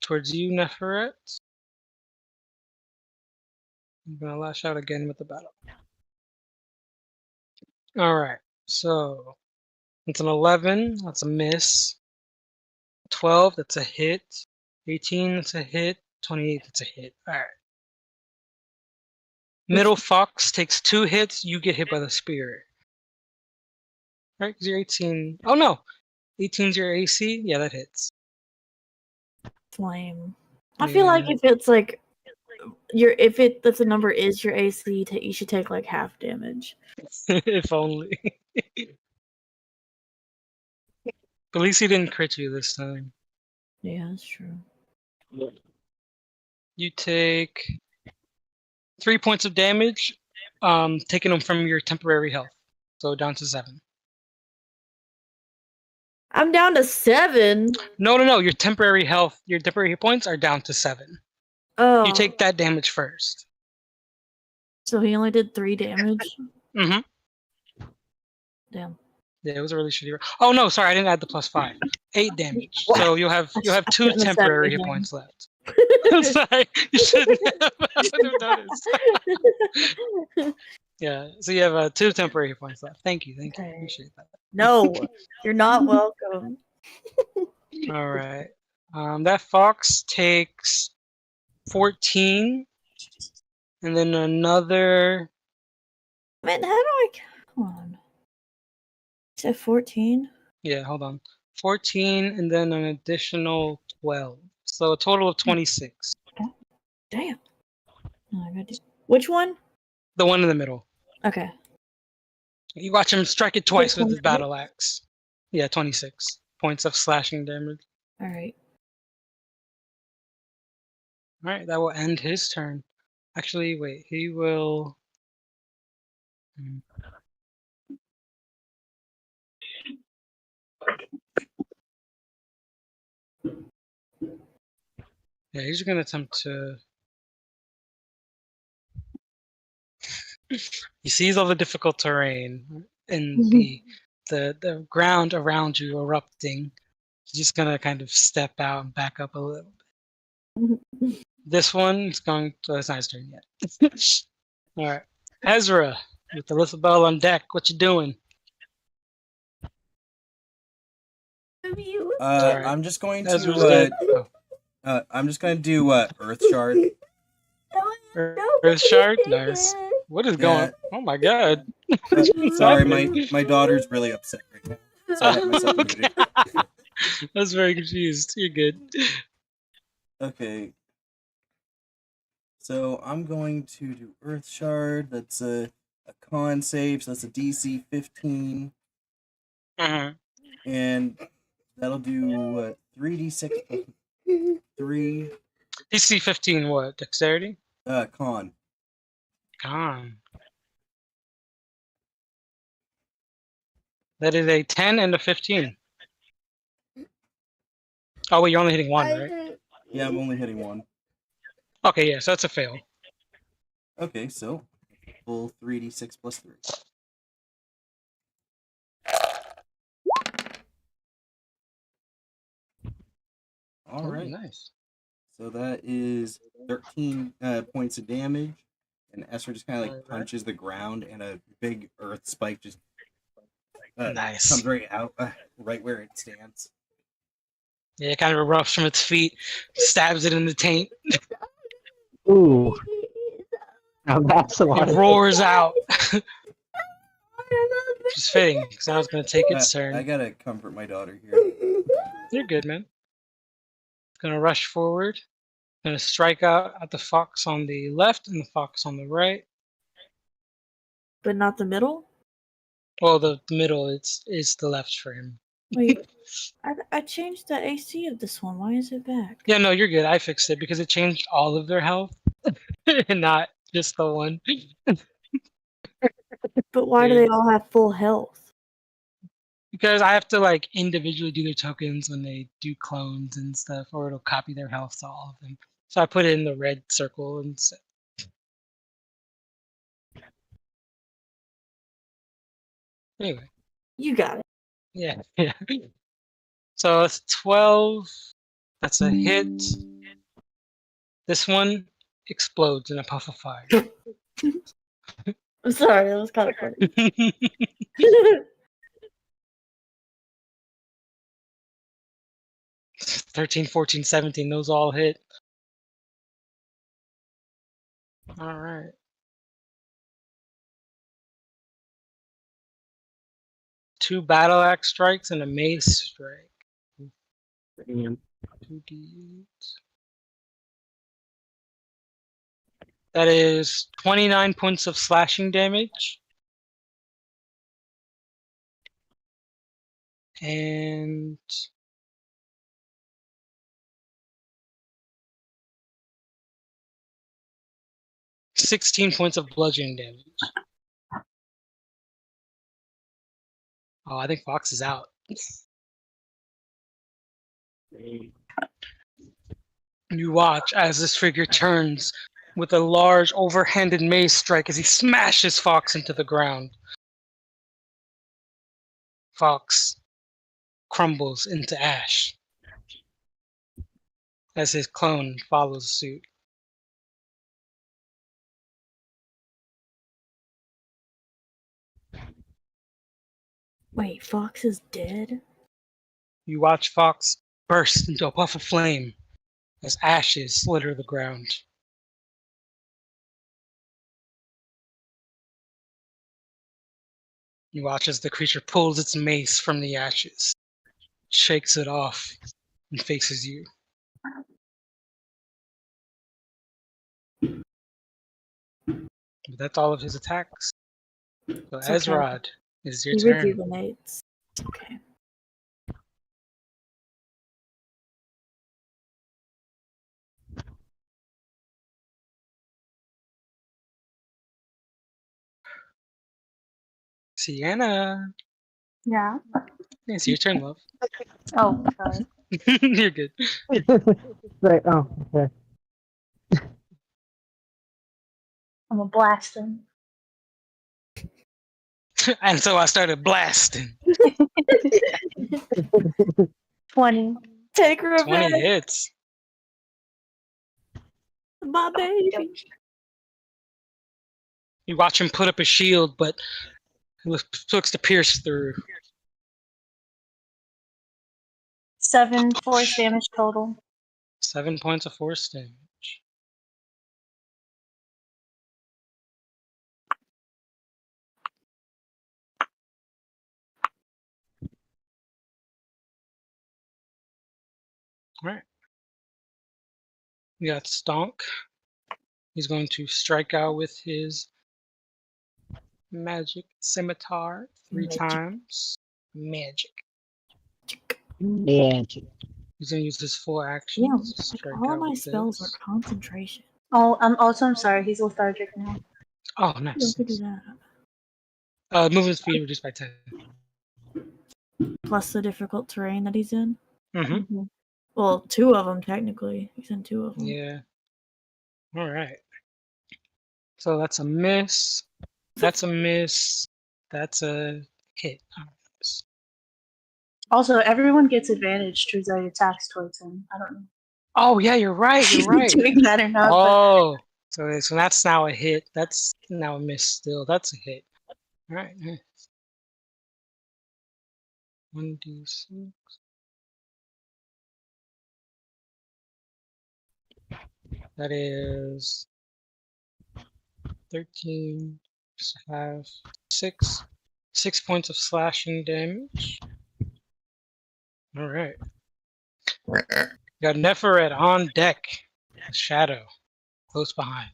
[SPEAKER 1] towards you, Neferet. I'm gonna lash out again with the battle. Alright, so it's an 11, that's a miss. 12, that's a hit. 18, that's a hit. 28, that's a hit. Alright. Middle fox takes 2 hits, you get hit by the spear. Right, because you're 18. Oh no! 18's your AC? Yeah, that hits.
[SPEAKER 2] Flame. I feel like if it's like if the number is your AC, you should take like half damage.
[SPEAKER 1] If only. But at least he didn't crit you this time.
[SPEAKER 2] Yeah, that's true.
[SPEAKER 1] You take 3 points of damage, taking them from your temporary health. So down to 7.
[SPEAKER 2] I'm down to 7.
[SPEAKER 1] No. Your temporary hit points are down to 7.
[SPEAKER 2] Oh,
[SPEAKER 1] You take that damage first.
[SPEAKER 2] so he only did 3 damage.
[SPEAKER 1] Mm-hmm.
[SPEAKER 2] Damn.
[SPEAKER 1] Yeah, it was a really shitty. Oh no, sorry, I didn't add the +5. 8 damage. So you'll have 2
[SPEAKER 2] shouldn't have said
[SPEAKER 1] temporary hit
[SPEAKER 2] anything.
[SPEAKER 1] points left. I'm sorry, you shouldn't have. I should have noticed. Yeah, so you have 2 temporary hit points left. Thank you,
[SPEAKER 2] Okay.
[SPEAKER 1] appreciate that.
[SPEAKER 2] No, you're not welcome.
[SPEAKER 1] All right, that fox takes 14, and then another.
[SPEAKER 2] Man, how do I? Come on. You said 14.
[SPEAKER 1] Yeah, hold on. 14, and then an additional 12. So a total of 26.
[SPEAKER 2] Damn. Oh, I gotta do. Which one?
[SPEAKER 1] The one in the middle.
[SPEAKER 2] Okay.
[SPEAKER 1] You watch him strike it twice with his
[SPEAKER 2] 26?
[SPEAKER 1] battle axe. Yeah, 26 points of slashing damage.
[SPEAKER 2] All right.
[SPEAKER 1] All right, that will end his turn. Actually, wait, he will. Yeah, he's gonna attempt to. He sees all the difficult terrain and the ground around you erupting. He's just gonna kind of step out and back up a little bit. This one is going. Oh, it's not his turn yet. All right, Ezra with the little bell on deck. What you doing? Alright.
[SPEAKER 5] I'm just going
[SPEAKER 1] Ezra's
[SPEAKER 5] to
[SPEAKER 1] dead. Oh.
[SPEAKER 5] I'm just going to do Earth Shard.
[SPEAKER 1] Earth shard, nice. What is going? Oh my god!
[SPEAKER 5] Sorry, my daughter's really upset right now. So I have myself muted.
[SPEAKER 1] I was very confused. You're good.
[SPEAKER 5] Okay. So I'm going to do Earth Shard. That's a con save, so that's a DC 15.
[SPEAKER 1] Uh-huh.
[SPEAKER 5] And that'll do 3d6 3
[SPEAKER 1] DC 15. What? Dexterity?
[SPEAKER 5] con.
[SPEAKER 1] Con. That is a 10 and a 15. Oh wait, you're only hitting 1, right?
[SPEAKER 5] Yeah, I'm only hitting 1.
[SPEAKER 1] Okay, yeah, so that's a fail.
[SPEAKER 5] Okay, so full 3d6 plus 3. All
[SPEAKER 1] Oh,
[SPEAKER 5] right.
[SPEAKER 1] nice.
[SPEAKER 5] So that is 13 points of damage, and Esther just kind of like punches the ground, and a big earth spike just
[SPEAKER 1] Nice.
[SPEAKER 5] comes right out, right where it stands.
[SPEAKER 1] Yeah, it kind of erupts from its feet, stabs it in the taint,
[SPEAKER 3] Ooh. Now that's a lot
[SPEAKER 1] it
[SPEAKER 3] of
[SPEAKER 1] roars out. Just fitting, because now it's going to take its
[SPEAKER 5] I
[SPEAKER 1] turn.
[SPEAKER 5] gotta comfort my daughter here.
[SPEAKER 1] You're good, man. It's going to rush forward. Gonna strike out at the fox on the left and the fox on the right.
[SPEAKER 2] But not the middle?
[SPEAKER 1] Well, the middle is the left for him.
[SPEAKER 2] Wait, I changed the AC of this one. Why is it back?
[SPEAKER 1] Yeah, no, you're good. I fixed it because it changed all of their health and not just the one.
[SPEAKER 2] But why do
[SPEAKER 1] Dude.
[SPEAKER 2] they all have full health?
[SPEAKER 1] Because I have to like individually do their tokens when they do clones and stuff, or it'll copy their health to all of them. So I put it in the red circle and so. Anyway,
[SPEAKER 2] You got it.
[SPEAKER 1] yeah, yeah. So it's 12. That's a hit. This one explodes in a puff of fire.
[SPEAKER 2] I'm sorry, that was kind of funny.
[SPEAKER 1] 13, 14, 17, those all hit. All right. Two battle axe strikes and a mace strike.
[SPEAKER 3] Damn.
[SPEAKER 1] 2d8. That is 29 points of slashing damage. And 16 points of bludgeoning damage. Oh, I think Fox is out. You watch as this figure turns with a large overhanded mace strike as he smashes Fox into the ground. Fox crumbles into ash as his clone follows suit.
[SPEAKER 2] Wait, Fox is dead?
[SPEAKER 1] You watch Fox burst into a puff of flame as ashes litter the ground. You watch as the creature pulls its mace from the ashes, shakes it off, and faces you. But that's all of his attacks. So
[SPEAKER 2] It's okay.
[SPEAKER 1] Ezrod, it's your
[SPEAKER 2] He
[SPEAKER 1] turn.
[SPEAKER 2] rejuvenates. Okay.
[SPEAKER 1] Sienna,
[SPEAKER 4] Yeah.
[SPEAKER 1] it's your turn, love.
[SPEAKER 4] Oh, sorry.
[SPEAKER 1] You're good.
[SPEAKER 3] Right. Oh, okay.
[SPEAKER 4] I'm a blaster.
[SPEAKER 1] And so I started blasting.
[SPEAKER 4] 20.
[SPEAKER 2] Take
[SPEAKER 1] 20
[SPEAKER 2] revenge,
[SPEAKER 1] hits.
[SPEAKER 2] my baby.
[SPEAKER 1] You watch him put up a shield, but it looks to pierce through.
[SPEAKER 4] 7 force damage total.
[SPEAKER 1] 7 points of force damage. Alright. We got Stonk. He's going to strike out with his magic scimitar 3
[SPEAKER 2] Magic.
[SPEAKER 1] times. Magic.
[SPEAKER 3] Yeah.
[SPEAKER 1] He's going to use his full action
[SPEAKER 2] Yeah,
[SPEAKER 1] to
[SPEAKER 2] like
[SPEAKER 1] strike
[SPEAKER 2] all
[SPEAKER 1] out
[SPEAKER 2] my
[SPEAKER 1] with
[SPEAKER 2] spells
[SPEAKER 1] this.
[SPEAKER 2] are concentration.
[SPEAKER 4] Oh, I'm sorry. He's lethargic now.
[SPEAKER 1] Oh,
[SPEAKER 2] You
[SPEAKER 1] nice.
[SPEAKER 2] could do that.
[SPEAKER 1] Movement speed reduced by 10.
[SPEAKER 2] Plus the difficult terrain that he's in.
[SPEAKER 1] Mm-hmm.
[SPEAKER 2] Well, 2 of them technically. He's in 2 of them.
[SPEAKER 1] Yeah. Alright. So that's a miss. That's a miss. That's a hit.
[SPEAKER 4] Also, everyone gets advantage towards their attacks towards him. I don't know
[SPEAKER 1] Oh, yeah, you're right.
[SPEAKER 4] if
[SPEAKER 1] You're
[SPEAKER 4] you're
[SPEAKER 1] right.
[SPEAKER 4] doing that or not.
[SPEAKER 1] Oh, so that's now a hit. That's now a miss still. That's a hit. All right. Nice. 1d6. That is 13, 5, 6. 6 points of slashing damage. All right. Got Neferet on deck. Shadow, close behind.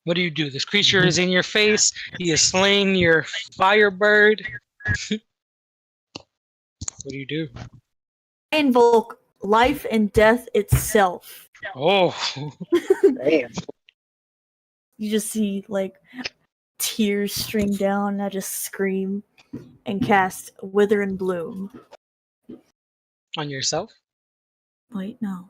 [SPEAKER 1] What do you do? This creature is in your face. He is slaying your firebird. What do you do?
[SPEAKER 2] I invoke life and death itself.
[SPEAKER 1] Oh,
[SPEAKER 3] Damn.
[SPEAKER 2] You just see like tears stream down, and I just scream and cast Wither and Bloom.
[SPEAKER 1] on yourself?
[SPEAKER 2] Wait, no.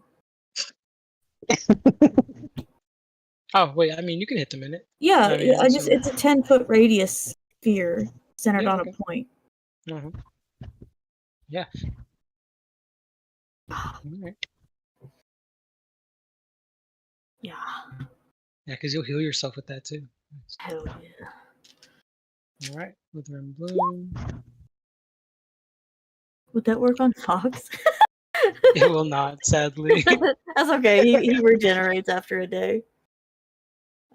[SPEAKER 1] Oh, wait, I mean, you can hit the minute.
[SPEAKER 2] Yeah,
[SPEAKER 1] I mean,
[SPEAKER 2] I just it's a 10-foot radius sphere centered
[SPEAKER 1] Yeah,
[SPEAKER 2] on
[SPEAKER 1] okay.
[SPEAKER 2] a point.
[SPEAKER 1] Mhm. Yeah. Alright.
[SPEAKER 2] Yeah.
[SPEAKER 1] Yeah, because you'll heal yourself with that too.
[SPEAKER 2] Hell yeah.
[SPEAKER 1] Alright, Wither and Bloom.
[SPEAKER 2] Would that work on Fox?
[SPEAKER 1] It will not, sadly.
[SPEAKER 2] That's okay. He regenerates after a day.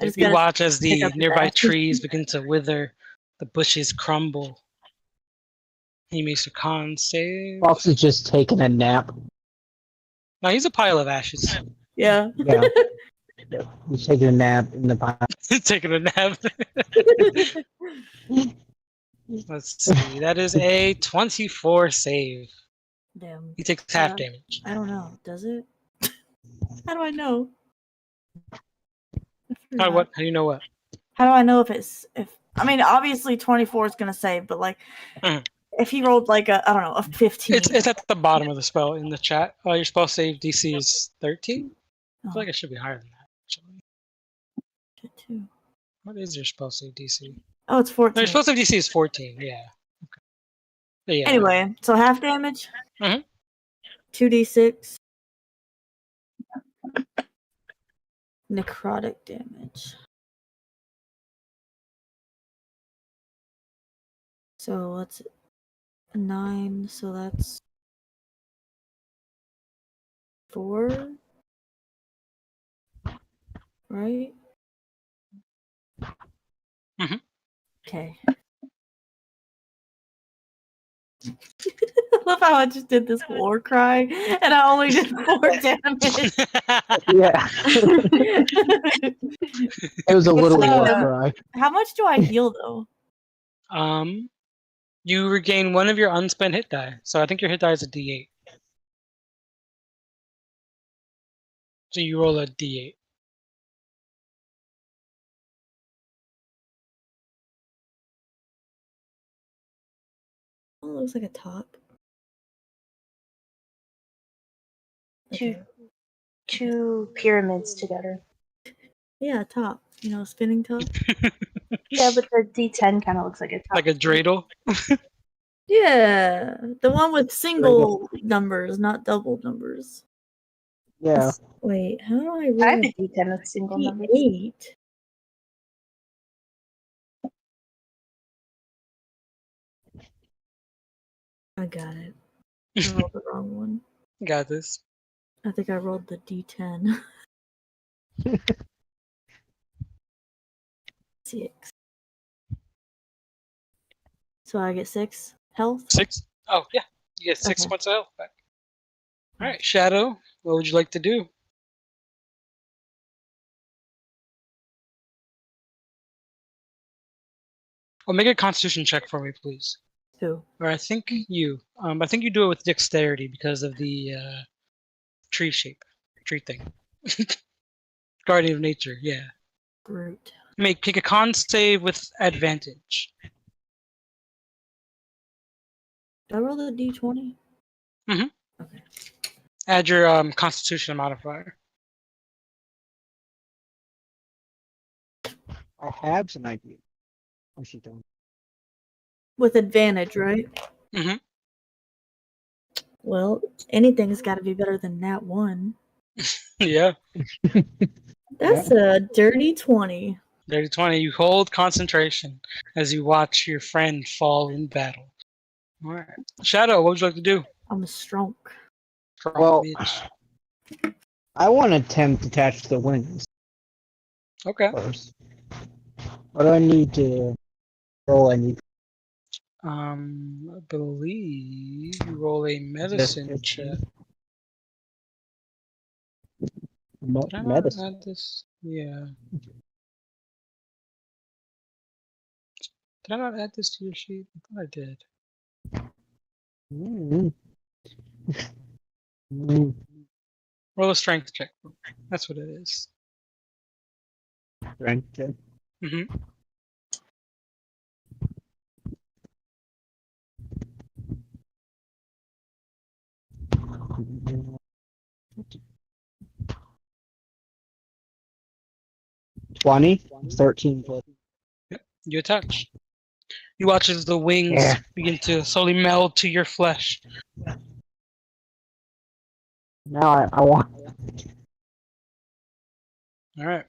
[SPEAKER 2] I just
[SPEAKER 1] You
[SPEAKER 2] gotta
[SPEAKER 1] watch as
[SPEAKER 2] pick
[SPEAKER 1] the
[SPEAKER 2] up his
[SPEAKER 1] nearby
[SPEAKER 2] ashes.
[SPEAKER 1] trees begin to wither, the bushes crumble. He makes a con save.
[SPEAKER 3] Fox is just taking a nap.
[SPEAKER 1] No, he's a pile of ashes.
[SPEAKER 2] Yeah.
[SPEAKER 3] Yeah. He's taking a nap in the pile.
[SPEAKER 1] Taking a nap. Let's see. That is a 24 save.
[SPEAKER 2] Damn.
[SPEAKER 1] He takes half
[SPEAKER 2] Uh,
[SPEAKER 1] damage.
[SPEAKER 2] I don't know. Does it? How do I know? I
[SPEAKER 1] How,
[SPEAKER 2] forgot.
[SPEAKER 1] what? How do you know what?
[SPEAKER 2] How do I know if I mean obviously 24 is gonna save, but like
[SPEAKER 1] Mhm.
[SPEAKER 2] if he rolled like a I don't know, a 15.
[SPEAKER 1] It's at the bottom of the spell in the chat. Your spell save DC is 13. I feel like it should be higher than that. Actually,
[SPEAKER 2] Shit, too.
[SPEAKER 1] what is your spell save DC?
[SPEAKER 2] Oh, it's
[SPEAKER 1] No,
[SPEAKER 2] 14.
[SPEAKER 1] your spell save DC is 14. Yeah. Okay. Yeah.
[SPEAKER 2] Anyway, so half damage.
[SPEAKER 1] Mhm.
[SPEAKER 2] 2d6. Necrotic damage. So what's 9? So that's 4, right?
[SPEAKER 1] Mhm.
[SPEAKER 2] Okay. I love how I just did this war cry and I only did 4 damage.
[SPEAKER 3] Yeah. It was a little war
[SPEAKER 2] Um,
[SPEAKER 3] cry.
[SPEAKER 2] How much do I heal though?
[SPEAKER 1] You regain one of your unspent hit die. So I think your hit die is a D8. So you roll a D8.
[SPEAKER 2] Oh, it looks like a top.
[SPEAKER 4] Two,
[SPEAKER 2] Okay.
[SPEAKER 4] two pyramids together.
[SPEAKER 2] Yeah, top. You know, spinning top.
[SPEAKER 4] Yeah, but the D10 kind of looks like a top.
[SPEAKER 1] Like a dreidel.
[SPEAKER 2] Yeah, the one with single numbers, not double numbers.
[SPEAKER 3] Yeah.
[SPEAKER 2] Wait, how do I
[SPEAKER 4] I have
[SPEAKER 2] roll
[SPEAKER 4] a D10 with single numbers.
[SPEAKER 2] D8? I got it. I rolled the wrong one.
[SPEAKER 1] Got this.
[SPEAKER 2] I think I rolled the D10. 6. So I get 6 health.
[SPEAKER 1] 6? Oh, yeah. You get 6
[SPEAKER 2] Okay.
[SPEAKER 1] points of health back. Alright, Shadow, what would you like to do? Oh, make a constitution check for me, please.
[SPEAKER 2] Who?
[SPEAKER 1] Or I think you. I think you do it with dexterity because of the tree shape. Tree thing. Guardian of nature, yeah.
[SPEAKER 2] Groot.
[SPEAKER 1] Pick a con save with advantage.
[SPEAKER 2] Did I roll the D20?
[SPEAKER 1] Mhm.
[SPEAKER 2] Okay.
[SPEAKER 1] Add your constitution modifier.
[SPEAKER 3] I have some idea. Oh, she don't.
[SPEAKER 2] With advantage, right?
[SPEAKER 1] Mhm.
[SPEAKER 2] Well, anything's got to be better than that one.
[SPEAKER 1] Yeah.
[SPEAKER 2] That's a dirty 20.
[SPEAKER 1] Dirty 20. You hold concentration as you watch your friend fall in battle. Alright. Shadow, what would you like to do?
[SPEAKER 2] I'm a strong.
[SPEAKER 1] Strong
[SPEAKER 3] Well,
[SPEAKER 1] bitch.
[SPEAKER 3] I want to attempt to catch the wings
[SPEAKER 1] Okay.
[SPEAKER 3] first. What do I need to roll? I need
[SPEAKER 1] I believe you roll a medicine check. Did I not
[SPEAKER 3] Medicine.
[SPEAKER 1] add this? Yeah. Did I not add this to your sheet? I thought I did.
[SPEAKER 3] Mm. Mm.
[SPEAKER 1] Roll a strength check. That's what it is.
[SPEAKER 3] Strength check.
[SPEAKER 1] Mm-hmm.
[SPEAKER 3] $20. 13 plus.
[SPEAKER 1] You touch. You watch as the wings
[SPEAKER 3] Yeah.
[SPEAKER 1] begin to slowly meld to your flesh.
[SPEAKER 3] Now I want.
[SPEAKER 1] All right.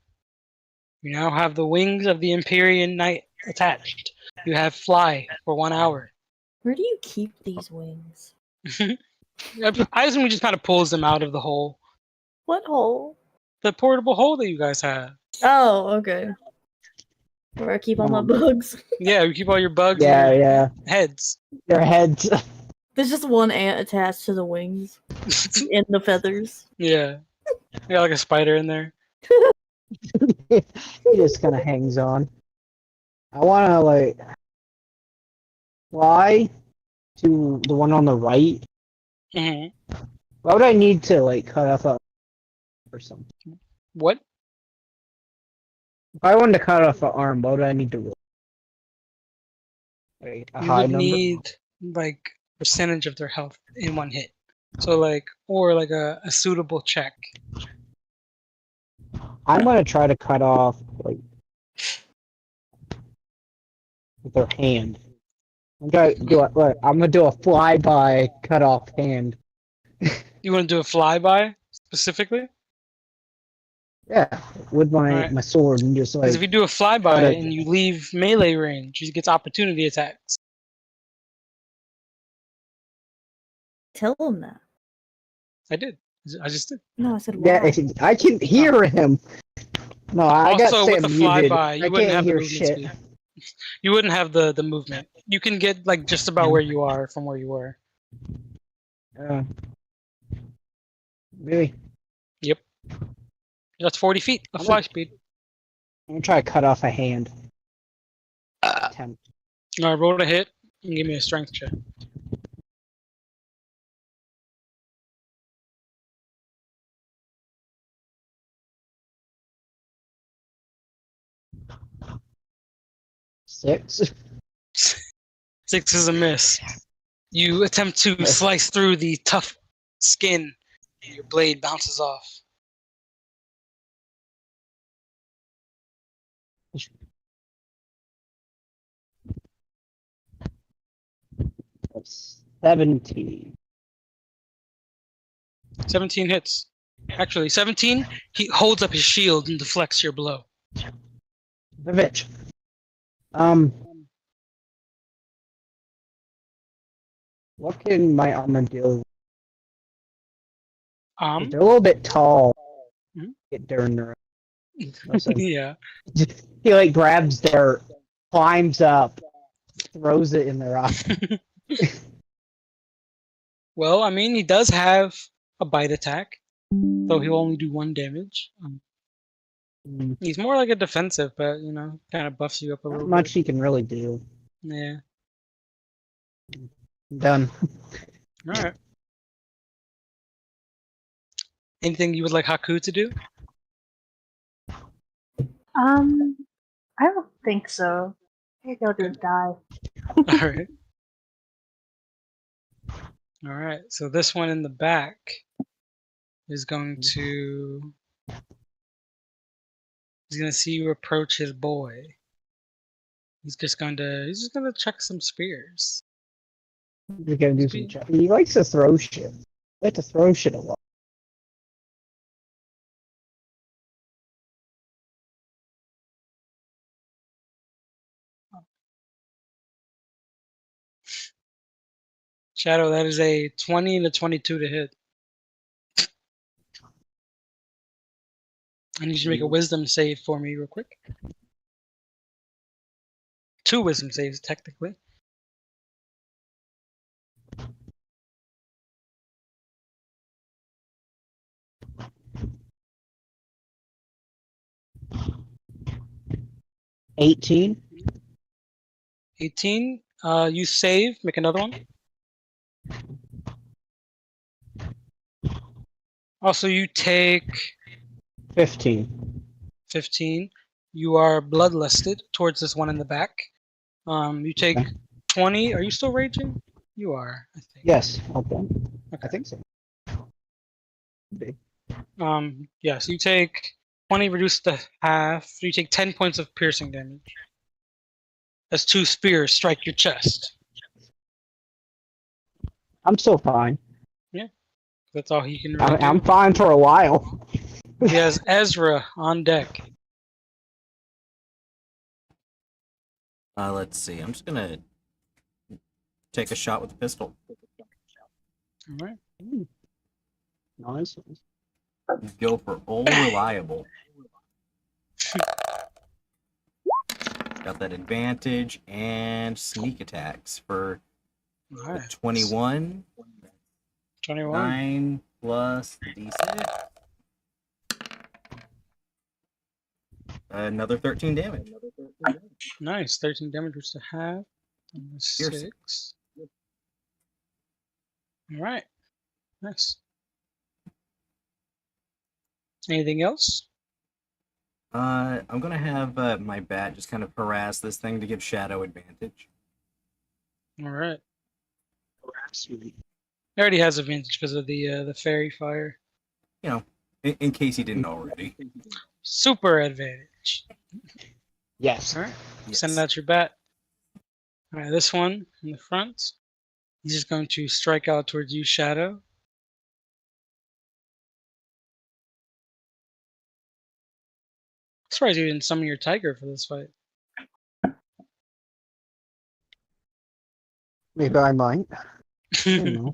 [SPEAKER 1] You now have the wings of the Empyrean Knight attached. You have fly for 1 hour.
[SPEAKER 2] Where do you keep these wings?
[SPEAKER 1] I assume he just kind of pulls them out of the hole.
[SPEAKER 2] What hole?
[SPEAKER 1] The portable hole that you guys have.
[SPEAKER 2] Oh, okay. Where I keep all my bugs.
[SPEAKER 1] Yeah, you keep all your bugs
[SPEAKER 3] Yeah,
[SPEAKER 1] and your
[SPEAKER 3] yeah.
[SPEAKER 1] heads.
[SPEAKER 3] Their heads.
[SPEAKER 2] There's just one ant attached to the wings and the feathers.
[SPEAKER 1] Yeah. You got like a spider in there.
[SPEAKER 3] He just kind of hangs on. I want to like fly to the one on the right.
[SPEAKER 1] hmm
[SPEAKER 3] Why would I need to like cut off a or something?
[SPEAKER 1] What?
[SPEAKER 3] If I wanted to cut off an arm, what would I need to roll? Like a
[SPEAKER 1] You
[SPEAKER 3] high
[SPEAKER 1] would
[SPEAKER 3] number?
[SPEAKER 1] need like percentage of their health in one hit. So like, or like a suitable check.
[SPEAKER 3] I'm gonna try to cut off like with their hand. I'm gonna do a flyby cut off hand.
[SPEAKER 1] You want to do a flyby specifically?
[SPEAKER 3] Yeah, with my
[SPEAKER 1] Alright.
[SPEAKER 3] my sword and just
[SPEAKER 1] Because
[SPEAKER 3] like
[SPEAKER 1] if you do a
[SPEAKER 3] cut
[SPEAKER 1] flyby
[SPEAKER 3] it.
[SPEAKER 1] and you leave melee range, he gets opportunity attacks.
[SPEAKER 2] Tell him that.
[SPEAKER 1] I did. I just did.
[SPEAKER 2] No, I said
[SPEAKER 3] Yeah,
[SPEAKER 2] why.
[SPEAKER 3] I can hear him. No, I got
[SPEAKER 1] Also, with the
[SPEAKER 3] Sam muted.
[SPEAKER 1] flyby,
[SPEAKER 3] I
[SPEAKER 1] you wouldn't
[SPEAKER 3] can't
[SPEAKER 1] have the
[SPEAKER 3] hear
[SPEAKER 1] movement
[SPEAKER 3] shit.
[SPEAKER 1] speed. You wouldn't have the movement. You can get like just about where you are from where you were.
[SPEAKER 3] Really?
[SPEAKER 1] Yep. That's 40 feet of fly speed.
[SPEAKER 3] I'm gonna try to cut off a hand. Attempt.
[SPEAKER 1] Alright, roll a hit and give me a strength check.
[SPEAKER 3] Six.
[SPEAKER 1] 6 is a miss. You attempt to slice through the tough skin, and your blade bounces off.
[SPEAKER 3] That's 17.
[SPEAKER 1] 17 hits. Actually, 17, he holds up his shield and deflects your blow.
[SPEAKER 3] The bitch. What can my armor do? They're a little bit tall.
[SPEAKER 1] Mhm.
[SPEAKER 3] Get during the listen.
[SPEAKER 1] Yeah.
[SPEAKER 3] He like grabs dirt, climbs up, throws it in their eye.
[SPEAKER 1] Well, I mean, he does have a bite attack, though he'll only do 1 damage. He's more like a defensive, but you know, kind of buffs you up a
[SPEAKER 3] Not
[SPEAKER 1] little
[SPEAKER 3] much
[SPEAKER 1] bit.
[SPEAKER 3] he can really do.
[SPEAKER 1] Yeah.
[SPEAKER 3] Done.
[SPEAKER 1] All right. Anything you would like Haku to do?
[SPEAKER 4] I don't think so. I go to die.
[SPEAKER 1] All right. All right. So this one in the back is going to. He's gonna see you approach his boy. He's just gonna check some spears.
[SPEAKER 3] He's gonna do some check. He likes to throw shit. I like to throw shit a lot.
[SPEAKER 1] Shadow, that is a 20 and a 22 to hit. I need you to make a wisdom save for me real quick. 2 wisdom saves, technically.
[SPEAKER 3] 18.
[SPEAKER 1] 18. You save. Make another one. Also, you take
[SPEAKER 3] 15.
[SPEAKER 1] 15. You are bloodlusted towards this one in the back. You take
[SPEAKER 3] Okay.
[SPEAKER 1] 20. Are you still raging? You are, I think.
[SPEAKER 3] Yes. Okay. I
[SPEAKER 1] Okay.
[SPEAKER 3] think so. Be.
[SPEAKER 1] Yes, you take 20 reduced to half. You take 10 points of piercing damage. As 2 spears strike your chest.
[SPEAKER 3] I'm still fine.
[SPEAKER 1] That's all he can really
[SPEAKER 3] I'm
[SPEAKER 1] do.
[SPEAKER 3] fine for a while.
[SPEAKER 1] He has Ezra on deck.
[SPEAKER 5] Let's see. I'm just gonna take a shot with the pistol.
[SPEAKER 1] All right.
[SPEAKER 3] Nice.
[SPEAKER 5] Go for all reliable. Got that advantage and sneak attacks for
[SPEAKER 1] All
[SPEAKER 5] the
[SPEAKER 1] right.
[SPEAKER 5] 21.
[SPEAKER 1] 21.
[SPEAKER 5] 9 plus d6. Another 13 damage.
[SPEAKER 1] Nice. 13 damage reduced to half. And the
[SPEAKER 5] Piercing.
[SPEAKER 1] 6. All right. Nice. Anything else?
[SPEAKER 5] I'm gonna have my bat just kind of harass this thing to give Shadow advantage.
[SPEAKER 1] All right. He already has advantage because of the fairy fire.
[SPEAKER 5] You know, in case he didn't already.
[SPEAKER 1] Super advantage.
[SPEAKER 3] Yes.
[SPEAKER 1] All right.
[SPEAKER 5] Yes.
[SPEAKER 1] Send out your bat. All right. This one in the front. He's just going to strike out towards you, Shadow. I'm surprised you didn't summon your tiger for this fight.
[SPEAKER 3] Maybe I might. I don't know.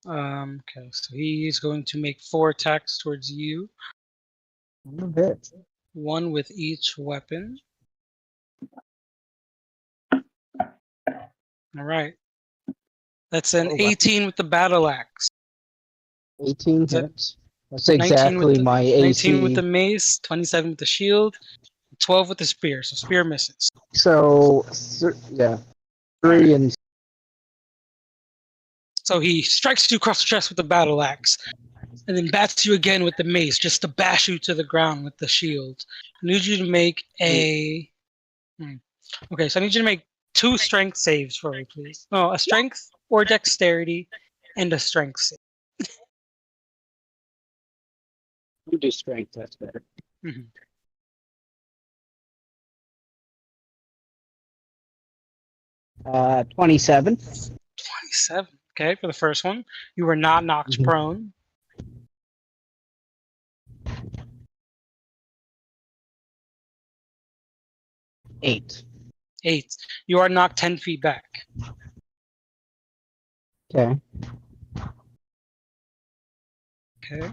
[SPEAKER 1] Okay, so he's going to make 4 attacks towards you,
[SPEAKER 3] A bit.
[SPEAKER 1] 1 with each weapon. All right. That's an
[SPEAKER 3] Oh, wow.
[SPEAKER 1] 18 with the battle axe.
[SPEAKER 3] 18
[SPEAKER 1] Is it
[SPEAKER 3] hits. That's
[SPEAKER 1] 19 with
[SPEAKER 3] exactly
[SPEAKER 1] the
[SPEAKER 3] my
[SPEAKER 1] 19 with
[SPEAKER 3] AC.
[SPEAKER 1] the mace, 27 with the shield, 12 with the spear. So spear misses.
[SPEAKER 3] So, yeah. 3 and
[SPEAKER 1] So he strikes you across the chest with the battle axe, and then bats you again with the mace, just to bash you to the ground with the shield. I need you to make a. Okay, so I need you to make 2 strength saves for me, please. No, a strength or dexterity, and a strength save.
[SPEAKER 3] you do strength. That's better.
[SPEAKER 1] Mhm.
[SPEAKER 3] 27.
[SPEAKER 1] 27. Okay, for the first one, you were not knocked
[SPEAKER 3] Mhm.
[SPEAKER 1] prone.
[SPEAKER 3] Eight.
[SPEAKER 1] 8. You are knocked 10 feet back.
[SPEAKER 3] Okay.
[SPEAKER 1] Okay.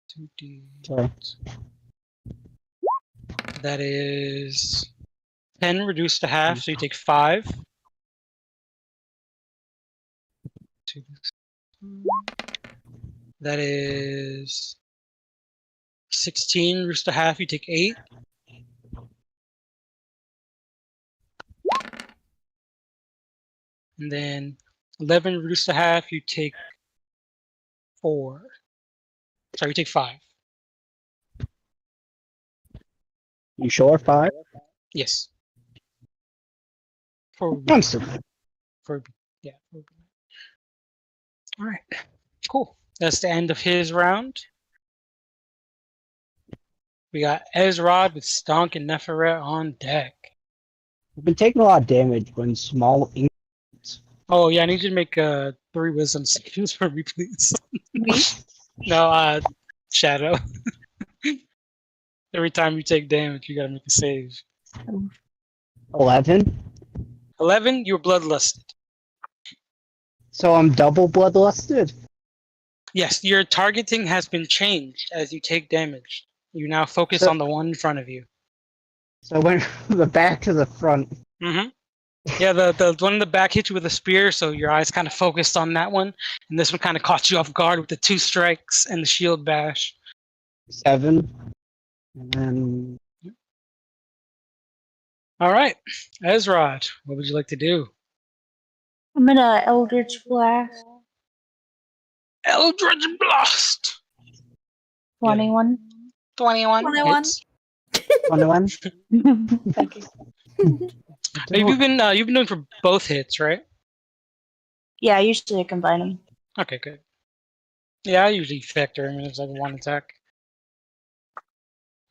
[SPEAKER 1] 2d.
[SPEAKER 3] Okay.
[SPEAKER 1] That is 10 reduced to half, so you take 5. 2. That is 16 reduced to half, you take 8. And then 11 reduced to half, you take 4. Sorry, you take 5.
[SPEAKER 3] You sure? 5?
[SPEAKER 1] Yes. For
[SPEAKER 3] I'm still.
[SPEAKER 1] yeah. All right. Cool. That's the end of his round. We got Ezrod with Stonk and Neferet on deck.
[SPEAKER 3] I've been taking a lot of damage when small.
[SPEAKER 1] Oh yeah, I need you to make 3 wisdom saves for me, please.
[SPEAKER 2] Me?
[SPEAKER 1] No, Shadow. Every time you take damage, you gotta make a save.
[SPEAKER 3] 11.
[SPEAKER 1] 11, you're bloodlusted.
[SPEAKER 3] So I'm double bloodlusted.
[SPEAKER 1] Yes, your targeting has been changed as you take damage. You now focus
[SPEAKER 3] So-
[SPEAKER 1] on the one in front of you.
[SPEAKER 3] So I went from the back to the front.
[SPEAKER 1] Mm-hmm. Yeah, the one in the back hit you with a spear, so your eyes kind of focused on that one, and this one kind of caught you off guard with the 2 strikes and the shield bash.
[SPEAKER 3] 7. And then
[SPEAKER 1] All right, Ezrod, what would you like to do?
[SPEAKER 4] I'm gonna Eldritch Blast.
[SPEAKER 1] Eldritch Blast.
[SPEAKER 4] 21.
[SPEAKER 1] 21
[SPEAKER 2] 21.
[SPEAKER 1] hits.
[SPEAKER 3] 21.
[SPEAKER 4] Thank you.
[SPEAKER 1] You've been doing for both hits, right?
[SPEAKER 4] Yeah, usually I combine them.
[SPEAKER 1] Okay, good. Yeah, I usually factor him in as like one attack.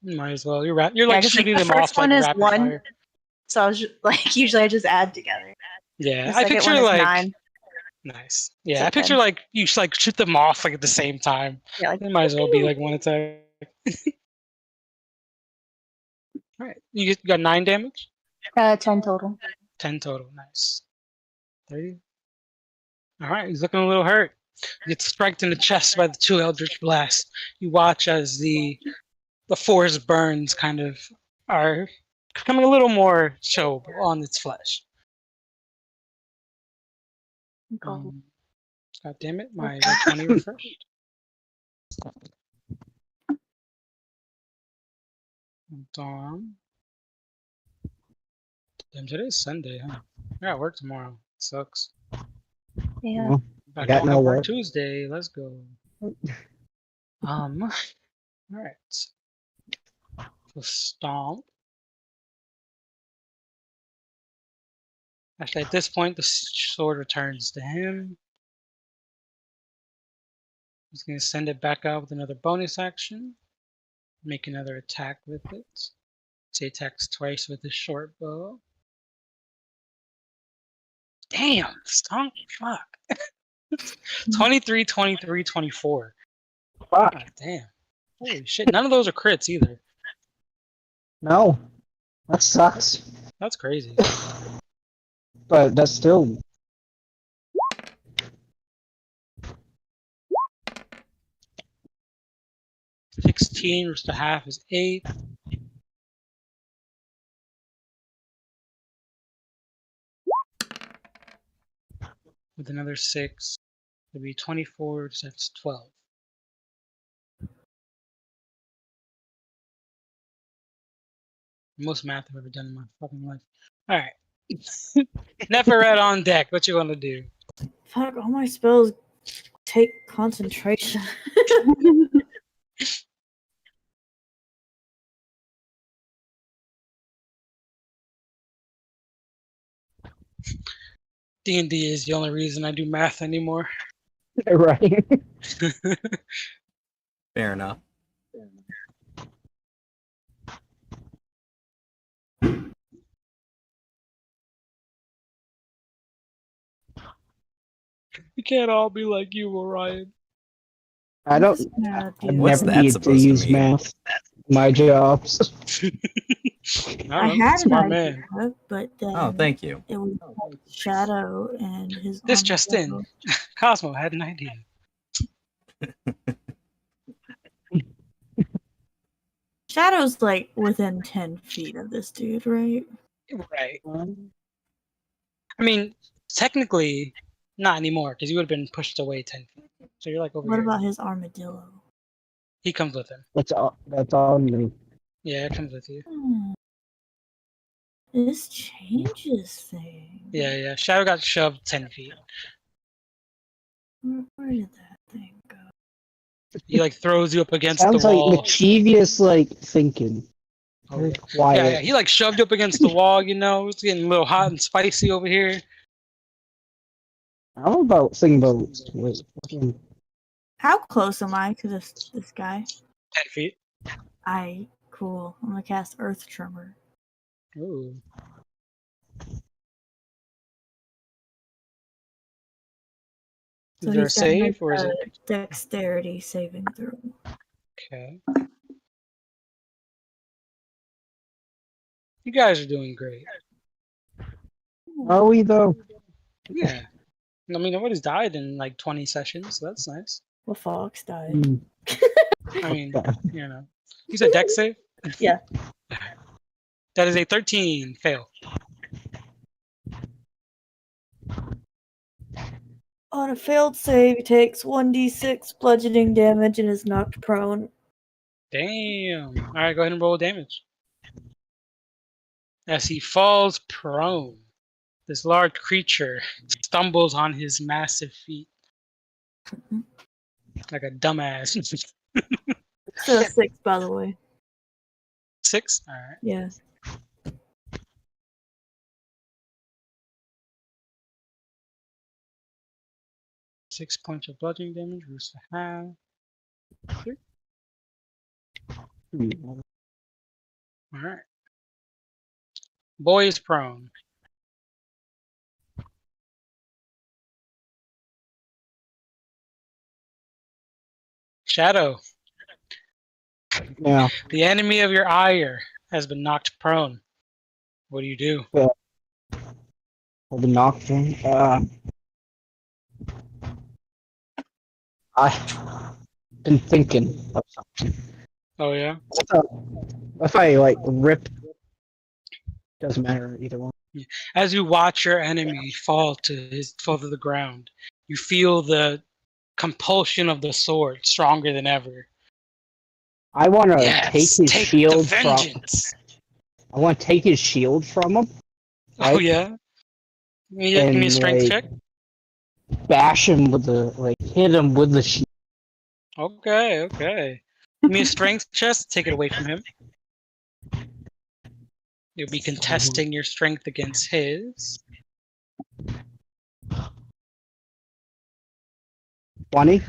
[SPEAKER 1] Might as well. You're
[SPEAKER 4] Yeah,
[SPEAKER 1] like
[SPEAKER 4] 'cause,
[SPEAKER 1] shooting
[SPEAKER 4] the
[SPEAKER 1] them
[SPEAKER 4] first
[SPEAKER 1] off like
[SPEAKER 4] one is
[SPEAKER 1] rapid
[SPEAKER 4] 1,
[SPEAKER 1] fire.
[SPEAKER 4] so I was like, usually I just add together.
[SPEAKER 1] Yeah,
[SPEAKER 4] The
[SPEAKER 1] I
[SPEAKER 4] second
[SPEAKER 1] picture
[SPEAKER 4] one is
[SPEAKER 1] like
[SPEAKER 4] 9.
[SPEAKER 1] nice. Yeah,
[SPEAKER 4] So
[SPEAKER 1] I picture
[SPEAKER 4] 10.
[SPEAKER 1] like you should like shoot them off like at the same time.
[SPEAKER 4] Yeah, like,
[SPEAKER 1] It might as well be like one attack. All right, you got 9 damage.
[SPEAKER 4] 10 total.
[SPEAKER 1] 10 total. Nice. 30. All right, he's looking a little hurt. He gets struck in the chest by the 2 Eldritch Blasts. You watch as the forest burns kind of are becoming a little more showable on its flesh. God damn it, my 20 refreshed. Damn, today's Sunday, huh? I got work tomorrow. Sucks.
[SPEAKER 4] Yeah.
[SPEAKER 3] Well,
[SPEAKER 1] Back
[SPEAKER 3] got
[SPEAKER 1] on
[SPEAKER 3] no
[SPEAKER 1] work
[SPEAKER 3] work.
[SPEAKER 1] Tuesday. Let's go. All right. So stomp. Actually, at this point, the sword returns to him. He's going to send it back out with another bonus action. Make another attack with it. So he attacks twice with his short bow. Damn, stomp. Fuck. 23, 23, 24.
[SPEAKER 3] Fuck.
[SPEAKER 1] God damn. Holy shit. None of those are crits either.
[SPEAKER 3] No. That sucks.
[SPEAKER 1] That's crazy.
[SPEAKER 3] But that's still.
[SPEAKER 1] 16 versus the half is 8. With another 6, it'd be 24, so that's 12. Most math I've ever done in my fucking life. Alright. Neferret on deck. What you want to do?
[SPEAKER 2] Fuck, all my spells take concentration.
[SPEAKER 1] D&D is the only reason I do math anymore.
[SPEAKER 3] Right.
[SPEAKER 5] Fair enough.
[SPEAKER 1] We can't all be like you, Orion.
[SPEAKER 3] I
[SPEAKER 2] I'm
[SPEAKER 3] don't.
[SPEAKER 2] just gonna do-
[SPEAKER 3] I
[SPEAKER 5] What's
[SPEAKER 3] never
[SPEAKER 5] that
[SPEAKER 3] need to
[SPEAKER 5] supposed to
[SPEAKER 3] use
[SPEAKER 5] mean?
[SPEAKER 3] math. My jobs.
[SPEAKER 2] I had an
[SPEAKER 1] smart
[SPEAKER 2] idea,
[SPEAKER 1] man.
[SPEAKER 2] but then
[SPEAKER 5] Oh, thank you.
[SPEAKER 2] it was Shadow and his
[SPEAKER 1] This just
[SPEAKER 2] armadillo.
[SPEAKER 1] in. Cosmo had an idea.
[SPEAKER 2] Shadow's like within 10 feet of this dude, right?
[SPEAKER 1] Right. I mean, technically, not anymore, because you would have been pushed away 10 feet. So you're like over
[SPEAKER 2] What
[SPEAKER 1] here.
[SPEAKER 2] about his armadillo?
[SPEAKER 1] He comes with him.
[SPEAKER 3] That's all me.
[SPEAKER 1] Yeah, it comes with you.
[SPEAKER 2] This changes things.
[SPEAKER 1] Yeah. Shadow got shoved 10 feet.
[SPEAKER 2] Where did that thing go?
[SPEAKER 1] He like throws you up against
[SPEAKER 3] Sounds
[SPEAKER 1] the
[SPEAKER 3] like
[SPEAKER 1] wall.
[SPEAKER 3] mischievous, like thinking.
[SPEAKER 1] Oh,
[SPEAKER 3] Very
[SPEAKER 1] yeah.
[SPEAKER 3] quiet.
[SPEAKER 1] Yeah, he like shoved you up against the wall, you know. It's getting a little hot and spicy over here.
[SPEAKER 3] I'm about sing boats. Wait, fucking-
[SPEAKER 2] How close am I to this guy?
[SPEAKER 1] 10 feet.
[SPEAKER 2] Cool. I'm gonna cast Earth Tremor.
[SPEAKER 1] Ooh.
[SPEAKER 2] So
[SPEAKER 1] Is there a
[SPEAKER 2] he's gotta make
[SPEAKER 1] save or is
[SPEAKER 2] a
[SPEAKER 1] it
[SPEAKER 2] dexterity saving throw.
[SPEAKER 1] okay? You guys are doing great.
[SPEAKER 3] Are we though?
[SPEAKER 1] Yeah. I mean, nobody's died in like 20 sessions, so that's nice.
[SPEAKER 2] Well, Fox died.
[SPEAKER 3] Hmm.
[SPEAKER 1] I mean, you know. You said dex save?
[SPEAKER 2] Yeah.
[SPEAKER 1] That is a 13 fail.
[SPEAKER 2] On a failed save, he takes 1d6 bludgeoning damage and is knocked prone.
[SPEAKER 1] Damn. All right, go ahead and roll damage. as he falls prone. This large creature stumbles on his massive feet like a dumbass.
[SPEAKER 2] Still a 6, by the way.
[SPEAKER 1] 6? Alright.
[SPEAKER 2] Yeah.
[SPEAKER 1] Six points of bludgeoning damage. Rooster have. Alright. Boy is prone. Shadow.
[SPEAKER 3] Yeah.
[SPEAKER 1] The enemy of your ire has been knocked prone. What do you do?
[SPEAKER 3] I'll be knocked in. I've been thinking of something.
[SPEAKER 1] Oh yeah?
[SPEAKER 3] If I like rip, doesn't matter either one.
[SPEAKER 1] As you watch your enemy fall to the ground, you feel the compulsion of the sword stronger than ever.
[SPEAKER 3] I want to
[SPEAKER 1] Yes,
[SPEAKER 3] take his
[SPEAKER 1] take
[SPEAKER 3] shield
[SPEAKER 1] the
[SPEAKER 3] from.
[SPEAKER 1] vengeance.
[SPEAKER 3] I want to take his shield from him.
[SPEAKER 1] Oh
[SPEAKER 3] Right?
[SPEAKER 1] yeah? Give me a
[SPEAKER 3] And,
[SPEAKER 1] strength
[SPEAKER 3] like,
[SPEAKER 1] check.
[SPEAKER 3] bash him with the hit him with the shield.
[SPEAKER 1] Okay. Give me a strength check. Take it away from him. You'll be contesting your strength against his.
[SPEAKER 3] 20.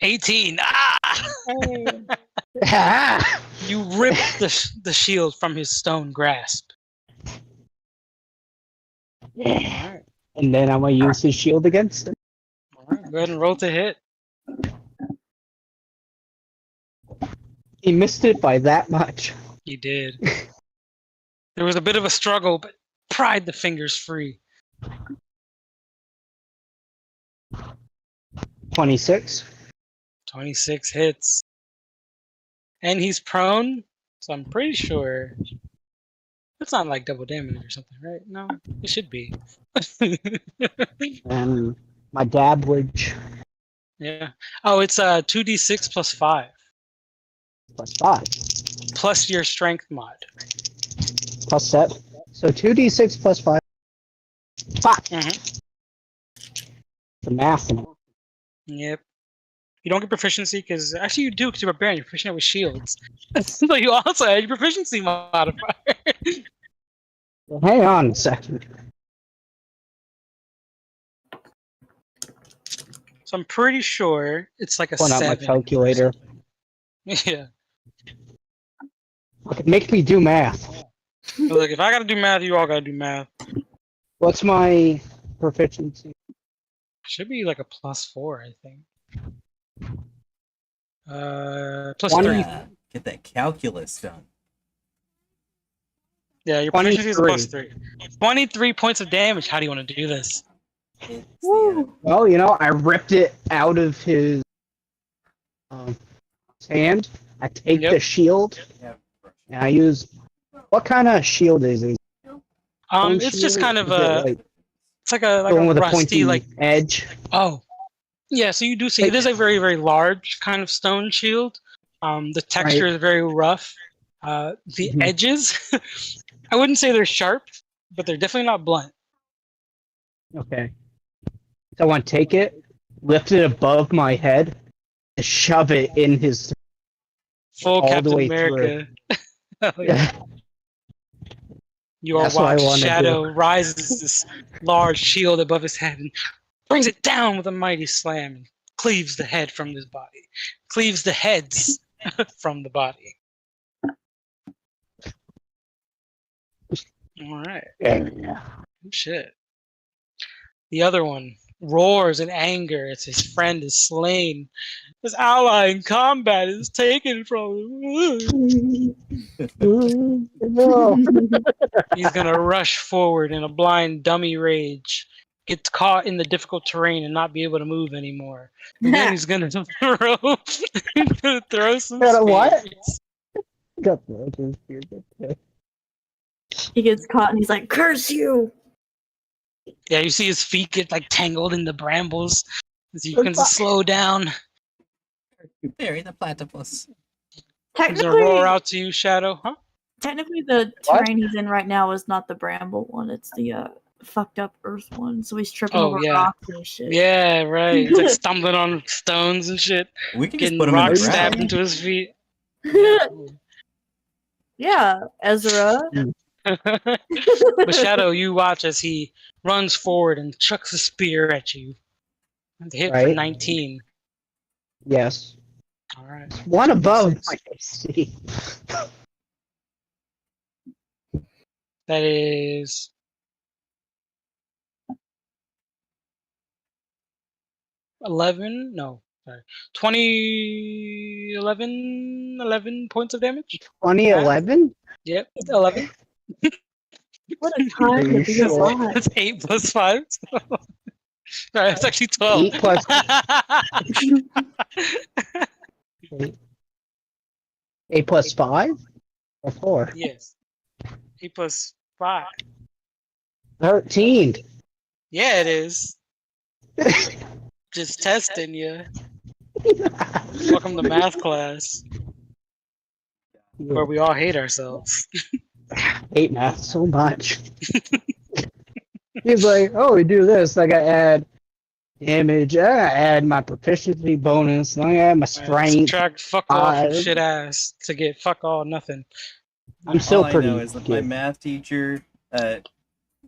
[SPEAKER 1] 18. Ah! You rip the shield from his stone grasp. Alright.
[SPEAKER 3] And then I'm gonna use his shield against him.
[SPEAKER 1] Alright. Go ahead and roll to hit.
[SPEAKER 3] He missed it by that much.
[SPEAKER 1] He did. There was a bit of a struggle, but pried the fingers free.
[SPEAKER 3] 26.
[SPEAKER 1] 26 hits. And he's prone, so I'm pretty sure it's not like double damage or something, right? No, it should be.
[SPEAKER 3] And my dablage
[SPEAKER 1] Yeah. Oh, it's 2d6 plus 5.
[SPEAKER 3] plus 5.
[SPEAKER 1] Plus your strength mod.
[SPEAKER 3] Plus 7. So 2d6 plus 5. 5.
[SPEAKER 1] Mhm.
[SPEAKER 3] The math.
[SPEAKER 1] Yep. You don't get proficiency because actually you do because you're a barbarian. You're proficient with shields. So you also had your proficiency modifier.
[SPEAKER 3] Hang on a second.
[SPEAKER 1] So I'm pretty sure it's like a
[SPEAKER 3] Pulling out
[SPEAKER 1] 7.
[SPEAKER 3] my calculator.
[SPEAKER 1] Yeah.
[SPEAKER 3] Okay, make me do math.
[SPEAKER 1] Look, if I gotta do math, you all gotta do math.
[SPEAKER 3] What's my proficiency?
[SPEAKER 1] Should be like a +4, I think. Plus
[SPEAKER 3] 20.
[SPEAKER 1] 3.
[SPEAKER 5] Get that calculus done.
[SPEAKER 1] Yeah, your proficiency is a
[SPEAKER 3] 23.
[SPEAKER 1] +3. 23 points of damage. How do you want to do this?
[SPEAKER 5] It's
[SPEAKER 2] Woo!
[SPEAKER 3] Well, I ripped it out of his hand. I take
[SPEAKER 1] Yep.
[SPEAKER 3] the shield
[SPEAKER 5] Yeah.
[SPEAKER 3] and I use. What kind of shield is it? Stone
[SPEAKER 1] It's just
[SPEAKER 3] shield?
[SPEAKER 1] kind of
[SPEAKER 3] Is it, like,
[SPEAKER 1] it's like a
[SPEAKER 3] the one with a
[SPEAKER 1] rusty
[SPEAKER 3] pointy
[SPEAKER 1] like.
[SPEAKER 3] edge.
[SPEAKER 1] Oh, yeah. So you do see it is a very very large kind of stone shield. The texture is very rough. The
[SPEAKER 3] Mhm.
[SPEAKER 1] edges, I wouldn't say they're sharp, but they're definitely not blunt.
[SPEAKER 3] Okay. So I want to take it, lift it above my head, and shove it in his.
[SPEAKER 1] Full
[SPEAKER 3] All the
[SPEAKER 1] Captain
[SPEAKER 3] way
[SPEAKER 1] America. Hell yeah. You all
[SPEAKER 3] That's what I
[SPEAKER 1] watch
[SPEAKER 3] wanna
[SPEAKER 1] Shadow rises this large shield above his head and brings it down with a mighty slam and cleaves the head from his body. Cleaves the heads from the body. Alright.
[SPEAKER 3] Yeah.
[SPEAKER 1] Shit. The other one roars in anger as his friend is slain. His ally in combat is taken from him.
[SPEAKER 3] No.
[SPEAKER 1] He's gonna rush forward in a blind dummy rage. Gets caught in the difficult terrain and not be able to move anymore. And then he's gonna throw, throw some
[SPEAKER 3] Gotta what?
[SPEAKER 1] spears.
[SPEAKER 3] Got the spear.
[SPEAKER 2] He gets caught and he's like, "Curse you!"
[SPEAKER 1] Yeah, you see his feet get like tangled in the brambles as he begins to slow down.
[SPEAKER 5] Bury the platypus.
[SPEAKER 1] He's gonna roar
[SPEAKER 2] Technically,
[SPEAKER 1] out to you, Shadow, huh?
[SPEAKER 2] technically, the
[SPEAKER 3] What?
[SPEAKER 2] terrain he's in right now is not the bramble one. It's the fucked up earth one. So he's tripping
[SPEAKER 1] Oh,
[SPEAKER 2] over
[SPEAKER 1] yeah.
[SPEAKER 2] rocks and shit.
[SPEAKER 1] Yeah, right. He's like stumbling on stones and shit,
[SPEAKER 5] We can just
[SPEAKER 1] getting
[SPEAKER 5] put him in the
[SPEAKER 1] rocks
[SPEAKER 3] ground.
[SPEAKER 1] stabbed
[SPEAKER 5] ground.
[SPEAKER 1] into his feet.
[SPEAKER 2] Yeah, Ezra.
[SPEAKER 1] But Shadow, you watch as he runs forward and chucks a spear at you. And hit for
[SPEAKER 3] Right.
[SPEAKER 1] 19.
[SPEAKER 3] Yes.
[SPEAKER 1] All right.
[SPEAKER 3] One above
[SPEAKER 1] 26.
[SPEAKER 3] my AC.
[SPEAKER 1] That is 11. No, sorry. 20, 11 points of damage.
[SPEAKER 3] 2011?
[SPEAKER 1] Yep, 11.
[SPEAKER 2] What a
[SPEAKER 3] Are
[SPEAKER 2] time to
[SPEAKER 3] you
[SPEAKER 2] be
[SPEAKER 3] sure?
[SPEAKER 2] alive.
[SPEAKER 1] That's 8 plus 5. Sorry, it's actually 12.
[SPEAKER 3] 8 plus 8 plus 5? Or 4?
[SPEAKER 1] Yes. 8 plus 5.
[SPEAKER 3] 13.
[SPEAKER 1] Yeah, it is. Just testing you. Welcome to math class, where we all hate ourselves.
[SPEAKER 3] hate math so much. He's like, oh, we do this. I gotta add damage. I gotta add my proficiency bonus. I gotta add my strength.
[SPEAKER 1] Subtract fuck all from
[SPEAKER 3] 5.
[SPEAKER 1] shit ass to get fuck all nothing.
[SPEAKER 3] I'm still
[SPEAKER 5] All I
[SPEAKER 3] pretty
[SPEAKER 5] know is that my
[SPEAKER 3] good.
[SPEAKER 5] math teacher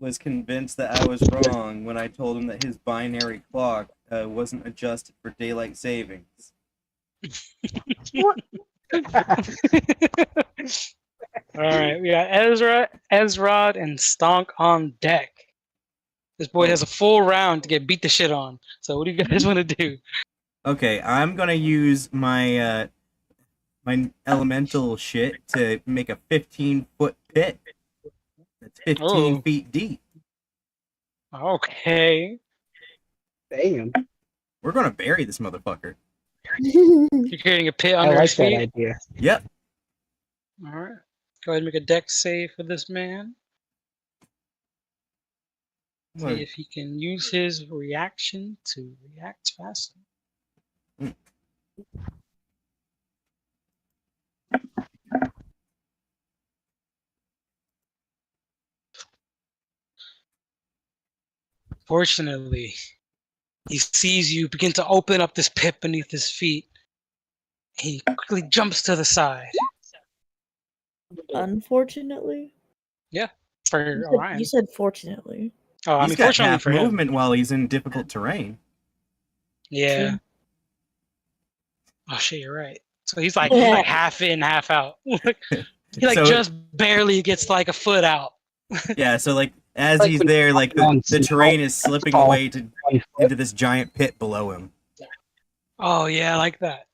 [SPEAKER 5] was convinced that I was wrong when I told him that his binary clock wasn't adjusted for daylight savings.
[SPEAKER 1] Alright, we got Ezra, Ezrod, and Stonk on deck. This boy has a full round to get beat the shit on. So what do you guys want to do?
[SPEAKER 5] Okay, I'm gonna use my my elemental shit to make a 15-foot pit. That's 15
[SPEAKER 1] Oh.
[SPEAKER 5] feet deep.
[SPEAKER 1] Okay.
[SPEAKER 3] Damn.
[SPEAKER 5] We're gonna bury this motherfucker.
[SPEAKER 1] You're creating a pit
[SPEAKER 3] I
[SPEAKER 1] under
[SPEAKER 3] like
[SPEAKER 1] his
[SPEAKER 3] that
[SPEAKER 1] feet.
[SPEAKER 3] idea.
[SPEAKER 5] Yep.
[SPEAKER 1] Alright. Go ahead and make a dex save for this man. See
[SPEAKER 5] What?
[SPEAKER 1] if he can use his reaction to react faster. Fortunately, he sees you begin to open up this pit beneath his feet. He quickly jumps to the side.
[SPEAKER 2] Unfortunately.
[SPEAKER 1] For
[SPEAKER 2] You
[SPEAKER 1] Orion.
[SPEAKER 2] said fortunately.
[SPEAKER 1] Oh, I
[SPEAKER 5] He's
[SPEAKER 1] mean,
[SPEAKER 5] got
[SPEAKER 1] fortunately
[SPEAKER 5] half
[SPEAKER 1] for him.
[SPEAKER 5] movement while he's in difficult terrain.
[SPEAKER 1] Yeah.
[SPEAKER 2] True.
[SPEAKER 1] Oh shit, you're right. So he's like
[SPEAKER 2] Yeah.
[SPEAKER 1] half in, half out. He like
[SPEAKER 5] So-
[SPEAKER 1] just barely gets like a foot out.
[SPEAKER 5] Yeah, so like as
[SPEAKER 3] Like
[SPEAKER 5] he's
[SPEAKER 3] when
[SPEAKER 5] there, like
[SPEAKER 3] on
[SPEAKER 5] the terrain is slipping
[SPEAKER 3] fall.
[SPEAKER 5] away into this giant pit below him.
[SPEAKER 1] Oh yeah, I like that.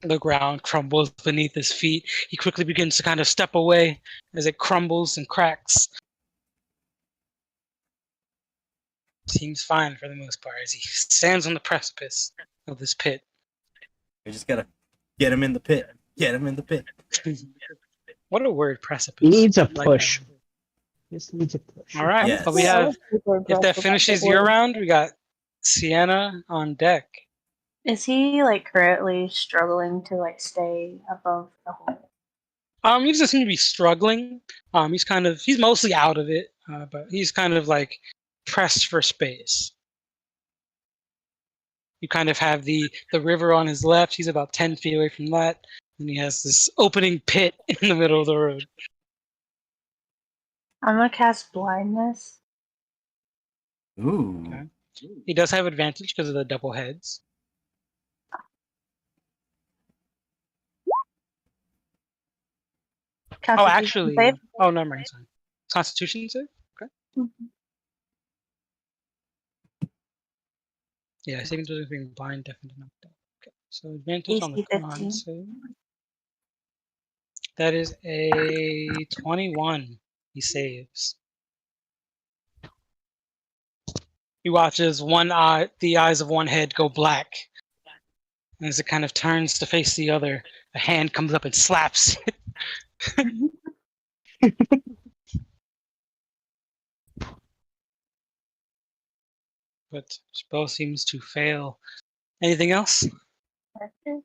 [SPEAKER 1] The ground crumbles beneath his feet. He quickly begins to kind of step away as it crumbles and cracks. Seems fine for the most part as he stands on the precipice of this pit.
[SPEAKER 5] We just gotta get him in the pit. Get him in the pit.
[SPEAKER 1] What a word, precipice.
[SPEAKER 3] He needs a
[SPEAKER 1] I like
[SPEAKER 3] push.
[SPEAKER 1] that.
[SPEAKER 3] Just needs a push.
[SPEAKER 1] All right,
[SPEAKER 5] Yes.
[SPEAKER 1] but we
[SPEAKER 2] Yeah,
[SPEAKER 1] have,
[SPEAKER 2] that's super
[SPEAKER 1] if that
[SPEAKER 2] impressive.
[SPEAKER 1] finishes your round, we got Sienna on deck.
[SPEAKER 4] Is he like currently struggling to like stay above the hole?
[SPEAKER 1] He doesn't seem to be struggling. He's mostly out of it, but he's kind of like pressed for space. You kind of have the river on his left. He's about 10 feet away from that, and he has this opening pit in the middle of the road.
[SPEAKER 4] I'm gonna cast blindness.
[SPEAKER 5] Ooh.
[SPEAKER 1] Okay. He does have advantage because of the double heads. Oh,
[SPEAKER 4] Constitution
[SPEAKER 1] actually,
[SPEAKER 4] save?
[SPEAKER 1] oh, never mind. Sorry. Constitution save. Okay.
[SPEAKER 4] Mhm.
[SPEAKER 1] Yeah, saving throws being blind, definitely not that. Okay, so advantage on the
[SPEAKER 4] AC 15.
[SPEAKER 1] con save. That is a 21. He saves. He watches the eyes of one head go black. And as it kind of turns to face the other, a hand comes up and slaps it. But spell seems to fail. Anything else? All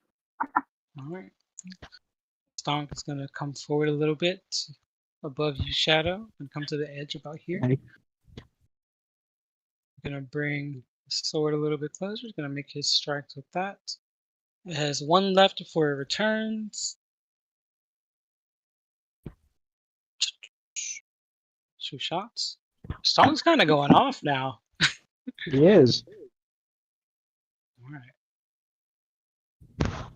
[SPEAKER 1] right. Stonk is gonna come forward a little bit above you, Shadow, and come to the edge about here.
[SPEAKER 3] Okay.
[SPEAKER 1] Gonna bring the sword a little bit closer. He's gonna make his strikes with that. It has one left before it returns. 2 shots. Stonk's kind of going off now.
[SPEAKER 3] He is.
[SPEAKER 1] All right.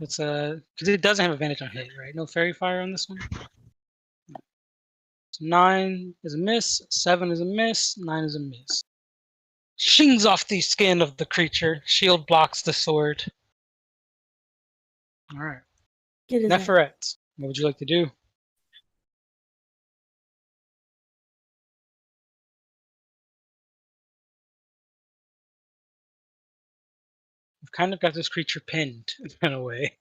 [SPEAKER 1] It's because it doesn't have advantage on hit, right? No fairy fire on this one. So 9 is a miss. 7 is a miss. 9 is a miss. Shings off the skin of the creature. Shield blocks the sword. All right.
[SPEAKER 2] Get his ass.
[SPEAKER 1] Neferette, what would you like to do? We've kind of got this creature pinned in a way.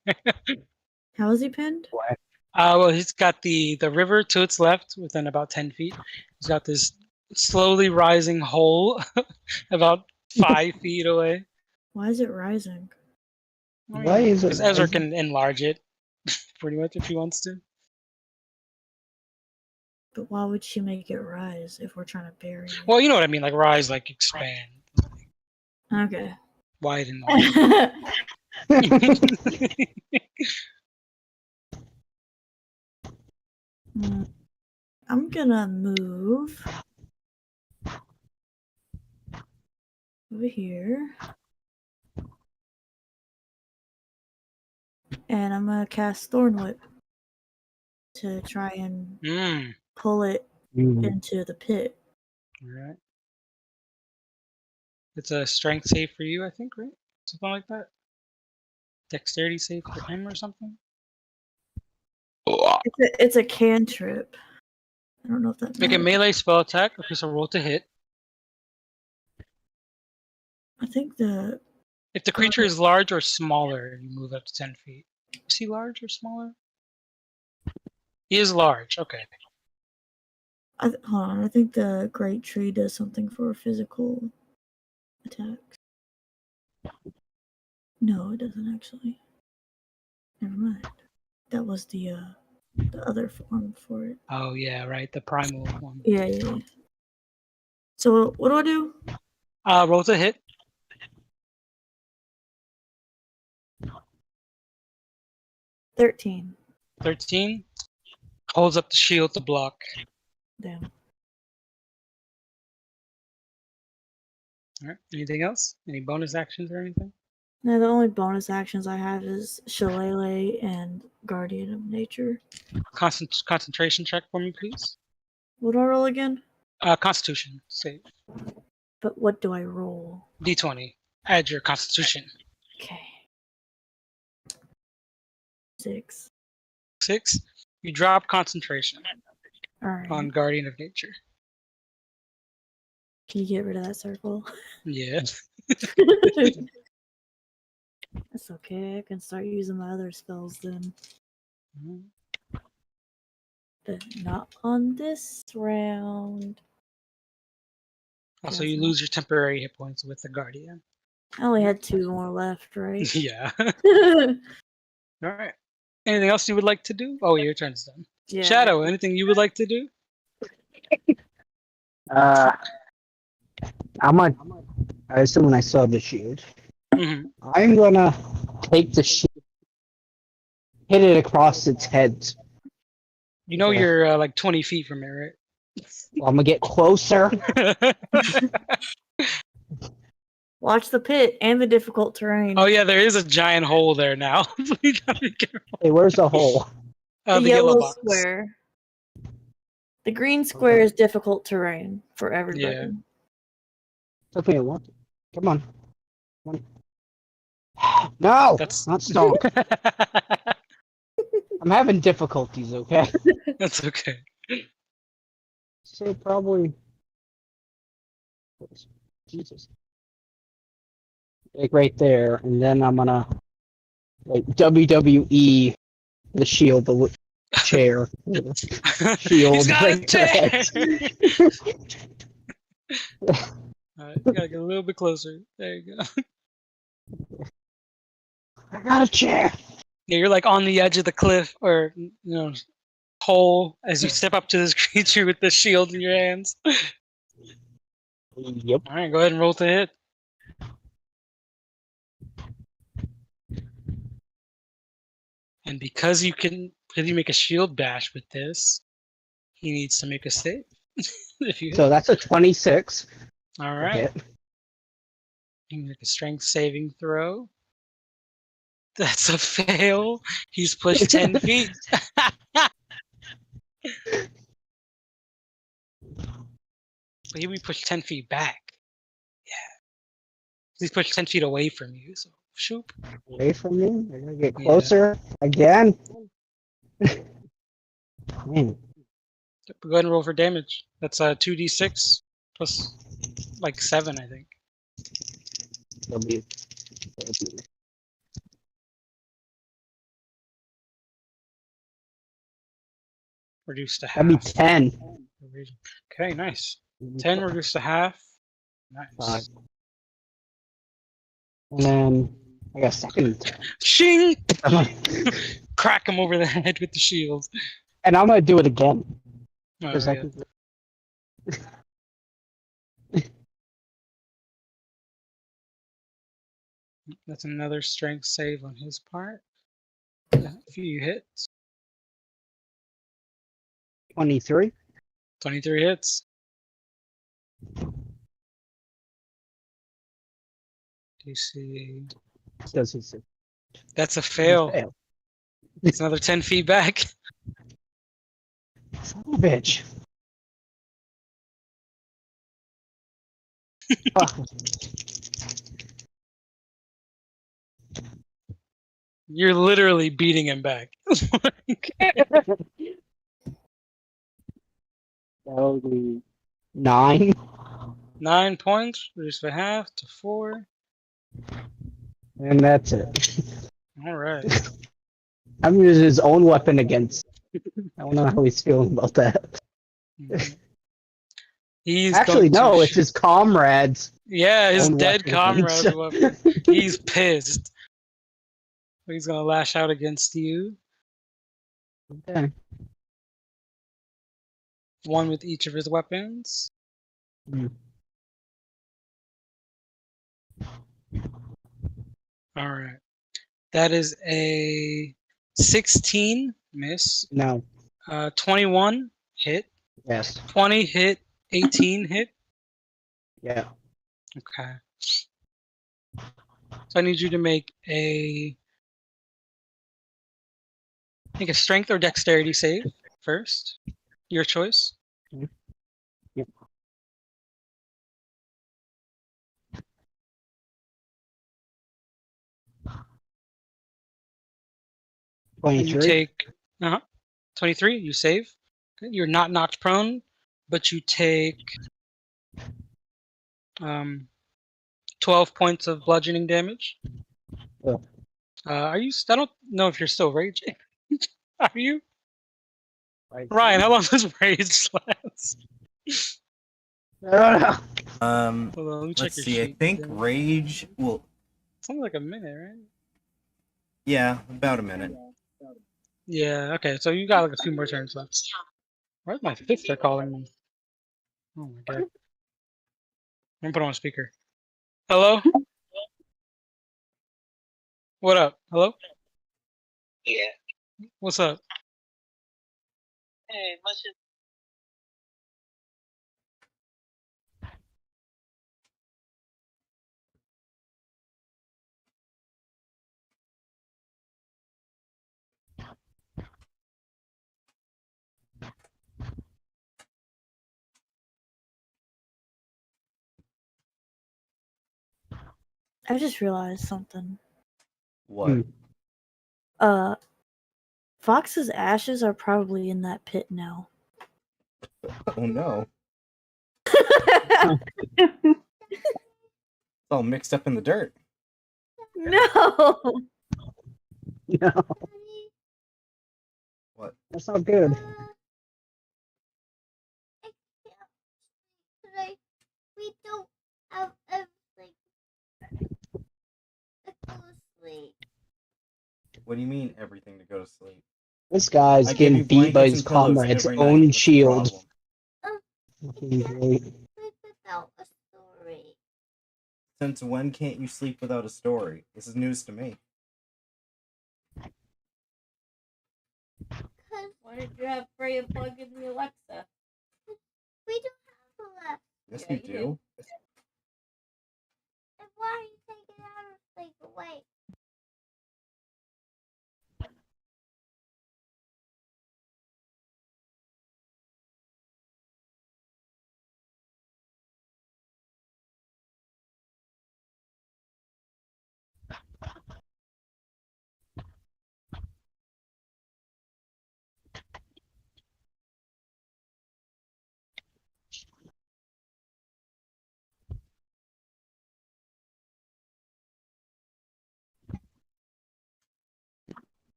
[SPEAKER 2] How is he pinned?
[SPEAKER 1] Well, he's got the river to its left within about 10 feet. He's got this slowly rising hole about 5 feet away.
[SPEAKER 2] Why is it rising?
[SPEAKER 3] Why is it
[SPEAKER 1] Because Ezra
[SPEAKER 3] rising?
[SPEAKER 1] can enlarge it pretty much if he wants to.
[SPEAKER 2] But why would she make it rise if we're trying to bury it?
[SPEAKER 1] Well, you know what I mean, like rise, like expand,
[SPEAKER 2] Okay.
[SPEAKER 1] widen.
[SPEAKER 2] I'm gonna move over here. And I'm gonna cast Thorn Whip to try and pull it into the pit.
[SPEAKER 1] Alright. It's a strength save for you, I think, right? Something like that. Dexterity save for him or something?
[SPEAKER 2] It's a cantrip. I don't know if that
[SPEAKER 1] Make a
[SPEAKER 2] matters.
[SPEAKER 1] melee spell attack. Okay, so roll to hit.
[SPEAKER 2] I think the
[SPEAKER 1] If the creature is large or smaller, you move up to 10 feet. Is he large or smaller? He is large, okay.
[SPEAKER 2] hold on, I think the great tree does something for physical attacks. No, it doesn't actually. Never mind. That was the other form for it.
[SPEAKER 1] Oh yeah, right, the primal one.
[SPEAKER 2] Yeah. So what do I do?
[SPEAKER 1] Roll to hit.
[SPEAKER 2] 13.
[SPEAKER 1] 13. Holds up the shield to block.
[SPEAKER 2] Damn.
[SPEAKER 1] Alright, anything else? Any bonus actions or anything?
[SPEAKER 2] No, the only bonus actions I have is Shillelagh and Guardian of Nature.
[SPEAKER 1] Concentration check for me, please.
[SPEAKER 2] What do I roll again?
[SPEAKER 1] Constitution save.
[SPEAKER 2] But what do I roll?
[SPEAKER 1] D20. Add your constitution.
[SPEAKER 2] Okay. 6.
[SPEAKER 1] 6. You drop concentration
[SPEAKER 2] Alright.
[SPEAKER 1] on Guardian of Nature.
[SPEAKER 2] Can you get rid of that circle?
[SPEAKER 1] Yeah.
[SPEAKER 2] That's okay. I can start using my other spells then. But not on this round.
[SPEAKER 1] Also, you lose your temporary hit points with the Guardian.
[SPEAKER 2] I only had 2 more left, right?
[SPEAKER 1] Yeah. Alright. Anything else you would like to do? Oh, your turn's done.
[SPEAKER 2] Yeah.
[SPEAKER 1] Shadow, anything you would like to do?
[SPEAKER 3] I assume I saw the shield.
[SPEAKER 1] Mm-hmm.
[SPEAKER 3] I'm gonna take the shield, hit it across its head.
[SPEAKER 1] You know
[SPEAKER 3] Yeah.
[SPEAKER 1] you're like 20 feet from it, right?
[SPEAKER 3] Well, I'm gonna get closer.
[SPEAKER 2] Watch the pit and the difficult terrain.
[SPEAKER 1] Oh yeah, there is a giant hole there now. You gotta be careful.
[SPEAKER 3] Hey, where's the hole?
[SPEAKER 2] The
[SPEAKER 1] The
[SPEAKER 2] yellow
[SPEAKER 1] box.
[SPEAKER 2] square. The green square is difficult terrain for everybody.
[SPEAKER 1] Yeah.
[SPEAKER 3] Okay, what? Come on. No,
[SPEAKER 1] That's
[SPEAKER 3] not Stonk. I'm having difficulties. Okay.
[SPEAKER 1] That's okay.
[SPEAKER 3] So probably. Jesus. Like right there, and then I'm gonna like WWE the shield, the chair, shield.
[SPEAKER 1] He's got
[SPEAKER 3] right to the
[SPEAKER 1] it.
[SPEAKER 3] head.
[SPEAKER 1] Alright, you gotta get a little bit closer. There you go.
[SPEAKER 3] I got a chair.
[SPEAKER 1] Yeah, you're like on the edge of the cliff or hole as you step up to this creature with the shield in your hands.
[SPEAKER 3] Yep.
[SPEAKER 1] All right, go ahead and roll to hit. And because you make a shield bash with this, he needs to make a save. If you hit.
[SPEAKER 3] So that's a 26.
[SPEAKER 1] All
[SPEAKER 3] to
[SPEAKER 1] right,
[SPEAKER 3] hit.
[SPEAKER 1] you make a strength saving throw. That's a fail. He's pushed 10 feet. But he'll be pushed 10 feet back. Yeah. He's pushed 10 feet away from you. So, shoop.
[SPEAKER 3] Away from me. They're gonna get closer again. Man,
[SPEAKER 1] Go ahead and roll for damage. That's 2d6 plus like 7, I think.
[SPEAKER 3] they'll be.
[SPEAKER 1] Reduced to half.
[SPEAKER 3] That'd be 10.
[SPEAKER 1] Okay, nice. 10 reduced to half. Nice.
[SPEAKER 3] Five. And then I got second attack.
[SPEAKER 1] Shing!
[SPEAKER 3] I'm gonna-
[SPEAKER 1] Crack him over the head with the shield.
[SPEAKER 3] and I'm gonna do it again.
[SPEAKER 1] Oh,
[SPEAKER 3] For
[SPEAKER 1] yeah.
[SPEAKER 3] second.
[SPEAKER 1] That's another strength save on his part. A few hits.
[SPEAKER 3] 23.
[SPEAKER 1] 23 hits. DC.
[SPEAKER 3] Does he say?
[SPEAKER 1] That's a fail.
[SPEAKER 3] Fail.
[SPEAKER 1] It's another 10 feet back.
[SPEAKER 3] Son of a bitch. Fuck.
[SPEAKER 1] You're literally beating him back.
[SPEAKER 3] That would be 9.
[SPEAKER 1] 9 points, reduced by half to 4.
[SPEAKER 3] And that's it.
[SPEAKER 1] All right.
[SPEAKER 3] I'm using his own weapon against. I don't know how he's feeling about that.
[SPEAKER 1] Mhm. He's
[SPEAKER 3] Actually,
[SPEAKER 1] going to
[SPEAKER 3] no, it's his comrades.
[SPEAKER 1] Yeah, his
[SPEAKER 3] own
[SPEAKER 1] dead
[SPEAKER 3] weapon
[SPEAKER 1] comrade's
[SPEAKER 3] against-
[SPEAKER 1] weapon. He's pissed. He's gonna lash out against you.
[SPEAKER 3] Okay.
[SPEAKER 1] One with each of his weapons.
[SPEAKER 3] Hmm.
[SPEAKER 1] All right. That is a 16 miss.
[SPEAKER 3] No.
[SPEAKER 1] 21 hit.
[SPEAKER 3] Yes.
[SPEAKER 1] 20 hit. 18 hit.
[SPEAKER 3] Yeah.
[SPEAKER 1] Okay. So I need you to make a strength or dexterity save first. Your choice.
[SPEAKER 3] Yep.
[SPEAKER 1] And you
[SPEAKER 3] 23.
[SPEAKER 1] take 23. You save. Okay, you're not knocked prone, but you take 12 points of bludgeoning damage.
[SPEAKER 3] Oh.
[SPEAKER 1] Are you? I don't know if you're still raging. Are you,
[SPEAKER 3] Right.
[SPEAKER 1] Ryan? How long does rage last?
[SPEAKER 3] I don't know.
[SPEAKER 1] Hold on, let me check
[SPEAKER 5] Let's
[SPEAKER 1] your
[SPEAKER 5] see. I
[SPEAKER 1] sheet.
[SPEAKER 5] think rage will.
[SPEAKER 1] Something like a minute, right?
[SPEAKER 5] Yeah, about a minute.
[SPEAKER 1] Yeah. Okay. So you got like a few more turns left. Where's my sister calling me? Oh my god. I'm gonna put on speaker. Hello. What up? Hello.
[SPEAKER 7] Yeah.
[SPEAKER 1] What's up?
[SPEAKER 7] Hey, what's your
[SPEAKER 2] I just realized something.
[SPEAKER 5] What?
[SPEAKER 3] Hmm.
[SPEAKER 2] Fox's ashes are probably in that pit now.
[SPEAKER 5] Oh no! It's all mixed up in the dirt.
[SPEAKER 2] No.
[SPEAKER 3] No.
[SPEAKER 5] What?
[SPEAKER 3] That's not good.
[SPEAKER 6] Today we don't have everything to go to sleep.
[SPEAKER 5] What do you mean everything to go to sleep?
[SPEAKER 3] This guy's
[SPEAKER 5] I give
[SPEAKER 3] getting
[SPEAKER 5] you
[SPEAKER 3] beat by
[SPEAKER 5] blankets
[SPEAKER 3] his
[SPEAKER 5] and pillows
[SPEAKER 3] comrade's
[SPEAKER 5] every night.
[SPEAKER 3] own
[SPEAKER 5] What's the
[SPEAKER 3] shield.
[SPEAKER 5] problem?
[SPEAKER 3] Fucking great.
[SPEAKER 6] Sleep without a story.
[SPEAKER 5] Since when can't you sleep without a story? This is news to me.
[SPEAKER 6] Cause why did you have Freya plug in the Alexa? We don't have Alexa.
[SPEAKER 5] Yes,
[SPEAKER 6] Yeah,
[SPEAKER 5] you
[SPEAKER 6] you
[SPEAKER 5] do.
[SPEAKER 6] And why are you taking our sleep away?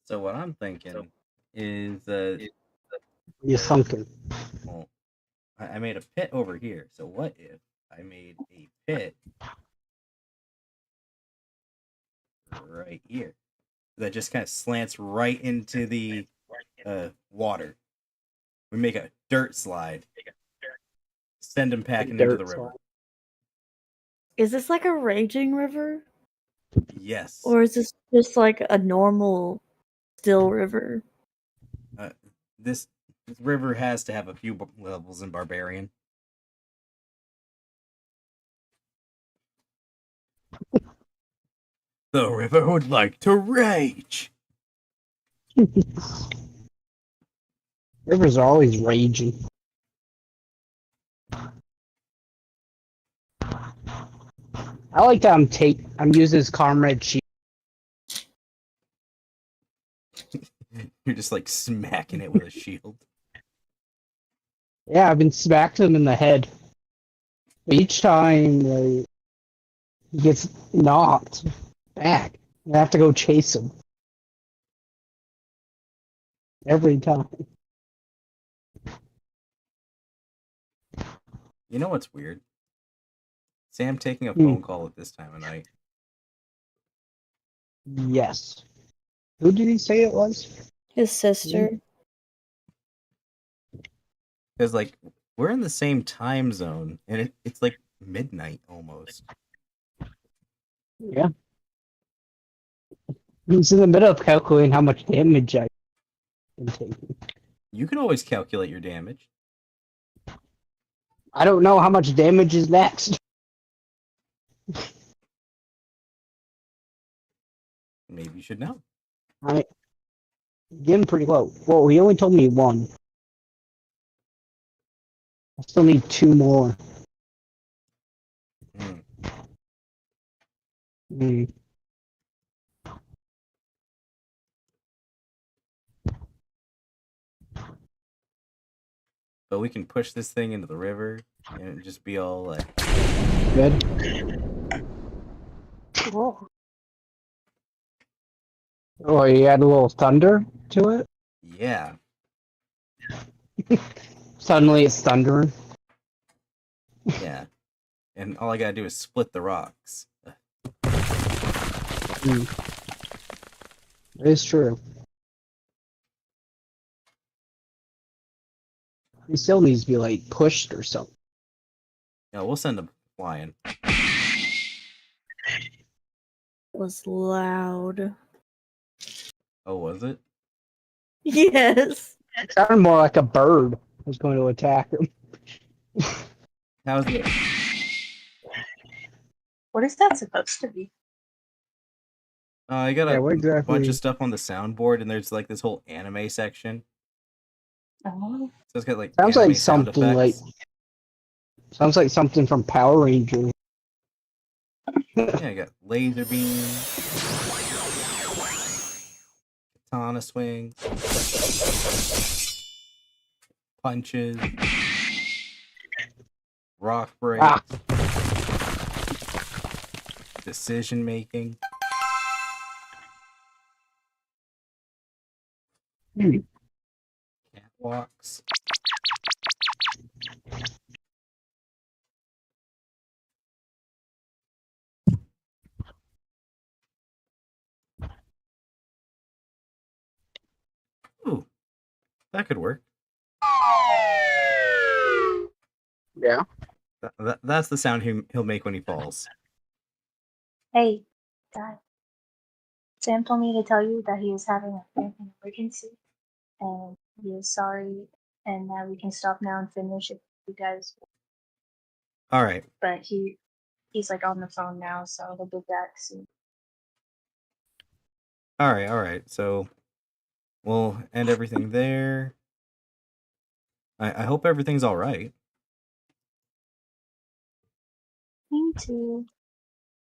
[SPEAKER 5] So what I'm thinking is,
[SPEAKER 3] You sunken.
[SPEAKER 5] well, I made a pit over here. So what if I made a pit right here that just kind of slants right into the water? We make a dirt slide. Send him packing into the river.
[SPEAKER 2] Is this like a raging river?
[SPEAKER 5] Yes.
[SPEAKER 2] Or is this just like a normal still river?
[SPEAKER 5] This river has to have a few levels in Barbarian. The river would like to rage.
[SPEAKER 3] Rivers are always raging. I like that I'm using his comrade shield.
[SPEAKER 5] You're just like smacking it with a shield.
[SPEAKER 3] Yeah, I've been smacking him in the head. Each time like, he gets knocked back, I have to go chase him. Every time.
[SPEAKER 5] You know what's weird? Sam taking a phone call at this time of night.
[SPEAKER 3] Yes. Who did he say it was?
[SPEAKER 2] His sister.
[SPEAKER 5] Because, like, we're in the same time zone, and it's like midnight almost.
[SPEAKER 3] Yeah. He's in the middle of calculating how much damage I've been taking.
[SPEAKER 5] You can always calculate your damage.
[SPEAKER 3] I don't know how much damage is next.
[SPEAKER 5] Maybe you should know.
[SPEAKER 3] I getting pretty low. Well, he only told me one. I still need two more.
[SPEAKER 5] Hmm. But we can push this thing into the river, and it just be all like...
[SPEAKER 3] Good.
[SPEAKER 2] Whoa.
[SPEAKER 3] Oh, you add a little thunder to it?
[SPEAKER 5] Yeah.
[SPEAKER 3] Suddenly it's thundering.
[SPEAKER 5] Yeah. And all I gotta do is split the rocks.
[SPEAKER 3] It's true. He still needs to be like pushed or something.
[SPEAKER 5] Yeah, we'll send them flying.
[SPEAKER 2] Was loud.
[SPEAKER 5] Oh, was it?
[SPEAKER 2] Yes.
[SPEAKER 3] It sounded more like a bird was going to attack him.
[SPEAKER 5] How's it?
[SPEAKER 4] What is that supposed to be?
[SPEAKER 5] I got
[SPEAKER 3] Yeah,
[SPEAKER 5] a
[SPEAKER 3] what exactly?
[SPEAKER 5] bunch of stuff on the soundboard, and there's like this whole anime section.
[SPEAKER 4] Oh,
[SPEAKER 5] So it's got like
[SPEAKER 3] Sounds
[SPEAKER 5] anime
[SPEAKER 3] like
[SPEAKER 5] sound
[SPEAKER 3] something like
[SPEAKER 5] effects.
[SPEAKER 3] sounds like something from Power Rangers.
[SPEAKER 5] Yeah, I got laser beam, katana swing, punches, rock break,
[SPEAKER 3] Ah,
[SPEAKER 5] decision making. Catwalks. That could work.
[SPEAKER 3] Yeah.
[SPEAKER 5] That's the sound he'll make when he falls.
[SPEAKER 4] Hey, Dad. Sam told me to tell you that he is having an emergency, and he is sorry, and that we can stop now and finish if you guys.
[SPEAKER 5] All right.
[SPEAKER 4] But he's like on the phone now, so he'll be back soon.
[SPEAKER 5] All right. So we'll end everything there. I hope everything's all right.
[SPEAKER 4] Me too.